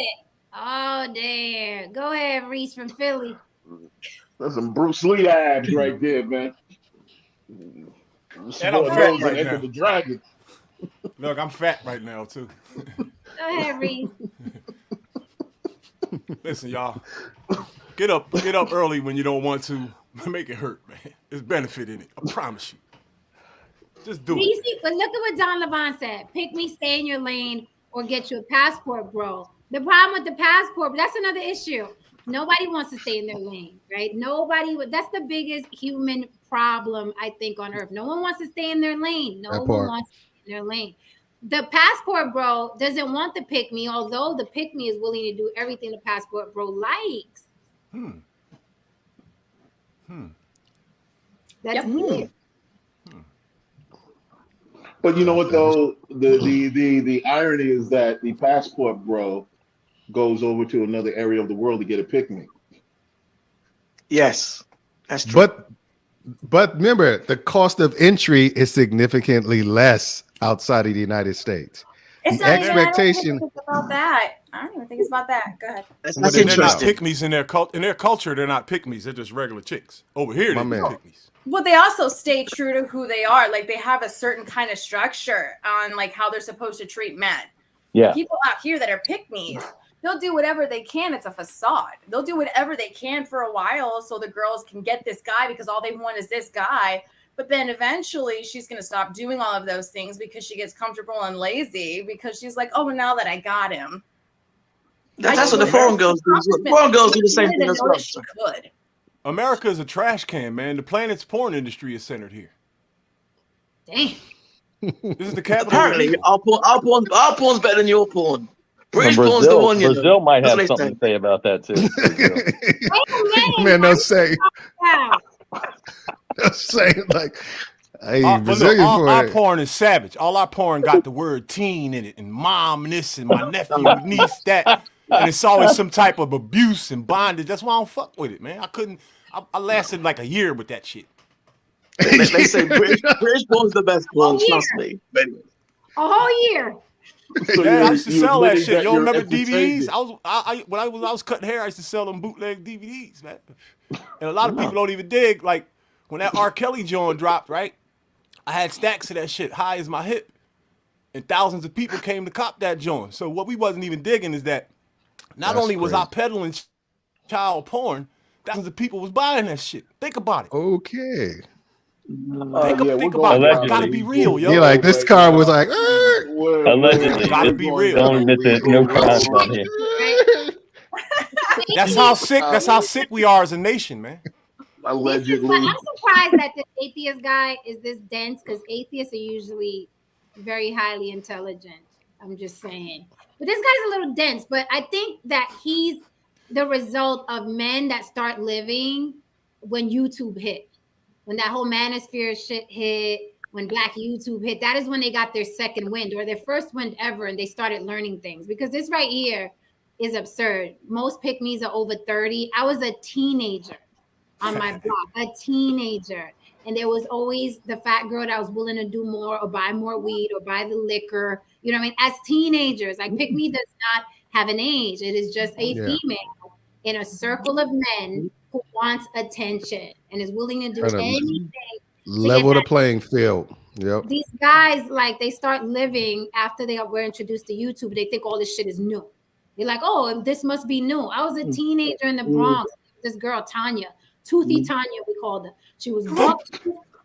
Oh, there. Go ahead, Reese from Philly. That's some Bruce Lee abs right there, man. And I'm fat right now. The dragon. Look, I'm fat right now too. Go ahead, Reese. Listen, y'all. Get up early when you don't want to. Make it hurt, man. There's benefit in it. I promise you. Just do Reese, it. but look at what Don Levon said. Pick me, stay in your lane, or get you a passport, bro. The problem with the passport, that's another issue. Nobody wants to stay in their lane, right? That's the biggest human problem, I think, on earth. No one wants to stay in their lane. No one wants to stay in their lane. The passport bro doesn't want the pick me, although the pick me is willing to do everything the passport bro likes. That's weird. But you know what though? The irony is that the passport bro goes over to another area of the world to get a pick-me. Yes, that's true. But remember, the cost of entry is significantly less outside of the United States. It's The not expectation. even about that. I don't even think it's about that. Go ahead. That's They're not interesting. pick-mes in their culture. They're not pick-mes. They're just regular chicks. Over here, they're pick-mes. Well, they also stay true to who they are. Like they have a certain kind of structure on like how they're supposed to treat men. Yeah. People out here that are pick-mes, they'll do whatever they can. It's a facade. They'll do whatever they can for a while so the girls can get this guy because all they want is this guy. But then eventually she's going to stop doing all of those things because she gets comfortable and lazy because she's like, oh, well, now that I got him. That's what the foreign girls do. Foreign girls do the same thing as well. She could. America is a trash can, man. The planet's porn industry is centered here. Damn. This is the capital. Apparently, our porn's better than your porn. British porn's the one, you know. Brazil might have That's what something to say about that too. Man, don't say. Don't say like. Hey, Brazilian our porn is savage. All our porn got the word teen in it, and mom and this, and my nephew, niece, that. And it's always some type of abuse and bondage. That's why I don't fuck with it, man. I lasted like a year with that shit. They say British porn's the best porn, trust me. A whole year. So yeah, I used to sell that shit. You remember DVDs? When I was cutting hair, I used to sell them bootleg DVDs, man. And a lot of people don't even dig. Like when that R. Kelly joint dropped, right? I had stacks of that shit high as my hip, and thousands of people came to cop that joint. So what we wasn't even digging is that not only was I peddling child porn, thousands of people was buying that shit. Think about it. Okay. Think going about it. Allegedly. Gotta be real, yo. You're like, this car was like, Allegedly. Gotta be real. Don't admit to no crimes out here. That's how sick we are as a nation, man. Allegedly. I'm surprised that this atheist guy is this dense, because atheists are usually very highly intelligent. I'm just saying. But this guy's a little dense, but I think that he's the result of men that start living when YouTube hit. When that whole manosphere shit hit, when Black YouTube hit, that is when they got their second wind or their first wind ever, and they started learning things. Because this right here is absurd. Most pick-mes are over 30. I was a teenager on my block, a teenager. And there was always the fat girl that was willing to do more or buy more weed or buy the liquor. You know what I mean? As teenagers, like pick-me does not have an age. It is just a female in a circle of men who wants attention and is willing to do anything. Level the playing field. Yep. These guys, like, they start living after they were introduced to YouTube. They think all this shit is new. They're like, oh, this must be new. I was a teenager in the Bronx. This girl, Tanya, Toothy Tanya, we called her. She was buck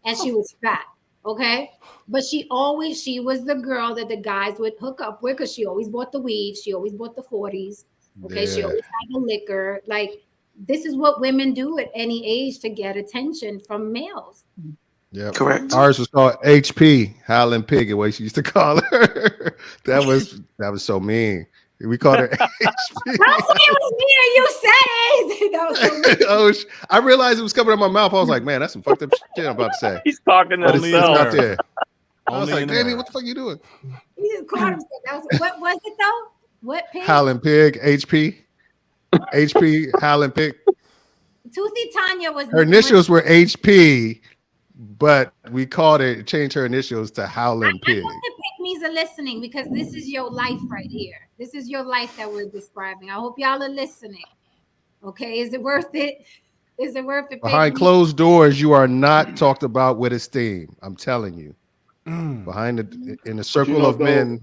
and she was fat. Okay. But she was the girl that the guys would hook up with because she always bought the weed. She always bought the 40s. Okay. She always had the liquor. Like, this is what women do at any age to get attention from males. Yeah, correct. Ours was called HP, Howling Pig, the way she used to call her. that was so mean. We called her HP. Don't say it was me and you said it. That was so mean. I realized it was coming out of my mouth. I was like, man, that's some fucked up shit I'm about to say. He's talking to But it's himself. out there. I was Only like, in Danny, there. what the fuck you doing? He just called himself. What was it though? What pig? Howling Pig, HP. HP, Howling Pig. Toothy Tanya was Her initials were HP, but we changed her initials to Howling I Pig. hope the pick-mes are listening, because this is your life right here. This is your life that we're describing. I hope y'all are listening. Okay, is it worth it? Is it worth it? Behind closed doors, you are not talked about with esteem. I'm telling you. In the circle of men.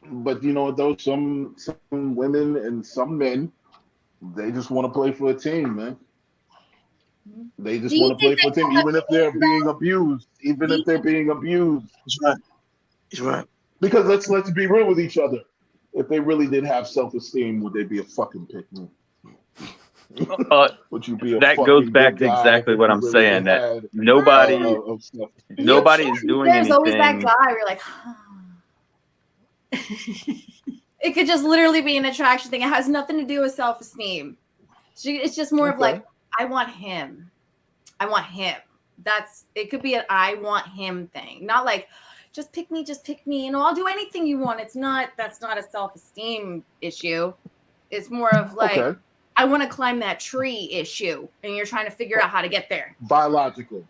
But you know what though, some women and some men, they just want to play for a team, man. They just want to play for a team, even if they're being abused. Even if they're being abused. That's right. That's right. Because let's be real with each other. If they really did have self-esteem, would they be a fucking pick-me? Would you be a that fucking goes back good to guy exactly if what you I'm really saying. had That nobody is doing There's always that anything. guy where you're like, it could just literally be an attraction thing. It has nothing to do with self-esteem. It's just more of like, I want him. I want him. It could be an I want him thing. Not like, just pick me. You know, I'll do anything you want. That's not a self-esteem issue. It's more of like, I want to climb that tree issue. And you're trying to figure out how to get there. Biological.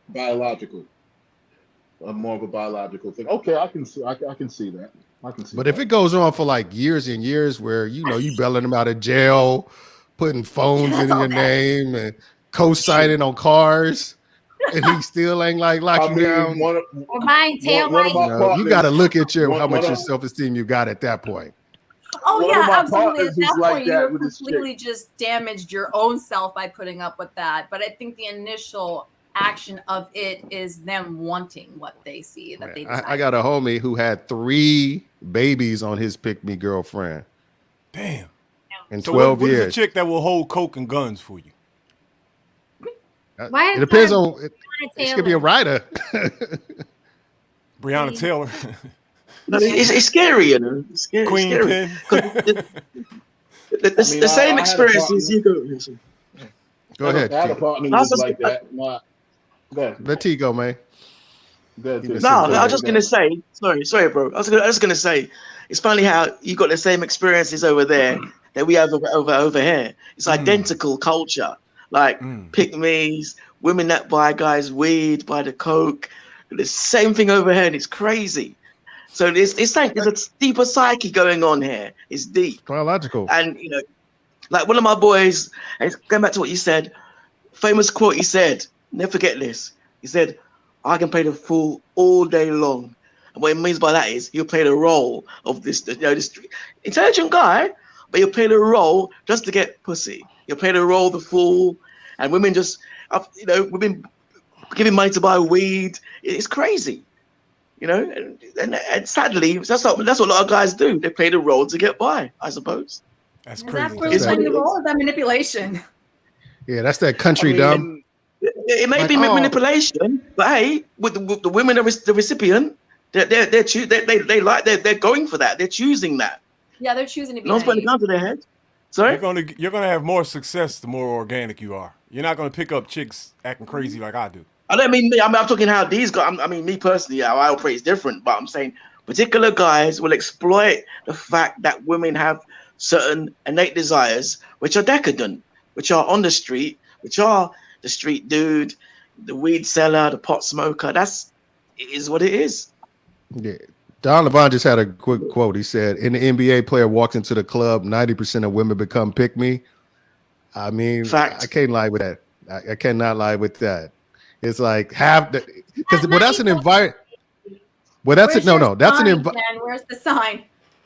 More of a biological thing. Okay, I can see that. I can see But if it goes on for like years and years, where you bailing them out of jail, putting phones in your name and co-signing on cars, and he still ain't like locking you down. Or buying tail lights. You got to look at how much your self-esteem you got at that point. Oh One yeah, of my absolutely. At partners is that like point, that you with his completely just damaged your own self by putting up with that. But I think the initial action of it is them wanting what they see that they decide. I got a homie who had 3 babies on his pick-me girlfriend. Damn. In So 12 what is years. a chick that will hold coke and guns for you? Why It depends on. It could be a writer. Breonna Taylor. No, it's scary, you know. It's scary. Queen scary. Pen. The same experiences you go. Go ahead. I had a partner who was like that. Go ahead. Let T go, man. No, I was just gonna say. Sorry, bro. I was gonna say. It's funny how you got the same experiences over there that we have over here. It's identical culture. Like pick-mes, women that buy guys weed, buy the coke. The same thing over here, and it's crazy. So it's like there's a deeper psyche going on here. It's deep. Biological. And like one of my boys, and going back to what you said, famous quote he said, never forget this. He said, I can play the fool all day long. And what it means by that is he'll play the role of this intelligent guy, but he'll play the role just to get pussy. He'll play the role of the fool, and women just, women giving money to buy weed. It's crazy, you know. And sadly, that's what a lot of guys do. They play the role to get by, I suppose. That's Is crazy. that really playing the role? Is that manipulation? Yeah, that's that country dumb. It may Like, be oh. manipulation, but hey, with the women, the recipient, they're going for that. They're choosing that. Yeah, they're choosing to be. No one's putting a gun to their head. Sorry? You're gonna have more success the more organic you are. You're not gonna pick up chicks acting crazy like I do. I don't mean me. I'm talking how these guys. I mean me personally. How I operate is different. But I'm saying particular guys will exploit the fact that women have certain innate desires which are decadent, which are on the street, which are the street dude, the weed seller, the pot smoker. It is what it is. Yeah. Don Levon just had a quick quote. He said, "In the NBA, player walks into the club, 90% of women become pick me." I mean, Fact. I can't lie with that. I cannot lie with that. It's like half the because that's an environment. Well, that's it. No, that's an environment. Where's the sign?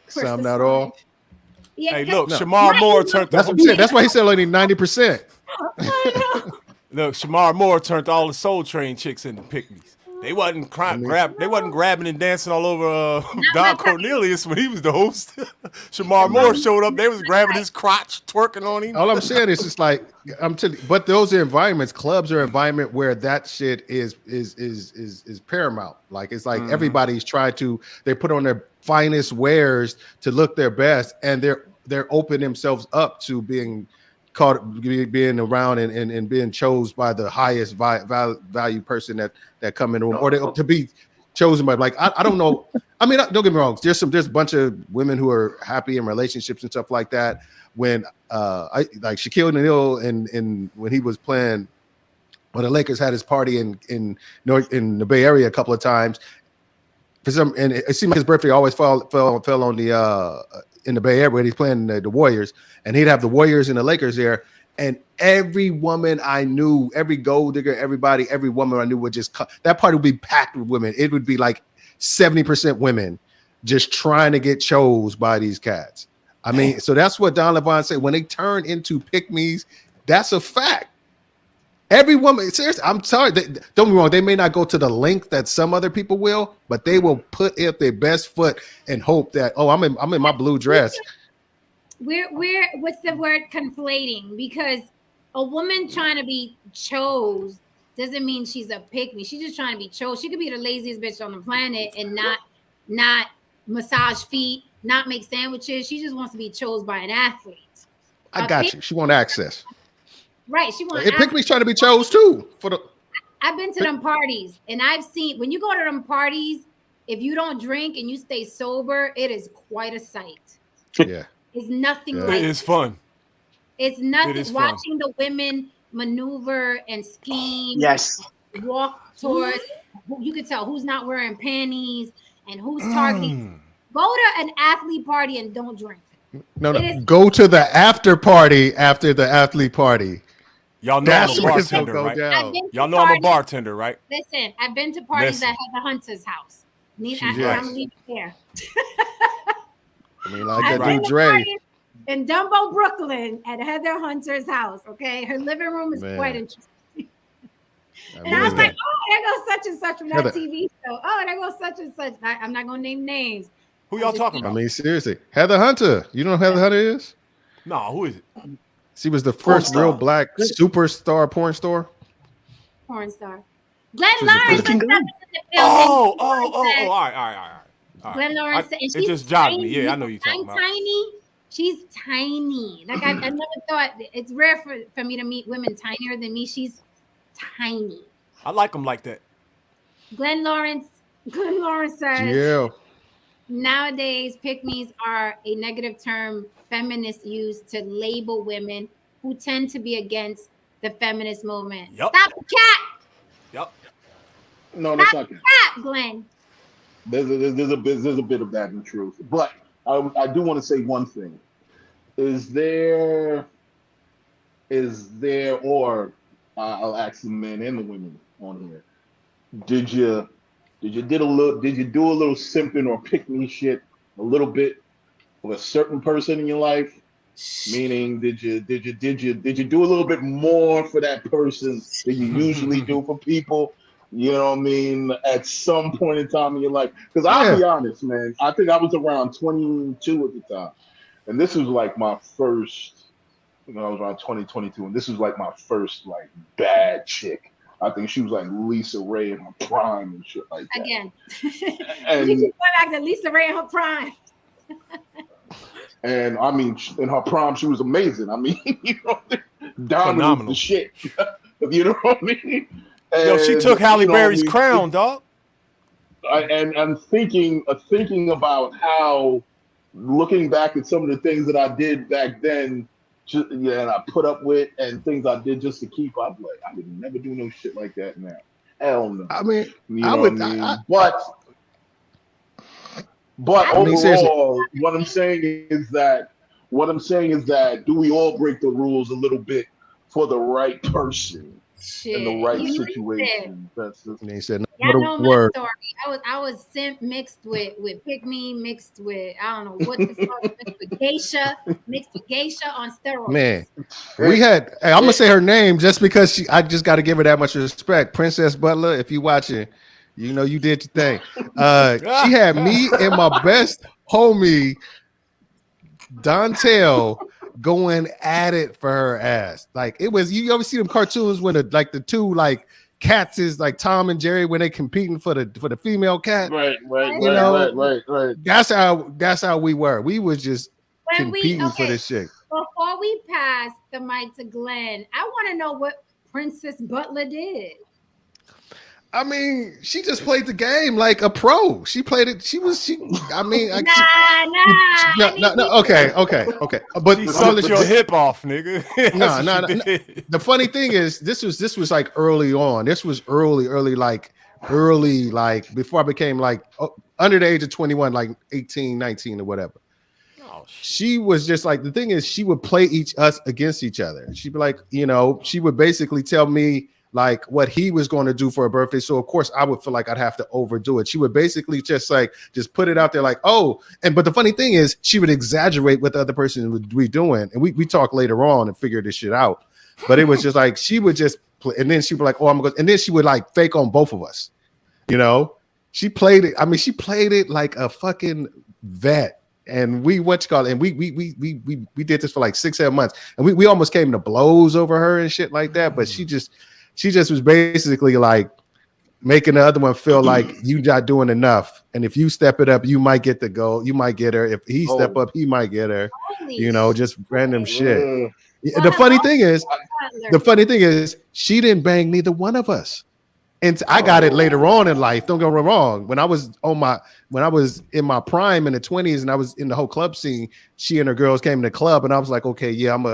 Some not all. Yeah, Hey, look, No. Shamar Moore turned. That's what he said. That's why he said only 90%. Look, Shamar Moore turned all the Soul Train chicks into pick-mes. They wasn't They wasn't grabbing and dancing all over Don Cornelius when he was the host. Shamar Moore showed up. They was grabbing his crotch, twerking on him. All I'm saying is just like but those are environments. Clubs are an environment where that shit is paramount. Like it's like everybody's trying to. They put on their finest wares to look their best, and they're opening themselves up to being being around and being chosen by the highest value person that come in the room, or to be chosen by, like, I don't know. I mean, don't get me wrong. There's a bunch of women who are happy in relationships and stuff like that. When like Shaquille O'Neal and when he was playing, when the Lakers had his party in the Bay Area a couple of times, and it seemed like his birthday always fell on the in the Bay Area when he's playing the Warriors, and he'd have the Warriors and the Lakers there, and every woman I knew, every gold digger, every woman I knew would just that party would be packed with women. It would be like 70% women just trying to get chose by these cats. I mean, so that's what Don Levon said. When they turn into pick-mes, that's a fact. Every woman, seriously, I'm sorry. Don't get me wrong. They may not go to the length that some other people will, but they will put up their best foot and hope that, I'm in my blue dress. We're what's the word, conflating, because a woman trying to be chose doesn't mean she's a pick-me. She's just trying to be chose. She could be the laziest bitch on the planet and not massage feet, not make sandwiches. She just wants to be chose by an athlete. I got you. She want access. Right. She wants. Pick-me's trying to be chose too. I've been to them parties, and I've seen, when you go to them parties, if you don't drink and you stay sober, it is quite a sight. Yeah. It's nothing like it is fun. It's nothing. It is watching the women maneuver and scheme. Yes. Walk towards. You can tell who's not wearing panties and who's targeting. Go to an athlete party and don't drink. No. Go to the after party after the athlete party. Y'all know I'm a bartender, right? Y'all know I'm a bartender, right? Listen, I've been to parties that have the Hunter's house. I'm gonna leave it there. I mean, like that dude Dre. In Dumbo, Brooklyn, at Heather Hunter's house. Okay, her living room is quite interesting. And I was like, there goes such and such from that TV show. Oh, there goes such and such. I'm not gonna name names. Who y'all talking about? I mean, seriously, Heather Hunter. You know who Heather Hunter is? No, who is it? She was the first real black superstar porn star. Porn star. Glenn Lawrence. All right. Glenn Lawrence. It just jogged me. Yeah, I know you're talking about. Tiny. She's tiny. Like I never thought. It's rare for me to meet women tinier than me. She's tiny. I like them like that. Glenn Lawrence says, nowadays, pick-mes are a negative term feminists use to label women who tend to be against the feminist movement. Yep. Stop the cat. Yep. No, that's not cat, Glenn. There's a bit of that in truth, but I do want to say one thing. Is there, or I'll ask the men and the women on here. Did you do a little simping or pick-me shit a little bit for a certain person in your life? Meaning, did you do a little bit more for that person than you usually do for people? You know what I mean? At some point in time in your life, because I'll be honest, man. I think I was around 22 at the time, and this was like my first. I was around 2022, and this was like my first like bad chick. I think she was like Lisa Ray in her prime and shit like that. Again, And you keep going back to Lisa Ray in her prime. And I mean, in her prime, she was amazing. I mean, you know, dominant the shit. You know what I mean? And, yo, she took Halle Berry's crown, dog. And I'm thinking about how, looking back at some of the things that I did back then, and I put up with, and things I did just to keep up. Like, I would never do no shit like that now. Hell no. I mean, you know what I mean? But overall, what I'm saying is that do we all break the rules a little bit for the right person in the right situation? That's just, he said I know my story. I was simp mixed with pick-me, mixed with I don't know what the fuck, mixed with geisha on steroids. Man, we had. Hey, I'm gonna say her name just because I just got to give her that much respect. Princess Butler, if you watching, you know you did your thing. She had me and my best homie Dontel going at it for her ass. Like it was. You ever see them cartoons when the two like cats is like Tom and Jerry when they competing for the female cat? Right. That's how we were. We was just competing for this shit. Before we pass the mic to Glenn, I want to know what Princess Butler did. I mean, she just played the game like a pro. She played it. I mean, no. Okay. But she sucked your hip off, nigga. No. The funny thing is, this was like early on. This was early, like before I became like under the age of 21, like 18, 19 or whatever. Oh, she was just like, the thing is, she would play us against each other. She'd be like, you know, she would basically tell me like what he was going to do for her birthday. So of course I would feel like I'd have to overdo it. She would basically just put it out there like, oh, but the funny thing is she would exaggerate what the other person would be doing. And we talk later on and figure this shit out. But it was just like, she would just play, and then she would like, oh, I'm going to, and then she would like fake on both of us. You know, she played it. I mean, she played it like a fucking vet. And we did this for like 6-7 months. And we almost came to blows over her and shit like that. But she just was basically like making the other one feel like you not doing enough. And if you step it up, you might get the goal. You might get her. If he step up, he might get her. You know, just random shit. The funny thing is, she didn't bang neither one of us. And I got it later on in life. Don't get me wrong. When I was in my prime in the 20s and I was in the whole club scene, she and her girls came to the club and I was like, okay, yeah, I'm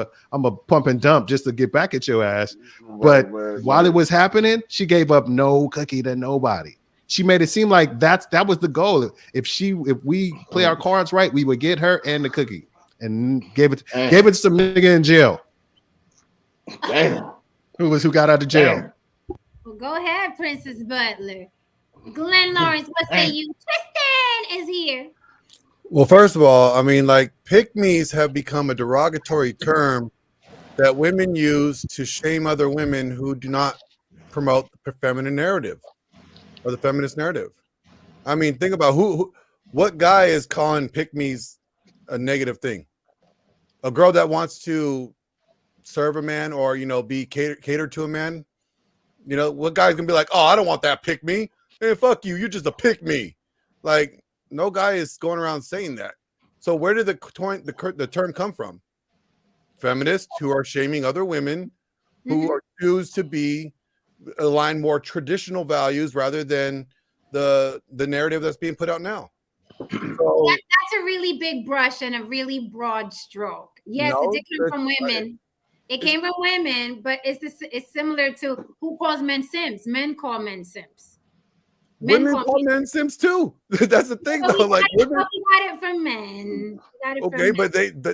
a pump and dump just to get back at your ass. But while it was happening, she gave up no cookie to nobody. She made it seem like that was the goal. If we play our cards right, we would get her and the cookie and gave it to some nigga in jail. Damn. Who got out of jail. Damn. Well, go ahead, Princess Butler. Glenn Lawrence, what say you? Tristan is here. Well, first of all, I mean, like, pick-mes have become a derogatory term that women use to shame other women who do not promote the feminine narrative or the feminist narrative. I mean, think about what guy is calling pick-mes a negative thing? A girl that wants to serve a man or, you know, be catered to a man. You know, what guy's gonna be like, oh, I don't want that pick-me. Hey, fuck you. You're just a pick-me. Like, no guy is going around saying that. So where did the term come from? Feminists who are shaming other women who choose to be align more traditional values rather than the narrative that's being put out now. So, that's a really big brush and a really broad stroke. Yes, it did come from women. It came from women, but it's similar to who calls men simps. Men call men simps. Women call men simps too. That's the thing, though. Like women got it from men. Okay, but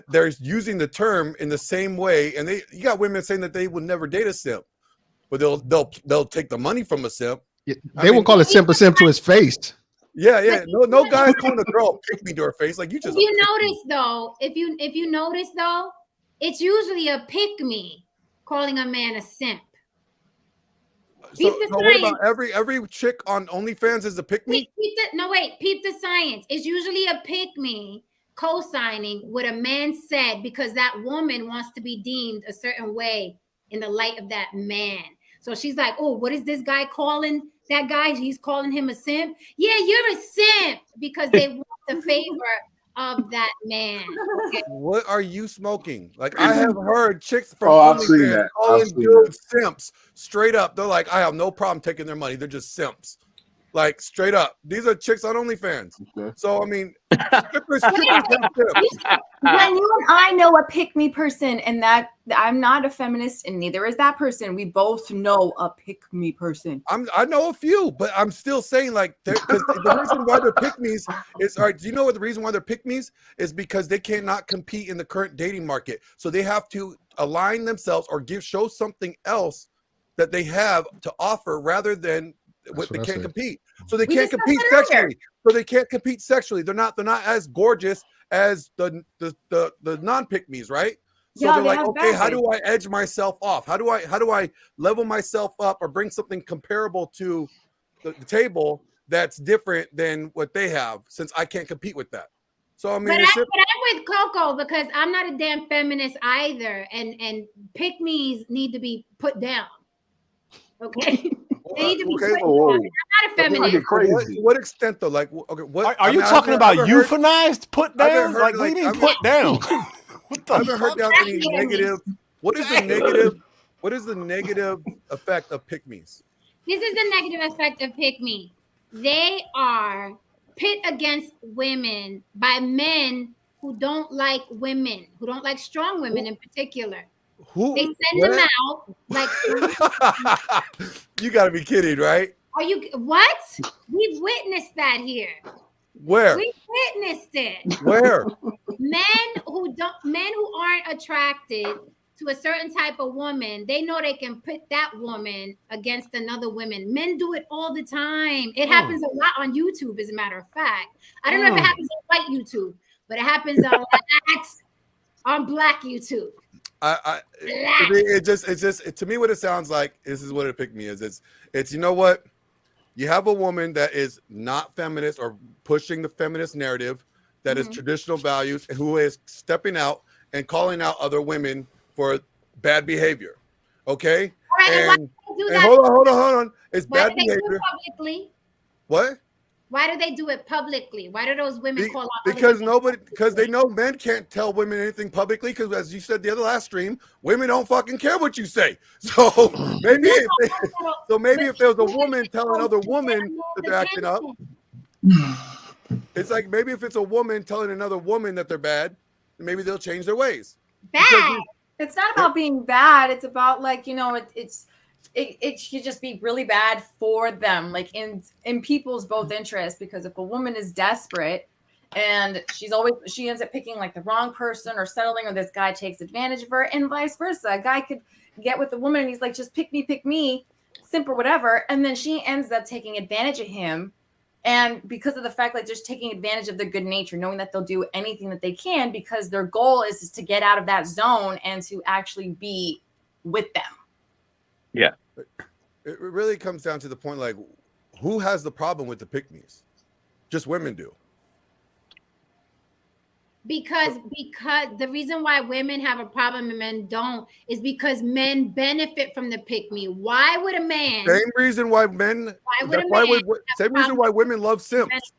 they're using the term in the same way, and you got women saying that they would never date a simp, but they'll take the money from a simp. Yeah, they won't call a simp to his face. Yeah. No guy's calling a girl pick me to her face. Like you just. If you notice though, it's usually a pick-me calling a man a simp. So what about every chick on OnlyFans is a pick-me? Peep the science. It's usually a pick-me co-signing what a man said because that woman wants to be deemed a certain way in the light of that man. So she's like, oh, what is this guy calling that guy? He's calling him a simp. Yeah, you're a simp, because they want the favor of that man. Okay? What are you smoking? Like, I have heard chicks from I've seen OnlyFans that. calling I've seen dudes simps straight up. They're like, I have no problem taking their money. They're just simps. Like, straight up. These are chicks on OnlyFans. Okay. So I mean, strippers can be simps. When you and I know a pick-me person, and that I'm not a feminist, and neither is that person. We both know a pick-me person. I know a few, but I'm still saying, like, because the reason why they're pick-me's is, all right, do you know what the reason why they're pick-me's is? Because they cannot compete in the current dating market. So they have to align themselves or show something else that they have to offer rather than what they can't compete. So they can't compete sexually. So they can't compete sexually. They're not as gorgeous as the non-pick-me's, right? So they're like, okay, how do I edge myself off? How do I level myself up or bring something comparable to the table that's different than what they have, since I can't compete with that? So I mean, but I'm with Coco because I'm not a damn feminist either, and pick-me's need to be put down. Okay. They need to be put down. I'm not a feminist. Crazy. To what extent though? Like, okay, what are you talking about? Euthanized, put down? Like, we didn't put down. What the I haven't heard down any negative. What is the negative? What is the negative effect of pick-me's? This is the negative effect of pick-me. They are pit against women by men who don't like women, who don't like strong women in particular. Who? They send them out like. You got to be kidding, right? Are you what? We've witnessed that here. Where? We witnessed it. Where? Men who aren't attracted to a certain type of woman, they know they can put that woman against another woman. Men do it all the time. It happens a lot on YouTube, as a matter of fact. I don't know if it happens on white YouTube, but it happens on black YouTube. To me, what it sounds like, this is what a pick-me is. It's you know what? You have a woman that is not feminist or pushing the feminist narrative, that is traditional values, and who is stepping out and calling out other women for bad behavior. Okay? Right, and hold on. It's bad behavior. Publicly? What? Why do they do it publicly? Why do those women call out? Because they know men can't tell women anything publicly, because as you said the other last stream, women don't fucking care what you say. So maybe if there was a woman telling another woman that they're acting up, it's like, maybe if it's a woman telling another woman that they're bad, maybe they'll change their ways. Bad. It's not about being bad. It's about, like, you know, it should just be really bad for them, like in people's both interests. Because if a woman is desperate and she ends up picking like the wrong person or settling, or this guy takes advantage of her, and vice versa. A guy could get with a woman and he's like, just pick me, simp or whatever, and then she ends up taking advantage of him. And because of the fact that they're just taking advantage of their good nature, knowing that they'll do anything that they can because their goal is to get out of that zone and to actually be with them. Yeah. It really comes down to the point, like, who has the problem with the pick-me's? Just women do. Because the reason why women have a problem and men don't is because men benefit from the pick-me. Why would a man? Same reason why men. Same reason why women love simps.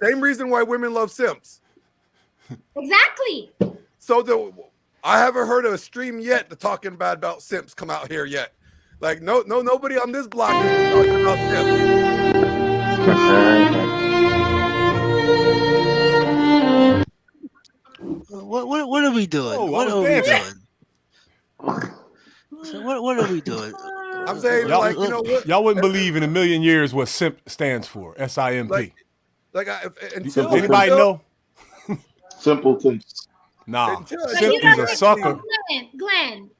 Same reason why women love simps. Exactly. So I haven't heard of a stream yet that's talking bad about simps come out here yet. Like, nobody on this block is talking about simps. What are we doing? Oh, what are we doing? So what are we doing? I'm saying, y'all, like, you know what? Y'all wouldn't believe in a million years what simp stands for. SIMP. Anybody know? Simpleton. Nah. Simp is a sucker. Glenn,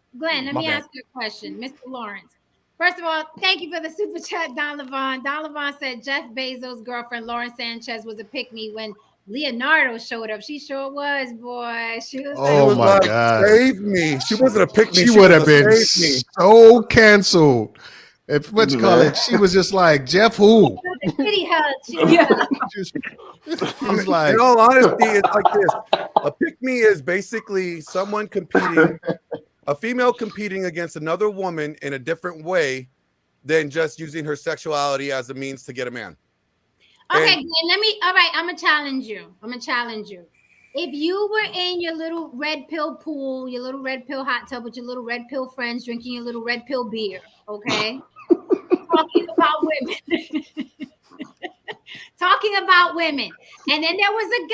let me ask you a question, Mr. Lawrence. First of all, thank you for the super chat, Don Levon. Don Levon said Jeff Bezos' girlfriend, Lauren Sanchez, was a pick-me when Leonardo showed up. She sure was, boy. She was Oh was my like, God. save me. She wasn't a pick me. She would was have a been save me. so canceled. If what you call it, she was just like Jeff who. the kitty hug. She was She's like, In all honesty, it's like this. A pick me is basically someone competing, a female competing against another woman in a different way than just using her sexuality as a means to get a man. okay, And- Glenn, all right, I'm gonna challenge you. If you were in your little red pill pool, your little red pill hot tub with your little red pill friends drinking your little red pill beer, okay? Talking about women. Talking about women. And then there was a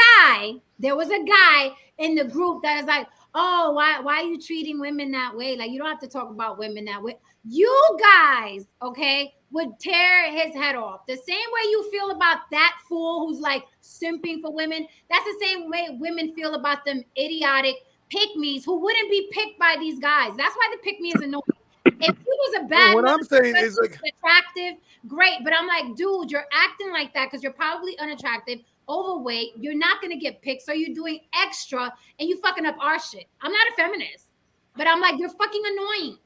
guy in the group that is like, oh, why are you treating women that way? Like, you don't have to talk about women that way. You guys, okay, would tear his head off. The same way you feel about that fool who's like simping for women, that's the same way women feel about them idiotic pick-mes who wouldn't be picked by these guys. That's why the pick-me is annoying. If he was a bad what I'm saying is like attractive, great. But I'm like, dude, you're acting like that because you're probably unattractive, overweight. You're not gonna get picked, so you're doing extra and you fucking up our shit. I'm not a feminist, but I'm like, you're fucking annoying.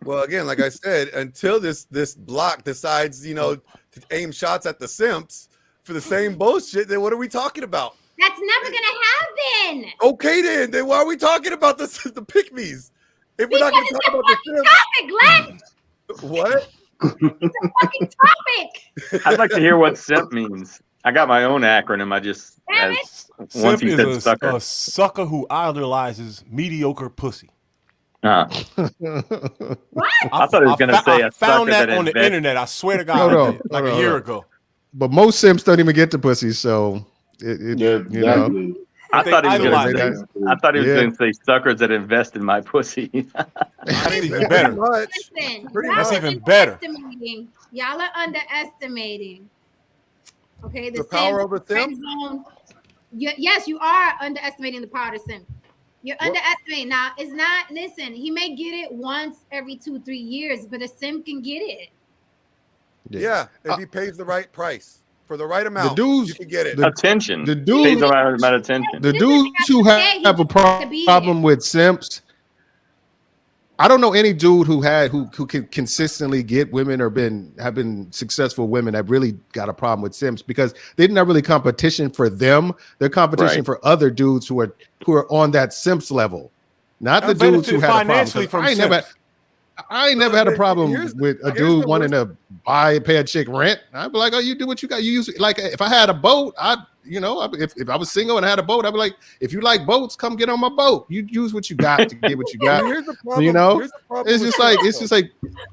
well, again, like I said, until this block decides, to aim shots at the simps for the same bullshit, then what are we talking about? That's never gonna happen. Okay, then why are we talking about the pick-mes? If we're not Because going to it's talk a about the fucking simps, topic, Glenn. what? It's a fucking topic. I'd like to hear what simp means. I got my own acronym. I just Damn it. once Simp he said is sucker. a sucker who idolizes mediocre pussy. Uh, What? I thought he was going to say I a found sucker that on the invest- internet. I swear to God, Hold I on, did, like hold a on, year hold ago. but most simps don't even get the pussy, so it Yeah, you know. exactly. I They thought he was idolize going it. to say. I thought he was Yeah. going to say suckers that invest in my pussy. That's even Pretty better. much. Listen, Pretty y'all That's are even better. underestimating. Y'all are underestimating. Okay, The power simp, of a simp? friend zone. Yes, you are underestimating the power of the simp. You're What? underestimating. Now, it's not, listen, he may get it once every 2-3 years, but a simp can get it. Yeah, if he pays the right price for the right amount, dudes- you can get it. Attention. The Pays dudes, no amount of attention. the He dudes doesn't who have to say he have a just wants to be problem there. with simps, I don't know any dude who can consistently get women or have been successful women that really got a problem with simps because they're not really competition for them. They're competition Right. for other dudes who are on that simps level, not the I dudes who benefit had a problem. financially 'Cause from I ain't never had a problem Here's with a here's dude the wanting to pay a chick rent. I'd be like, oh, you do what you got. You use like if I had a boat, if I was single and I had a boat, I'd be like, if you like boats, come get on my boat. You use what you got to get what you got. Here's the problem. You know, Here's the problem It's with just like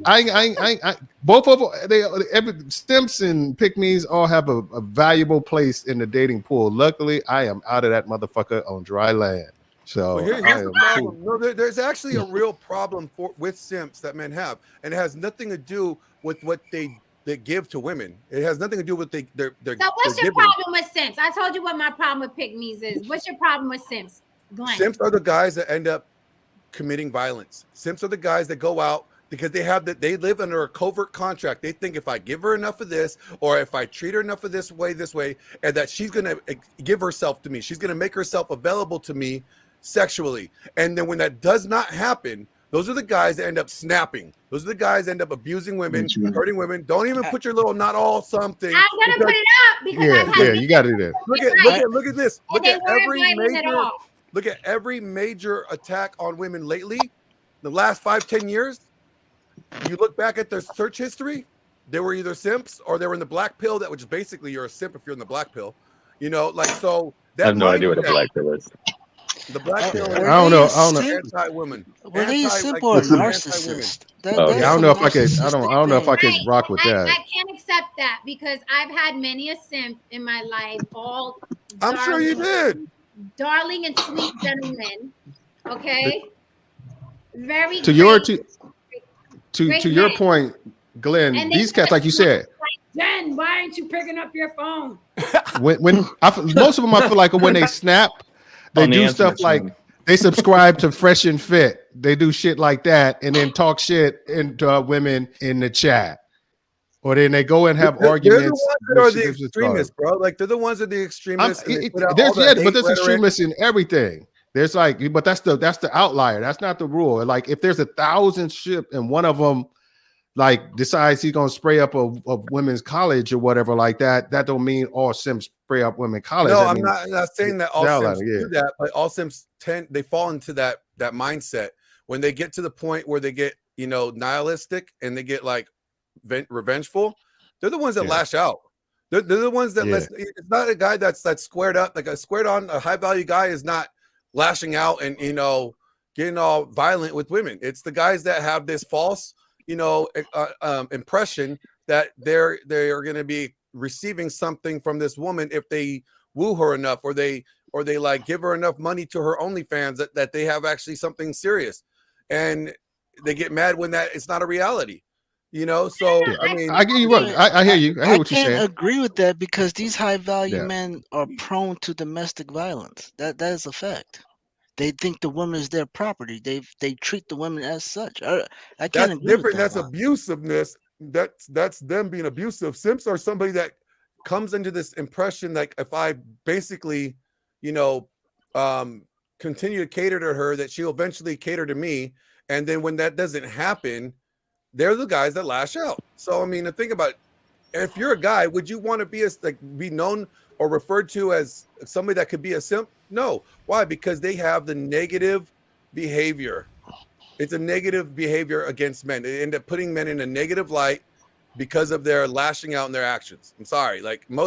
I both of them, simps and pick-mes all have a valuable place in the dating pool. Luckily, I am out of that motherfucker on dry land. So Well, here's I the am problem. cool. No, there's actually a real problem with simps that men have, and it has nothing to do with what they give to women. It has nothing to do with they're So what's they're your giving. problem with simps? I told you what my problem with pick-mes is. What's your problem with simps, Glenn? Simps are the guys that end up committing violence. Simps are the guys that go out because they live under a covert contract. They think if I give her enough of this, or if I treat her enough of this way, and that she's gonna give herself to me, she's gonna make herself available to me sexually. And then when that does not happen, those are the guys that end up snapping. Those are the guys that end up abusing women, hurting women. Don't even put your little not all something. I'm gonna put it up because I've had You got to do that. Look at this. And they weren't violent at all. Look at every major attack on women lately. The last 5-10 years, you look back at their search history, they were either simps or they were in the black pill, that which basically you're a simp if you're in the black pill. So I have no idea what a black pill is. The black pill. I don't know. Anti-women. Were they a simp or a anti-women. narcissist? I don't know if I could. I don't know if I could rock with I that. can't accept that because I've had many a simp in my life. All I'm sure you did. Darling and sweet gentlemen. Okay. Very To your great your point, Glenn, And they these cats, like you said, Jen, why aren't you picking up your phone? when most of them, I feel like when they snap, they On the do answer stuff like machine. they subscribe to Fresh and Fit. They do shit like that, and then talk shit into women in the chat. Or then they go and have They're the arguments. ones that are the extremists, bro. Like they're the ones that are the extremists. And they put out all that but there's hate rhetoric. extremists in everything. There's like, but that's the outlier. That's not the rule. Like if there's 1,000 ship and one of them like decides he's gonna spray up a women's college or whatever like that, that don't mean all simps spray up women college. No, I I'm mean, not saying that all outlier, simps do that, but all simps they fall into that mindset when they get to the point where they get, you know, nihilistic and they get like revengeful. They're the ones that lash out. They're the ones that it's not a guy that's squared up, like a squared on a high value guy is not lashing out and, you know, getting all violent with women. It's the guys that have this false, you know, impression that they are going to be receiving something from this woman if they woo her enough, or they like give her enough money to her OnlyFans that they have actually something serious, and they get mad when that it's not a reality. You know, so I mean, I get you. I hear you. I hear what you're saying. I can't agree with that because these high value men are prone to domestic violence. That is a fact. They think the woman is their property. They treat the women as such. I can't agree different. with that. That's abusiveness. That's them being abusive. Simps are somebody that comes into this impression like if I basically, you know, continue to cater to her, that she'll eventually cater to me. And then when that doesn't happen, they're the guys that lash out. So I mean, the thing about if you're a guy, would you want to be known or referred to as somebody that could be a simp? No. Why? Because they have the negative behavior. It's a negative behavior against men. They end up putting men in a negative light because of their lashing out in their actions. I'm sorry. Like I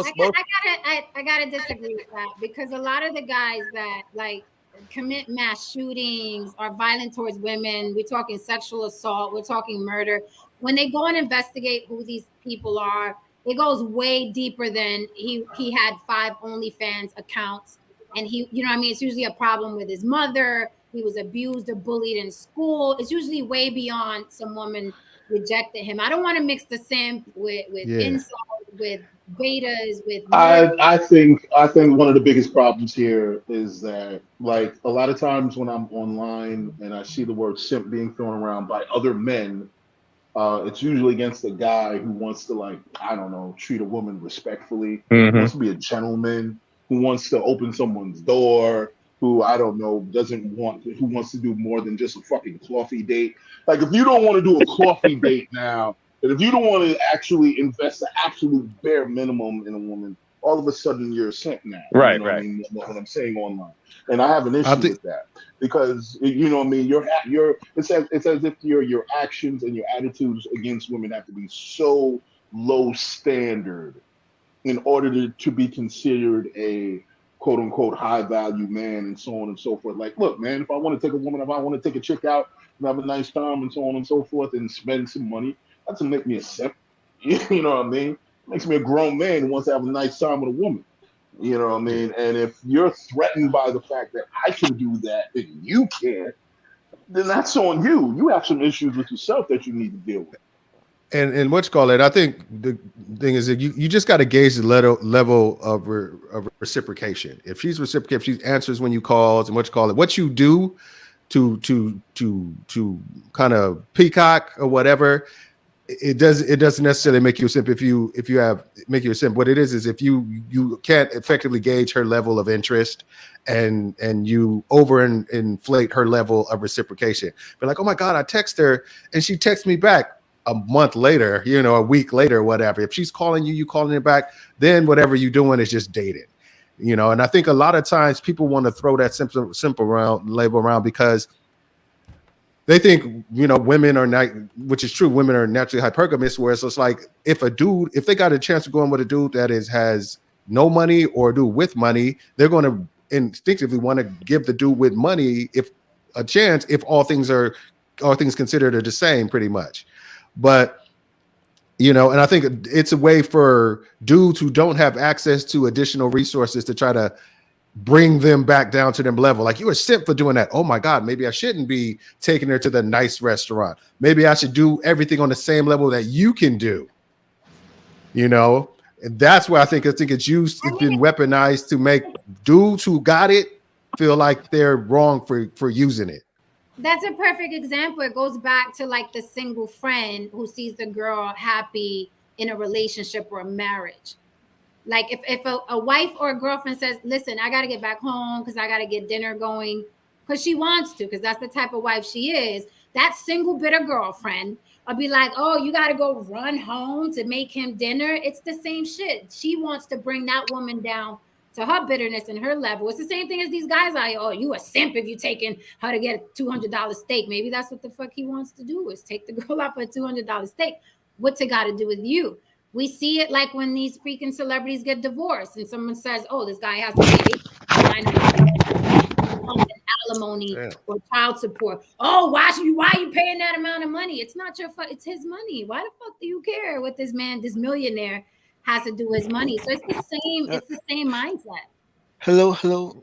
gotta disagree with that, because a lot of the guys that like commit mass shootings are violent towards women. We're talking sexual assault. We're talking murder. When they go and investigate who these people are, it goes way deeper than he had 5 OnlyFans accounts. And he, you know what I mean? It's usually a problem with his mother. He was abused or bullied in school. It's usually way beyond some woman rejected him. I don't want to mix the simp with insults, with betas, with I think one of the biggest problems here is that, like, a lot of times when I'm online and I see the word simp being thrown around by other men, it's usually against a guy who wants to, like, I don't know, treat a woman respectfully, wants to be a gentleman, who wants to open someone's door, who, I don't know, who wants to do more than just a fucking coffee date. Like, if you don't want to do a coffee date now, and if you don't want to actually invest the absolute bare minimum in a woman, all of a sudden you're a simp now. Right, you know right. What I mean, what I'm saying online, and I have an issue with that, because you know what I mean. It's as if your actions and your attitudes against women have to be so low standard in order to be considered a quote unquote high value man, and so on and so forth. Like, look, man, if I want to take a woman, if I want to take a chick out and have a nice time and so on and so forth and spend some money, that doesn't make me a simp. You know what I mean? It makes me a grown man who wants to have a nice time with a woman. You know what I mean? And if you're threatened by the fact that I can do that and you can't, then that's on you. You have some issues with yourself that you need to deal with. And what you call it? I think the thing is that you just got to gauge the level of reciprocation. If she's reciprocative, if she answers when you calls, and what you do to kind of peacock or whatever, it doesn't necessarily make you a simp. If you make you a simp, what it is if you can't effectively gauge her level of interest, and you inflate her level of reciprocation. But like, oh my God, I text her and she texts me back a month later, you know, a week later, whatever. If she's calling you calling her back, then whatever you're doing is just dating, you know. And I think a lot of times people want to throw that simple label around because they think, you know, women are not, which is true, women are naturally hypergamous, where it's like if they got a chance to go in with a dude that has no money or a dude with money, they're going to instinctively want to give the dude with money if all things considered are the same, pretty much. But, you know, and I think it's a way for dudes who don't have access to additional resources to try to bring them back down to them level. Like, you a simp for doing that. Oh my God, maybe I shouldn't be taking her to the nice restaurant. Maybe I should do everything on the same level that you can do. You know, and that's where I think it's been weaponized to make dudes who got it feel like they're wrong for using it. That's a perfect example. It goes back to like the single friend who sees the girl happy in a relationship or a marriage. Like if a wife or a girlfriend says, listen, I got to get back home because I got to get dinner going because she wants to, because that's the type of wife she is, that single bitter girlfriend will be like, oh, you got to go run home to make him dinner. It's the same shit. She wants to bring that woman down to her bitterness and her level. It's the same thing as these guys are, oh, you a simp if you taking her to get a $200 steak. Maybe that's what the fuck he wants to do, is take the girl out for a $200 steak. What's it got to do with you? We see it like when these freaking celebrities get divorced and someone says, oh, this guy has to pay alimony or child support. Oh, why are you paying that amount of money? It's not your fault. It's his money. Why the fuck do you care what this man, this millionaire, has to do with his money? So it's the same. It's the same mindset. Hello.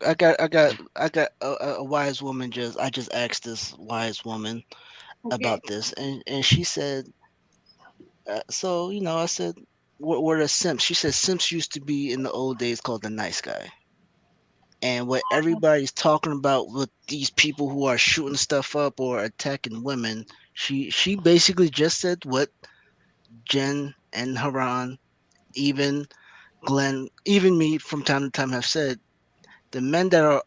I got a wise woman. I just asked this wise woman about this, and she said, so I said, what are simps? She said simps used to be in the old days called the nice guy. And what everybody's talking about with these people who are shooting stuff up or attacking women, she basically just said what Jen and Haran, even Glenn, even me from time to time have said. The men that are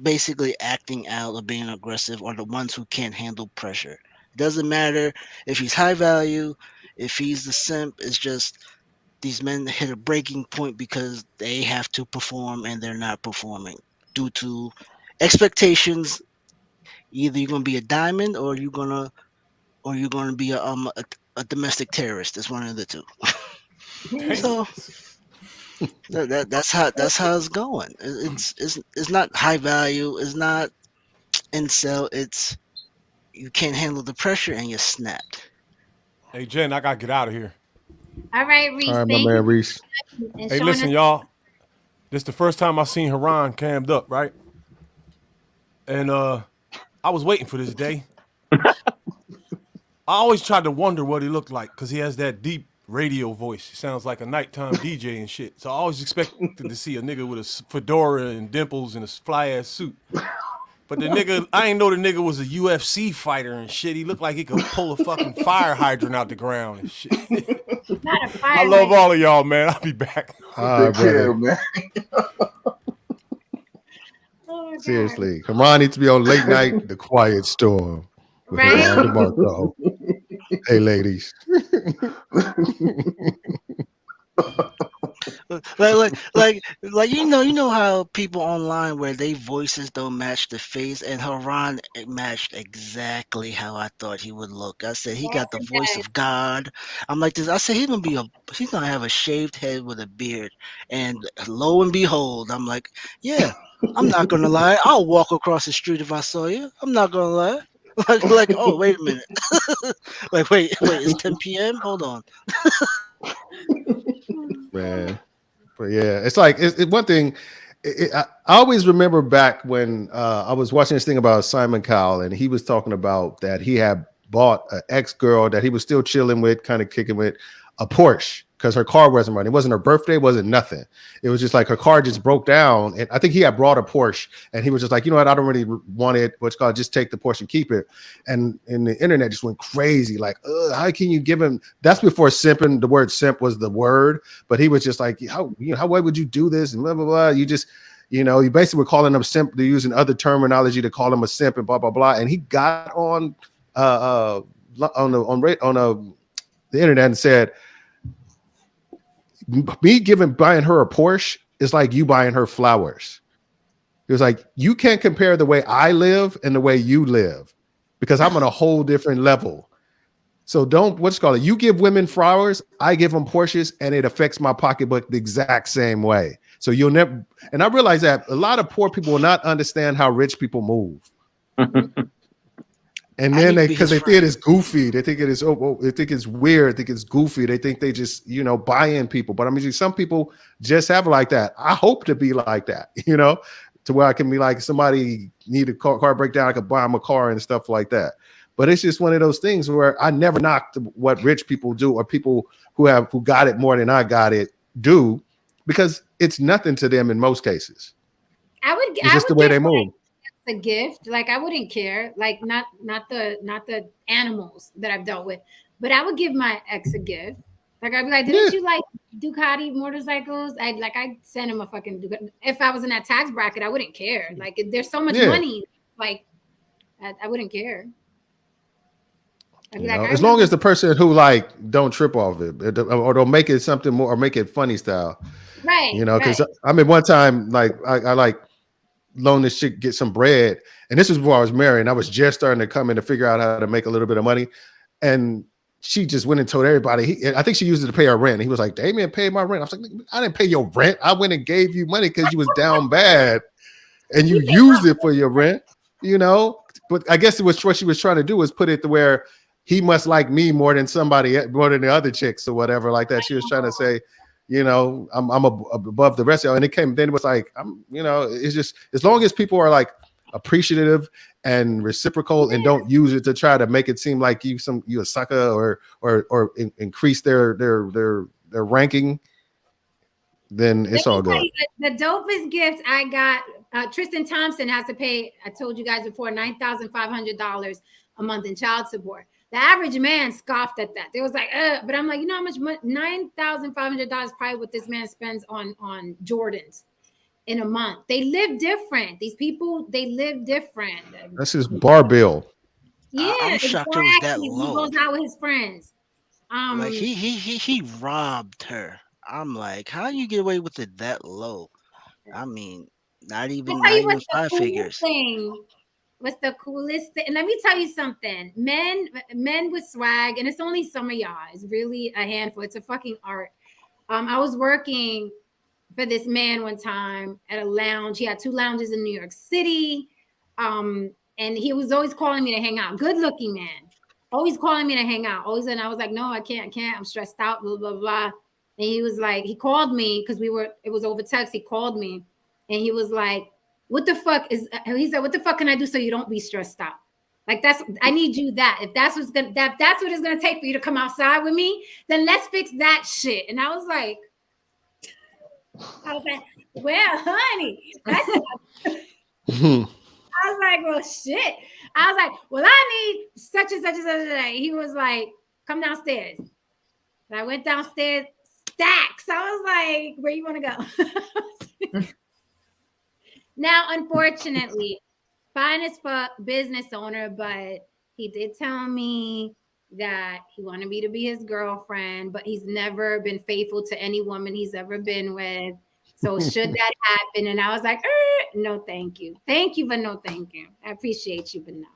basically acting out or being aggressive are the ones who can't handle pressure. It doesn't matter if he's high value, if he's the simp. It's just these men hit a breaking point because they have to perform and they're not performing due to expectations. Either you're gonna be a diamond or you're gonna be a domestic terrorist. It's one of the two. So that's how it's going. It's not high value. It's not incel. It's you can't handle the pressure and you snapped. Hey Jen, I gotta get out of here. All right, Reese. All right, my Thank man you. Reese. And Hey, showing listen, us. y'all. This the first time I seen Haran cammed up, right? And I was waiting for this day. I always tried to wonder what he looked like because he has that deep radio voice. He sounds like a nighttime DJ and shit. So I always expected to see a nigga with a fedora and dimples and a fly ass suit. But the nigga, I ain't know the nigga was a UFC fighter and shit. He looked like he could pull a fucking fire hydrant out the ground and shit. Not a fire I love all of y'all, man. I'll be back. All right, Take care, brother. man. Seriously, Haran needs to be on Late Night, The Quiet Storm with Haran DeMarco. Hey, ladies. like you know how people online where they voices don't match the face, and Haran matched exactly how I thought he would look. I said he got the voice of God. I'm like this. I said he's gonna have a shaved head with a beard, and lo and behold, I'm like, yeah, I'm not gonna lie. I'll walk across the street if I saw you. I'm not gonna lie. Like, oh, wait a minute. wait, it's 10 p.m. Hold on. Man. But yeah, it's like one thing. I always remember back when I was watching this thing about Simon Cowell, and he was talking about that he had bought an ex-girl that he was still chilling with, kind of kicking with, a Porsche because her car wasn't running. It wasn't her birthday, wasn't nothing. It was just like her car just broke down. And I think he had brought a Porsche, and he was just like, you know what, I don't really want it. What's called, just take the Porsche and keep it. And the internet just went crazy. Like, how can you give him? That's before simping. The word simp was the word, but he was just like, how why would you do this? And blah blah blah. You just, you basically were calling him simp. They're using other terminology to call him a simp and blah blah blah. And he got on the internet and said, me buying her a Porsche is like you buying her flowers. It was like, you can't compare the way I live and the way you live because I'm on a whole different level. So you give women flowers, I give them Porsches, and it affects my pocketbook the exact same way. So you'll never, and I realize that a lot of poor people will not understand how rich people move. And then because they think it is goofy, they think it is they think it's weird, they think it's goofy, they think they just buy in people. But I mean, some people just have like that. I hope to be like that, to where I can be like, somebody need a car breakdown, I could buy them a car and stuff like that. But it's just one of those things where I never knocked what rich people do or people who got it more than I got it do, because it's nothing to them in most cases. It's just the way they move. A gift, like I wouldn't care, like not the animals that I've dealt with, but I would give my ex a gift. Like I'd be like, didn't you like Ducati motorcycles? I'd send him a fucking Ducati. If I was in that tax bracket, I wouldn't care. Like there's so much money, like I wouldn't care. I'd be as long as the person who like don't trip off it or don't make it something more or make it funny style. Right. Because I mean one time like I like loaned this chick get some bread, and this was before I was married, and I was just starting to come in to figure out how to make a little bit of money, and she just went and told everybody. I think she used it to pay her rent. And he was like, Damien paid my rent. I was like, I didn't pay your rent. I went and gave you money because you was down bad and you used it for your rent, But I guess it was what she was trying to do was put it to where he must like me more than the other chicks or whatever like that. She was trying to say, I'm above the rest of y'all. And then it was like, it's just as long as people are like appreciative and reciprocal and don't use it to try to make it seem like you a sucker or increase their ranking, then it's all good. The dopest gift I got, Tristan Thompson has to pay, I told you guys before, $9,500 a month in child support. The average man scoffed at that. They was like, but I'm like, you know how much money? $9,500 probably what this man spends on Jordans in a month. They live different. These people, they live different. That's his bar bill. Yeah, I'm shocked it was that low. He goes out with his friends. Like he robbed her. I'm like, how do you get away with it that low? I mean, not even 5 figures. What's the coolest thing? And let me tell you something. Men with swag, and it's only some of y'all. It's really a handful. It's a fucking art. I was working for this man one time at a lounge. He had 2 lounges in New York City. And he was always calling me to hang out. Good looking man. Always calling me to hang out. Always, and I was like, no, I can't. I'm stressed out, blah, blah, blah. And he was like, he called me because it was over text. He called me and he was like, he said, what the fuck can I do so you don't be stressed out? Like I need you that. If that's what it's gonna take for you to come outside with me, then let's fix that shit. And I was like, well, honey. I was like, well, shit. I was like, well, I need such and such and such and such. He was like, come downstairs. And I went downstairs, stacks. I was like, where you want to go? Now, unfortunately, fine as fuck business owner, but he did tell me that he wanted me to be his girlfriend, but he's never been faithful to any woman he's ever been with. So should that happen? And I was like, no, thank you. Thank you, but no, thank you. I appreciate you, but no.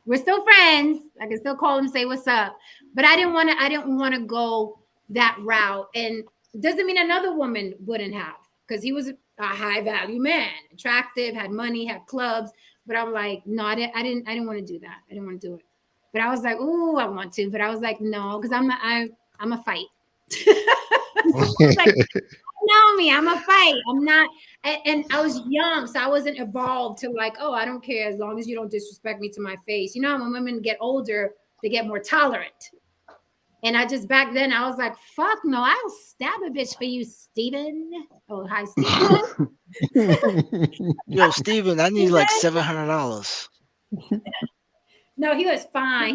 We're still friends. I can still call him and say what's up. But I didn't want to go that route. And it doesn't mean another woman wouldn't have, because he was a high value man, attractive, had money, had clubs. But I'm like, no, I didn't want to do that. I didn't want to do it. But I was like, oh, I want to. But I was like, no, because I'm a fight. So I was like, know me, I'm a fight. I'm not, and I was young, so I wasn't evolved to like, oh, I don't care as long as you don't disrespect me to my face. You know, when women get older, they get more tolerant. And I just back then I was like, fuck no, I'll stab a bitch for you, Steven. Oh, hi, Steven. Yo, Steven, I need like $700. No, he was fine.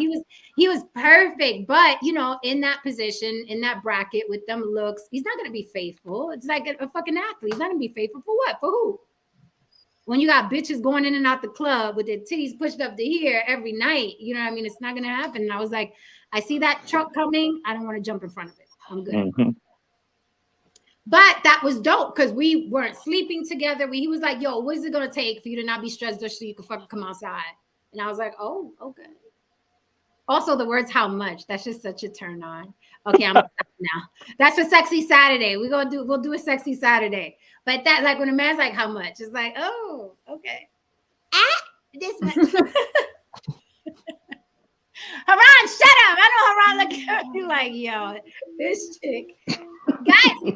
He was perfect. But in that position, in that bracket with them looks, he's not gonna be faithful. It's like a fucking athlete. He's not gonna be faithful for what? For who? When you got bitches going in and out the club with their titties pushed up to here every night, you know what I mean? It's not gonna happen. And I was like, I see that truck coming. I don't want to jump in front of it. I'm good. Mm-hmm. But that was dope because we weren't sleeping together. He was like, yo, what is it gonna take for you to not be stressed just so you can fucking come outside? And I was like, oh, okay. Also, the words "how much," that's just such a turn on. Okay, I'm now. That's for Sexy Saturday. We'll do a Sexy Saturday. But that, like, when a man's like, "How much?" It's like, oh, okay. This much. Haran, shut up. I know Haran look at me like, yo, this chick. Guys, we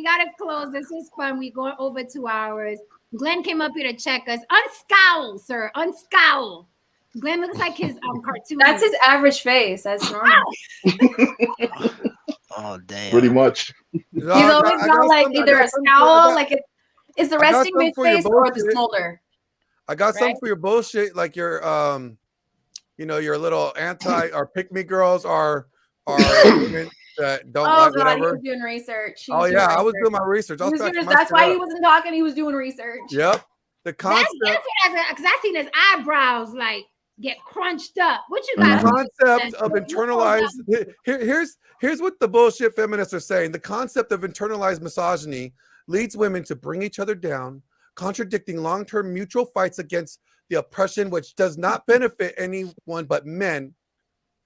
gotta close. This is fun. We're going over 2 hours. Glenn came up here to check us. Unscowl, sir. Unscowl. Glenn looks like his cartoon. That's his average face. That's normal. Oh, damn. Pretty much. He's always got like either a scowl, like is the resting bitch face or the smolder. I got something for your bullshit, like your your little anti or pick me girls are women that don't Oh like God, he whatever. was doing research. He Oh was doing yeah, I was research. doing my research. I He was was doing backing his- my that's shit why he up. wasn't talking. He was doing research. Yep. The concept. That's what because I seen his eyebrows like get crunched up. What you The got? concept of internalized here's what the bullshit feminists are saying. The concept of internalized misogyny leads women to bring each other down, contradicting long-term mutual fights against the oppression which does not benefit anyone but men.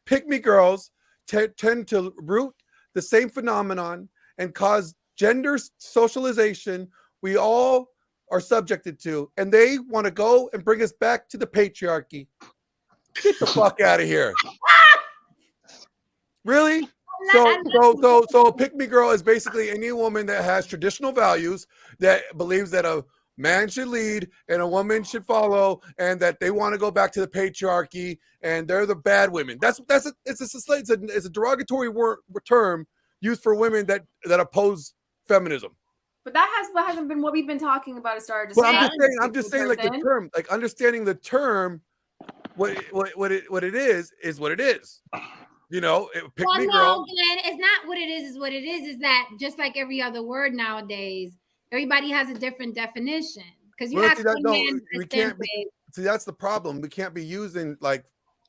Pick-me girls tend to root the same phenomenon and cause gender socialization we all are subjected to, and they want to go and bring us back to the patriarchy. Get the fuck out of here. Really? So a pick-me girl is basically any woman that has traditional values, that believes that a man should lead and a woman should follow, and that they want to go back to the patriarchy, and they're the bad women. It's a derogatory term used for women that oppose feminism. But that hasn't been what we've been talking about. Started to Well, say. I'm just saying, like the term, like understanding the term, what it is what it is. You know, pick me girl. Glenn, it's not what it is what it is that just like every other word nowadays, everybody has a different definition. Because you ask we can't be, see, that's the problem. We can't be using like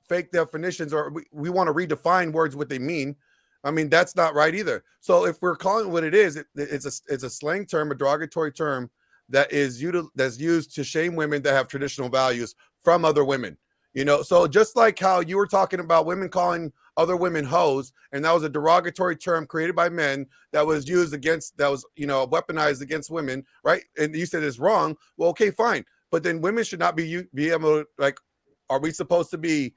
fake definitions, or we want to redefine words what they mean. I mean, that's not right either. So if we're calling it what it is, it's a slang term, a derogatory term that's used to shame women that have traditional values from other women. You know, so just like how you were talking about women calling other women hoes, and that was a derogatory term created by men that was used against, that was, you know, weaponized against women, right? And you said it's wrong. Well, okay, fine. But then women should not be able to, like, are we supposed to be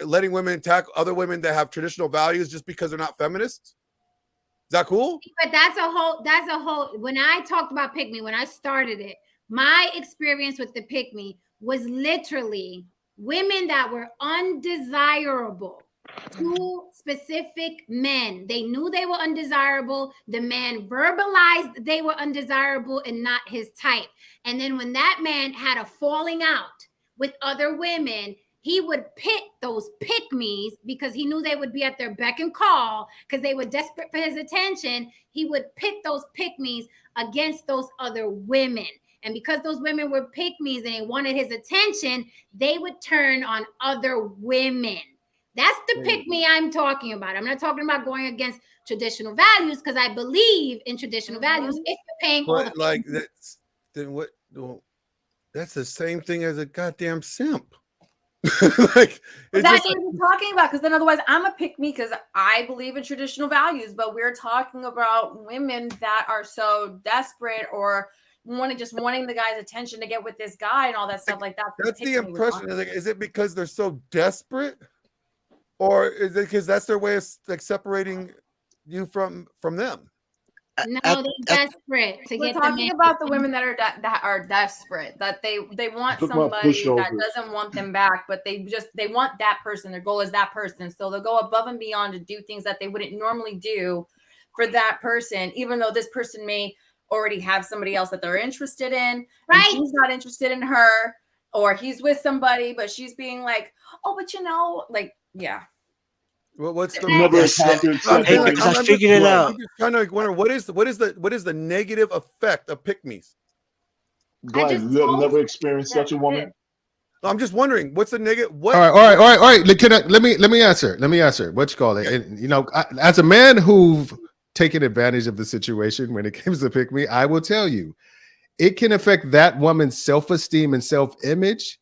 letting women attack other women that have traditional values just because they're not feminists? Is that cool? But that's a whole, when I talked about pick-me, when I started it, my experience with the pick-me was literally women that were undesirable to specific men. They knew they were undesirable. The man verbalized they were undesirable and not his type. And then when that man had a falling out with other women, he would pit those pick-mes because he knew they would be at their beck and call because they were desperate for his attention. He would pit those pick-mes against those other women. And because those women were pick-mes and they wanted his attention, they would turn on other women. That's the pick-me I'm talking about. I'm not talking about going against traditional values, because I believe in traditional values if you're paying all the like that's then what? Well, that's the same thing as a goddamn simp. Like, that's what we're talking about, because then otherwise I'm a pick-me because I believe in traditional values, but we're talking about women that are so desperate or wanting the guy's attention to get with this guy and all that stuff like that. That's the impression. Is it because they're so desperate, or is it because that's their way of like separating you from them? No, they're desperate to We're get talking about the women that are desperate, that they want somebody that doesn't want them back, but they want that person. Their goal is that person, so they'll go above and beyond to do things that they wouldn't normally do for that person, even though this person may already have somebody else that they're interested in, right? He's not interested in her, or he's with somebody, but she's being like, oh, but you know, like, yeah. Well, what's the I figured it out. I'm just trying to wonder what is the negative effect of pick-mes? Glenn, you have never experienced such a woman? I'm just wondering what's the negative. What? All right. Let me answer. What you call it? And, you know, as a man who've taken advantage of the situation when it comes to pick-me, I will tell you, it can affect that woman's self-esteem and self-image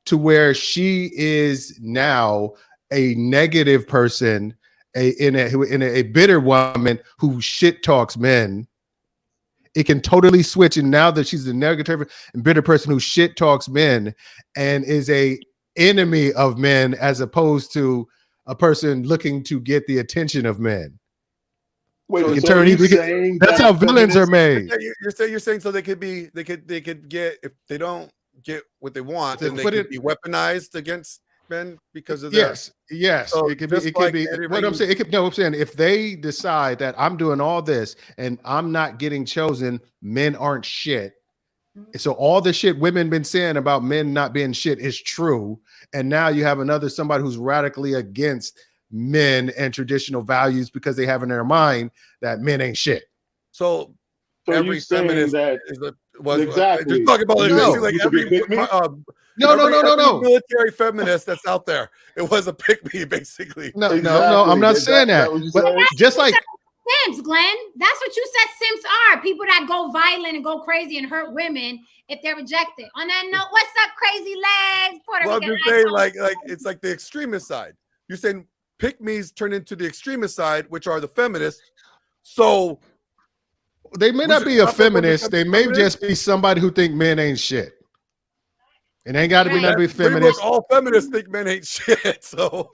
to where she is now a negative person, a bitter woman who shit talks men. It can totally switch, and now that she's a negative and bitter person who shit talks men and is a enemy of men, as opposed to a person looking to get the attention of men. Wait, so that's how villains are made. You're saying so they could get, if they don't get what they want, then they could be weaponized against men because of that. Yes. So it could be. What I'm saying, I'm saying if they decide that I'm doing all this and I'm not getting chosen, men aren't shit. So all the shit women been saying about men not being shit is true, and now you have somebody who's radically against men and traditional values because they have in their mind that men ain't shit. So So every you saying feminist that was exactly? just talking about You it. should- Like you should be every a pick-me? every military feminist that's out there, it was a pick me basically. No, Exactly. I'm not Is saying that. what you But saying? just like Simps, Glenn. That's what you said simps are. People that go violent and go crazy and hurt women if they're rejected. On that note, what's up, crazy legs? Puerto Well, I'm Rican just saying, icon. like it's like the extremist side. You're saying pick-me's turn into the extremist side, which are the feminists. So they may we not should be a stop them when feminist. they They become may feminists? just be somebody who think men ain't shit. It ain't got to be not be Pretty much feminist. all feminists think men ain't shit. So,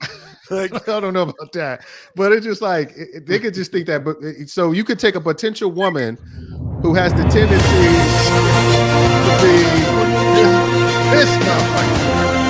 like, I don't know about that, but it's just like they could just think that. But so you could take a potential woman who has the tendency to be this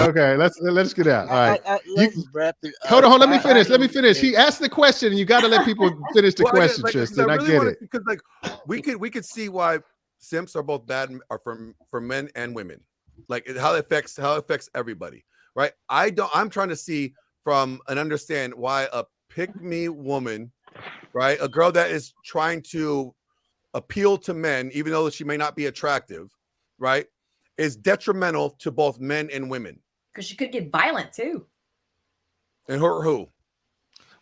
Okay. Let's get out. All right. Let's wrap it up. Hold on. Let me finish. I He asked the question, and you got to let people finish the well, question, because Tristan. I really get wanna- it. because like we could see why simps are both bad are for men and women, like how it affects everybody, right? I'm trying to see from and understand why a pick-me woman, right, a girl that is trying to appeal to men, even though she may not be attractive, right, is detrimental to both men and women. Because she could get violent too. And who?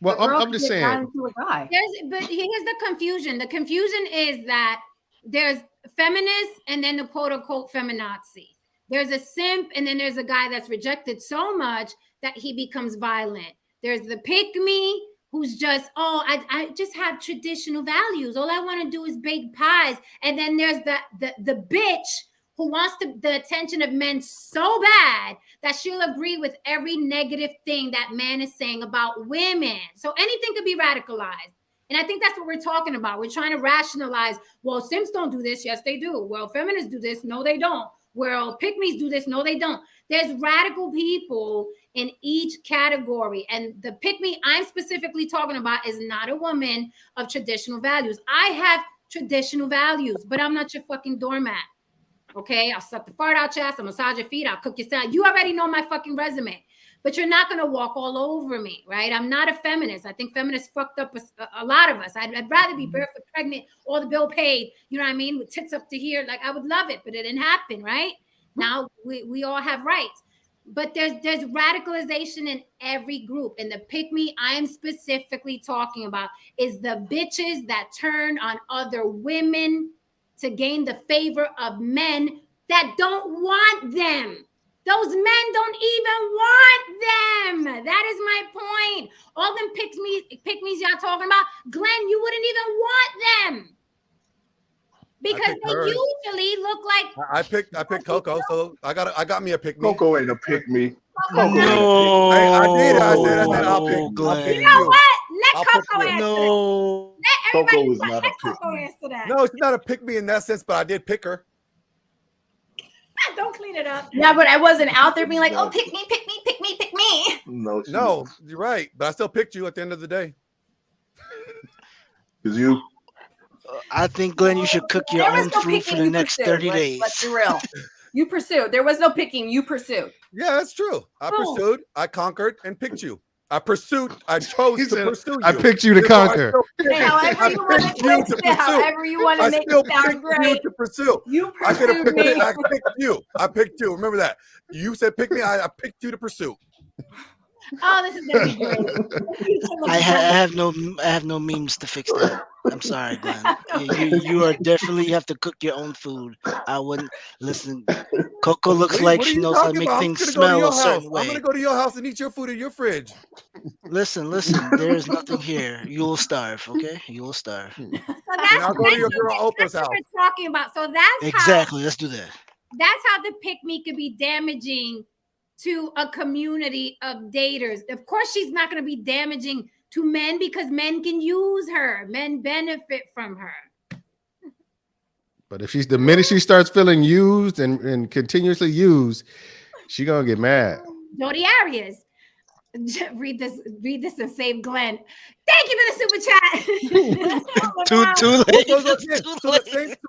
Well, The girl I'm could just get saying. violent to a guy. But here's the confusion. The confusion is that there's feminists and then the quote unquote feminazi. There's a simp and then there's a guy that's rejected so much that he becomes violent. There's the pick me who's just, I just have traditional values. All I want to do is bake pies. And then there's the bitch who wants the attention of men so bad that she'll agree with every negative thing that man is saying about women. So anything could be radicalized. And I think that's what we're talking about. We're trying to rationalize, well, simps don't do this. Yes, they do. Well, feminists do this. No, they don't. Well, pick-mes do this. No, they don't. There's radical people in each category. And the pick-me I'm specifically talking about is not a woman of traditional values. I have traditional values, but I'm not your fucking doormat. Okay, I'll suck the fart out your ass, I'll massage your feet, I'll cook your salad. You already know my fucking resume, but you're not gonna walk all over me, right? I'm not a feminist. I think feminists fucked up a lot of us. I'd rather be barefoot, pregnant, or the bill paid, you know what I mean, with tits up to here. Like, I would love it, but it didn't happen, right? Now we all have rights. But there's radicalization in every group. And the pick-me I'm specifically talking about is the bitches that turn on other women to gain the favor of men that don't want them. Those men don't even want them. That is my point. All them pick-mes y'all talking about, Glenn, you wouldn't even want them. Because they usually look like I picked Coco, so I got me a pick-me. Coco ain't a pick-me. No, I did. I said I'll pick. Glenn. You know what? Let I'll Coco pick you. answer No. that. Let everybody Coco is not a let pick Coco me. answer that. No, she's not a pick-me in that sense, but I did pick her. Don't clean it up. Yeah, but I wasn't out there being like, oh, pick me, pick me, pick me, pick me. No, you're right, but I still picked you at the end of the day. Because you. I think, Glenn, you should cook your There was own no food picking, for the you next pursued. 30 days. Let's be real. You pursued. There was no picking. You pursued. Yeah, that's true. I Boom. pursued, I conquered, and picked you. I chose to pursue you. I picked you to Therefore, conquer. Hey, however you want to twist it, however you want to I make still it sound picked you great. to pursue. You I could have pursued picked me. I picked you. I picked you. Remember that. You said pick me. I picked you to pursue. Oh, this is gonna be great. I have no means to fix that. I'm sorry, Glenn. You are definitely have to cook your own food. I wouldn't listen. Coco looks like she knows how to make things smell a certain way. I'm gonna go to your house and eat your food in your fridge. Listen. There is nothing here. You will starve. Okay, you will starve. So that's I'll go to your girl Oprah's what house. we're talking about. So that's Exactly. Let's do that. That's how the pick-me could be damaging to a community of daters. Of course, she's not going to be damaging to men because men can use her. Men benefit from her. But if the minute she starts feeling used and continuously used, she gonna get mad. Jodi Arias. Read this and save Glenn. Thank you for the super chat. Too late. So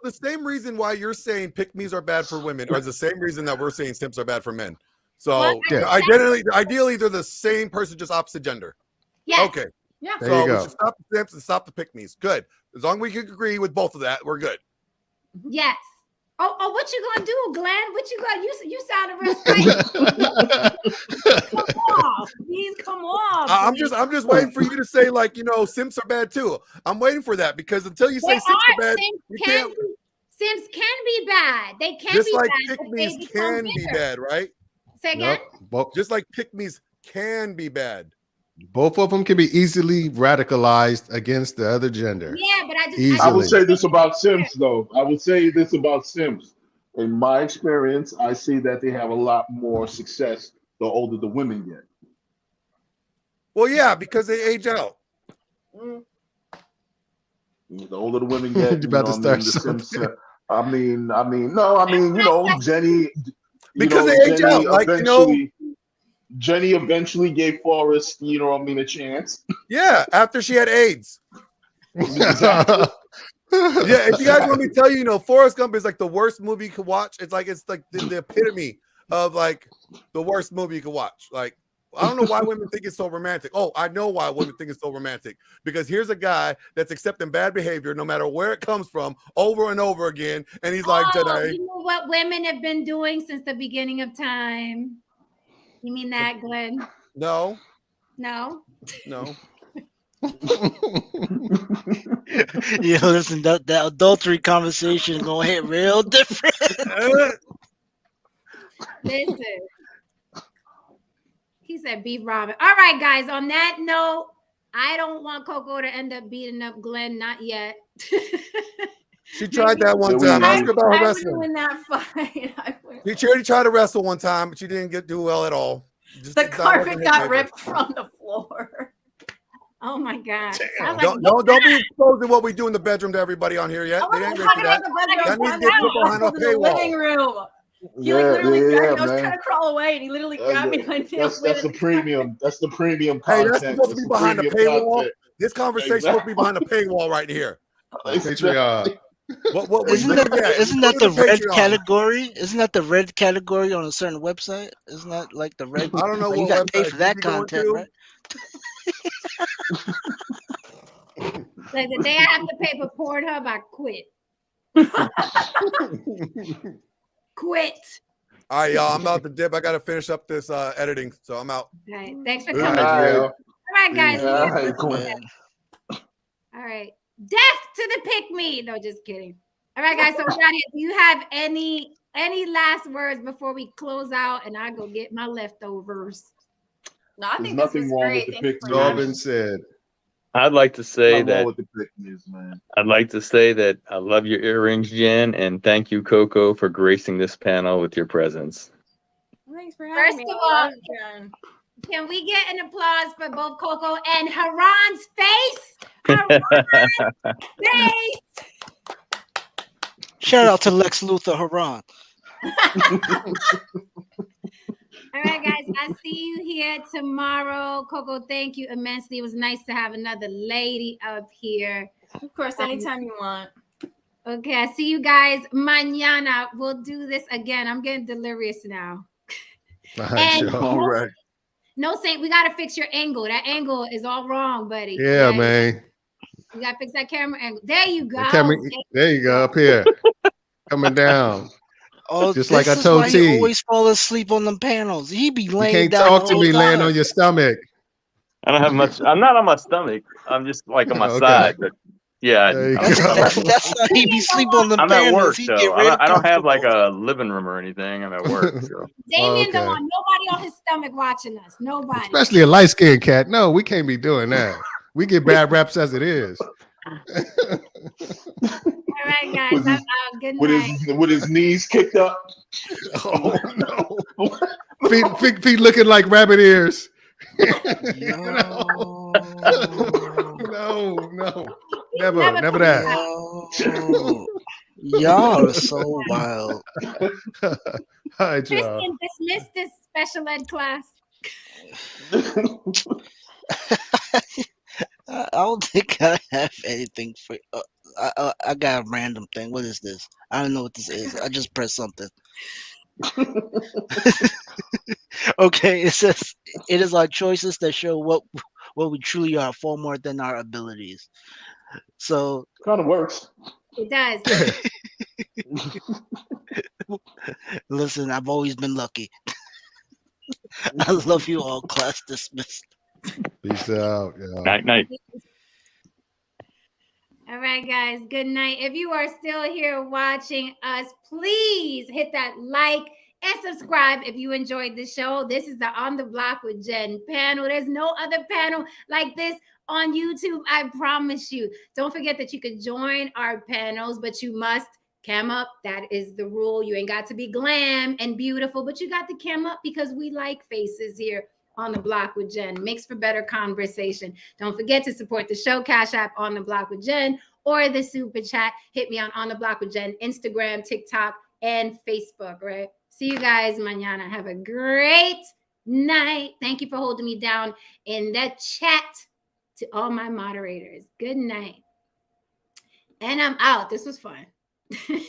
the same reason why you're saying pick-mes are bad for women is the same reason that we're saying simps are bad for men. So ideally, they're the same person, just opposite gender. Yes. Okay. Yeah. There So you we go. should stop the simps and stop the pick-mes. Good. As long as we can agree with both of that, we're good. Yes. Oh, what you gonna do, Glenn? What you gonna you sounded real spicy. Come on, please come on. I'm just waiting for you to say, like, you know, simps are bad too. I'm waiting for that, because until you say simps are bad, you can't. Simps can be bad. They can Just be like bad. pick-mes can be bad, right? Say again. Nope. Just like pick-mes can be bad. Both of them can be easily radicalized against the other gender. Yeah, but I would say this about simps, though. I would say this about simps. In my experience, I see that they have a lot more success the older the women get. Well, yeah, because they age out. The older the women get, You about to start the something. simps. No, Jenny. Because they age out, like, you know. Jenny eventually gave Forrest, a chance. Yeah, after she had AIDS. Exactly. Yeah, if you guys want me to tell you, Forrest Gump is like the worst movie you could watch. It's like the epitome of like the worst movie you could watch. Like, I don't know why women think it's so romantic. Oh, I know why women think it's so romantic. Because here's a guy that's accepting bad behavior no matter where it comes from over and over again. And he's like, Jedi. You know what women have been doing since the beginning of time? You mean that, Glenn? No. No. Yeah, listen, that adultery conversation is gonna hit real different. Listen. He said beef ramen. All right, guys. On that note, I don't want Coco to end up beating up Glenn. Not yet. She tried that one time. Ask her about her wrestling. Win that fight. She already tried to wrestle one time, but she didn't do well at all. The carpet got ripped from the floor. Oh my God. Don't be exposing what we do in the bedroom to everybody on here yet. They ain't ready for that. That needs to get put behind a paywall. Living room. He literally grabbed me. I was trying to crawl away, and he literally grabbed me. That's the premium. That's the premium content. Hey, that's supposed to be behind the paywall. This conversation is supposed to be behind the paywall right here. Patreon. Isn't that the red category? Isn't that the red category on a certain website? Isn't that like the red? I don't know. You got to pay for that content, right? Like the day I have to pay for Pornhub, I quit. Quit. All right, y'all. I'm about to dip. I got to finish up this editing, so I'm out. All right. Thanks for coming. All right, guys. All right. Death to the pick-me. No, just kidding. All right, guys. So, Nadia, do you have any last words before we close out and I go get my leftovers? No, I think nothing this was wrong great. with the pick-me. All been said. I'd like to say that man. I'd like to say that I love your earrings, Jen, and thank you, Coco, for gracing this panel with your presence. Thanks for having me. First of all, can we get an applause for both Coco and Haran's face? Haran's face. Shout out to Lex Luthor, Haran. All right, guys. I see you here tomorrow. Coco, thank you immensely. It was nice to have another lady up here. Of course, anytime you want. Okay, I see you guys mañana. We'll do this again. I'm getting delirious now. All right. No, Saint, we got to fix your angle. That angle is all wrong, buddy. Yeah, man. You got to fix that camera angle. There you go. There you go, up here. Coming down. Oh, just like I told T. He always fall asleep on them panels. He be laying you can't down. Talk to me laying on your stomach. I don't have much. I'm not on my stomach. I'm just like on my side. But yeah, that's how he be sleeping on the I'm panels. at work, He so I don't have like a living room or anything. I'm at work. So. Damien don't want nobody on his stomach watching us. Nobody. Especially a light-skinned cat. No, we can't be doing that. We get bad raps as it is. All right, guys. Good night. With his knees kicked up. Oh no! feet looking like rabbit ears. No, never that. Y'all are so wild. All right, y'all. Kristen dismissed this special ed class. I don't think I have anything for. I got a random thing. What is this? I don't know what this is. I just pressed something. Okay, it says it is our choices that show what we truly are, far more than our abilities. So Kind of works. It does. listen, I've always been lucky. I love you all. Class dismissed. Peace out. Yeah. Night, night. All right, guys. Good night. If you are still here watching us, please hit that like and subscribe if you enjoyed the show. This is the On the Block with Jen panel. There's no other panel like this on YouTube, I promise you. Don't forget that you can join our panels, but you must cam up. That is the rule. You ain't got to be glam and beautiful, but you got to cam up because we like faces here on the Block with Jen. Makes for better conversation. Don't forget to support the show. Cash App On the Block with Jen or the super chat. Hit me on the Block with Jen, Instagram, TikTok, and Facebook, right? See you guys mañana. Have a great night. Thank you for holding me down in the chat. To all my moderators, good night. And I'm out. This was fun.